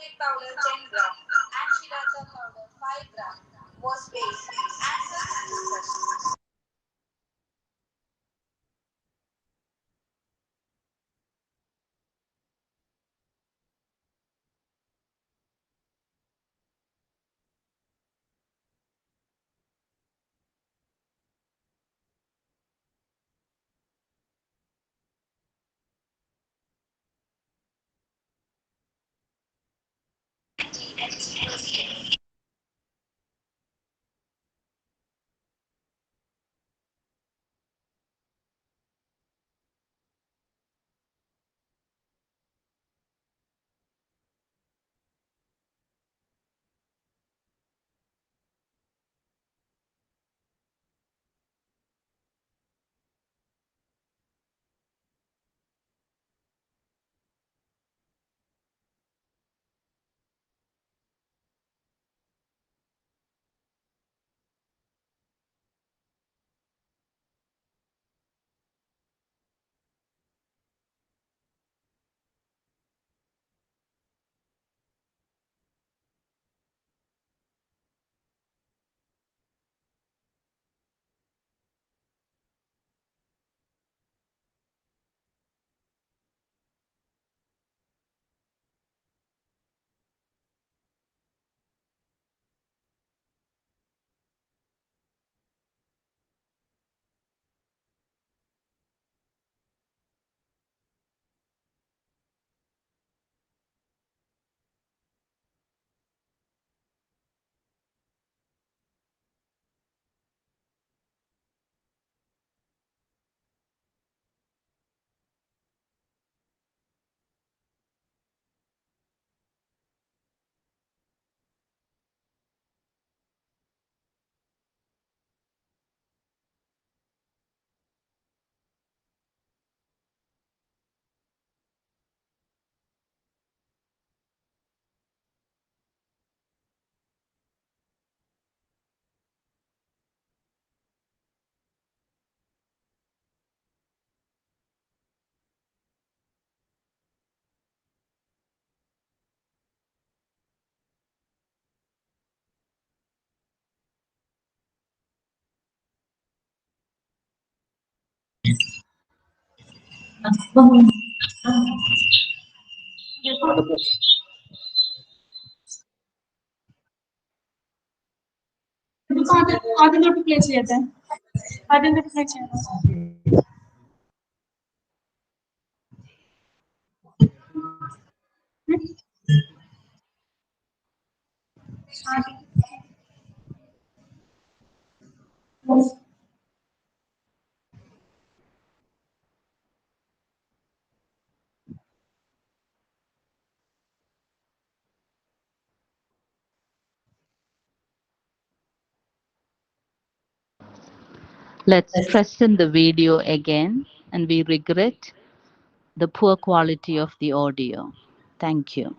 turmeric powder 10 gram and sriracha powder 5 gram was weighed and further discussed. അതിലോട്ട് play ചെയ്യട്ടെ അതിലോട്ട് play ചെയ്യണം Let's press in the video again, and we regret the poor quality of the audio. Thank you.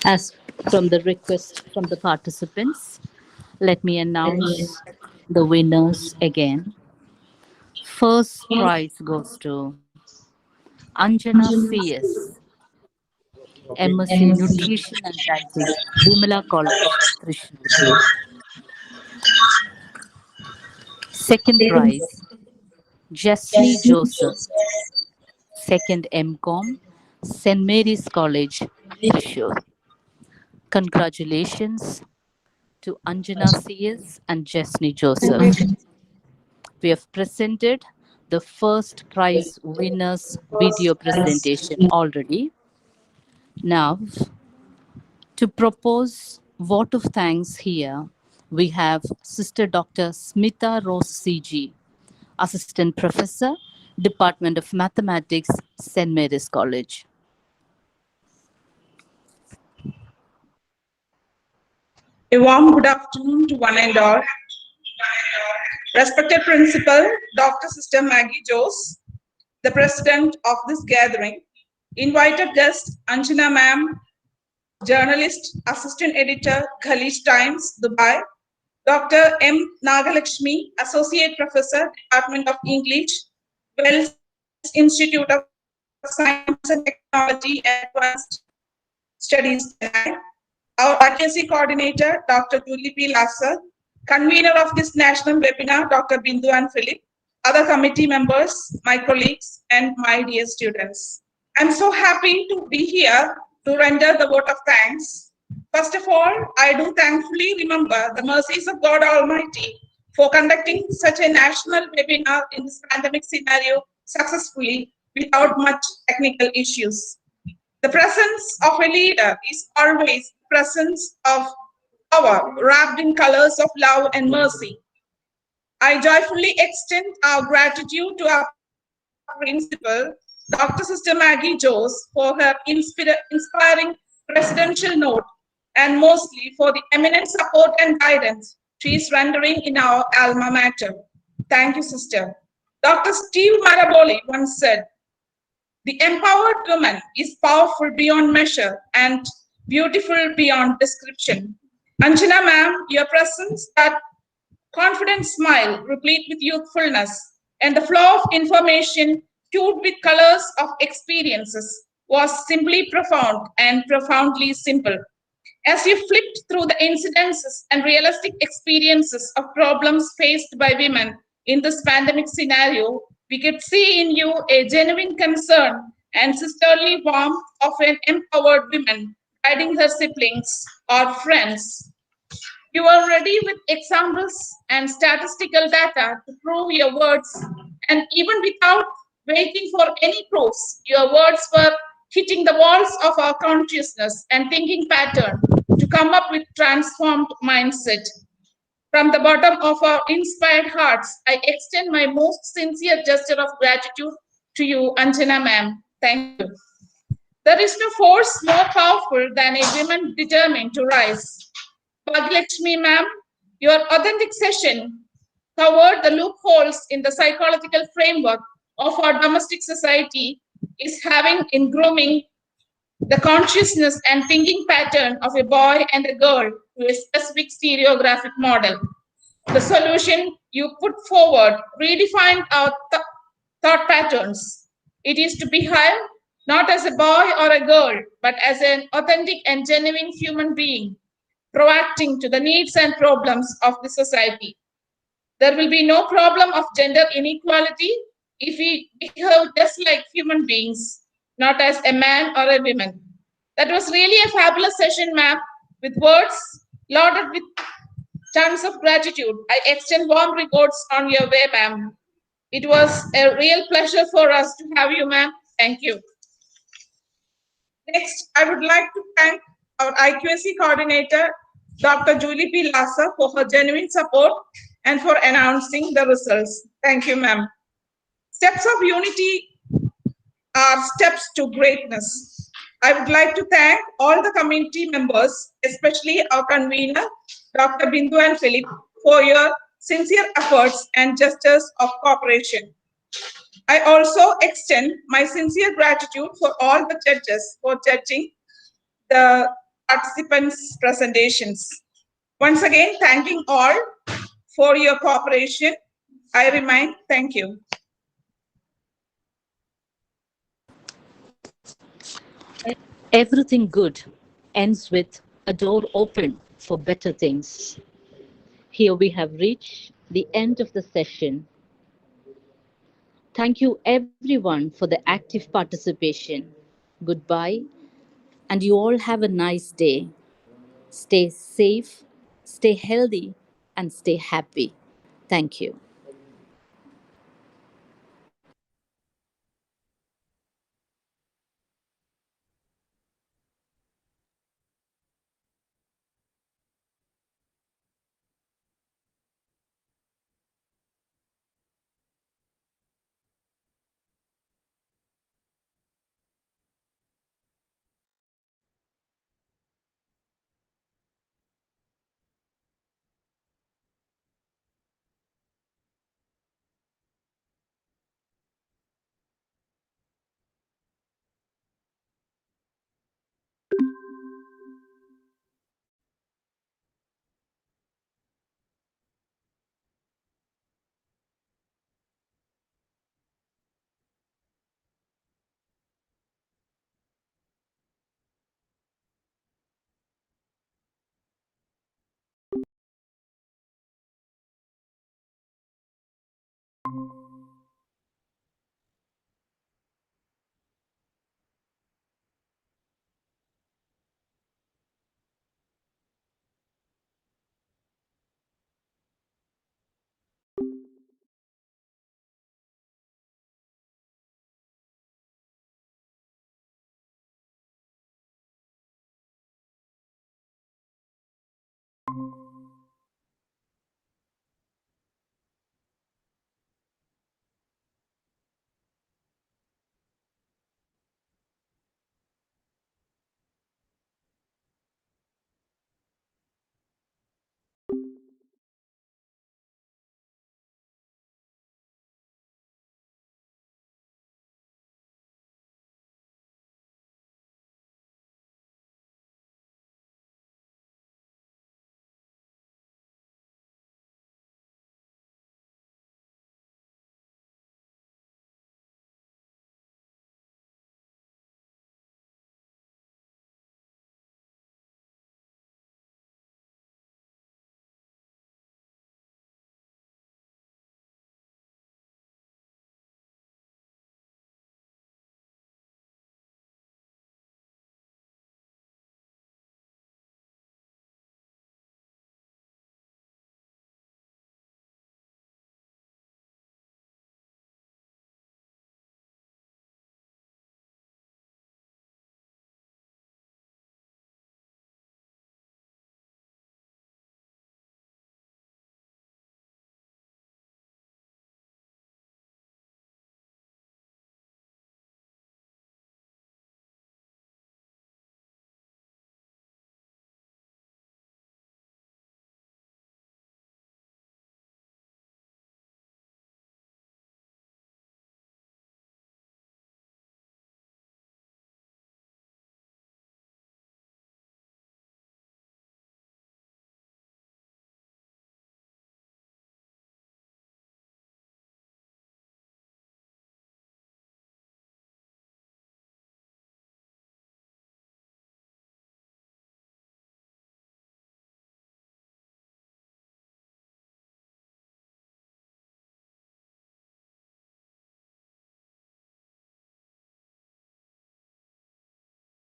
As from the request from the participants, let me announce the winners again. First prize goes to Anjana CS, MSc Nutrition and Dietetics, Vimala College, Thrissur. Second prize, Jesney Joseph, second MCom, St. Mary's College, Thrissur. Congratulations to Anjana CS and Jesney Joseph. We have presented the first prize winners video presentation already. Now, to propose vote of thanks here, we have Sister Dr. Smita Rose CG, Assistant Professor, Department of Mathematics, St. Mary's College. A warm good afternoon to one and all. Respected Principal, Dr. Sister Magie Jose, the President of this gathering, invited guest Anjana Ma'am, journalist, Assistant Editor, Khaleej Times, Dubai, Dr. M. Nagalakshmi, Associate Professor, Department of English, Wells Institute of Science and Technology, Advanced Studies, Chennai, our IQAC coordinator, Dr. Julie P. Lazar, convener of this national webinar, Dr. Bindu Ann Philip, other committee members, my colleagues, and my dear students. I'm so happy to be here to render the vote of thanks. First of all, I do thankfully remember the mercies of God Almighty for conducting such a national webinar in this pandemic scenario successfully without much technical issues. The presence of a leader is always the presence of power wrapped in colors of love and mercy. I joyfully extend our gratitude to our principal, Dr. Sister Magie Jose, for her inspiring presidential note and mostly for the eminent support and guidance she is rendering in our alma mater. Thank you, sister. Dr. Steve Maraboli once said, "The empowered woman is powerful beyond measure and beautiful beyond description." Anjana ma'am, your presence, that confident smile replete with youthfulness, and the flow of information hued with colors of experiences was simply profound and profoundly simple. As you flipped through the incidences and realistic experiences of problems faced by women in this pandemic scenario, we could see in you a genuine concern and sisterly warmth of an empowered woman guiding her siblings or friends. You are ready with examples and statistical data to prove your words, and even without waiting for any proofs, your words were hitting the walls of our consciousness and thinking pattern to come up with transformed mindset. From the bottom of our inspired hearts, I extend my most sincere gesture of gratitude to you, Anjana ma'am. Thank you. There is no force more powerful than a woman determined to rise. Bhagyalakshmi ma'am, your authentic session covered the loopholes in the psychological framework of our domestic society is having in grooming the consciousness and thinking pattern of a boy and a girl to a specific stereographic model. The solution you put forward redefined our thought patterns. It is to behave not as a boy or a girl, but as an authentic and genuine human being, proacting to the needs and problems of the society. There will be no problem of gender inequality if we behave just like human beings, not as a man or a woman. That was really a fabulous session, ma'am, with words loaded with tons of gratitude. I extend warm regards on your way, ma'am. It was a real pleasure for us to have you, ma'am. Thank you. Next, I would like to thank our IQAC coordinator, Dr. Julie P. Lazar, for her genuine support and for announcing the results. Thank you, ma'am. Steps of unity are steps to greatness. I would like to thank all the community members, especially our convener, Dr. Bindu Ann Philip, for your sincere efforts and gestures of cooperation. I also extend my sincere gratitude for all the judges for judging the participants' presentations. Once again, thanking all for your cooperation. I remind, thank you. Everything good ends with a door open for better things. Here we have reached the end of the session. Thank you everyone for the active participation. Goodbye, and you all have a nice day. Stay safe, stay healthy, and stay happy. Thank you.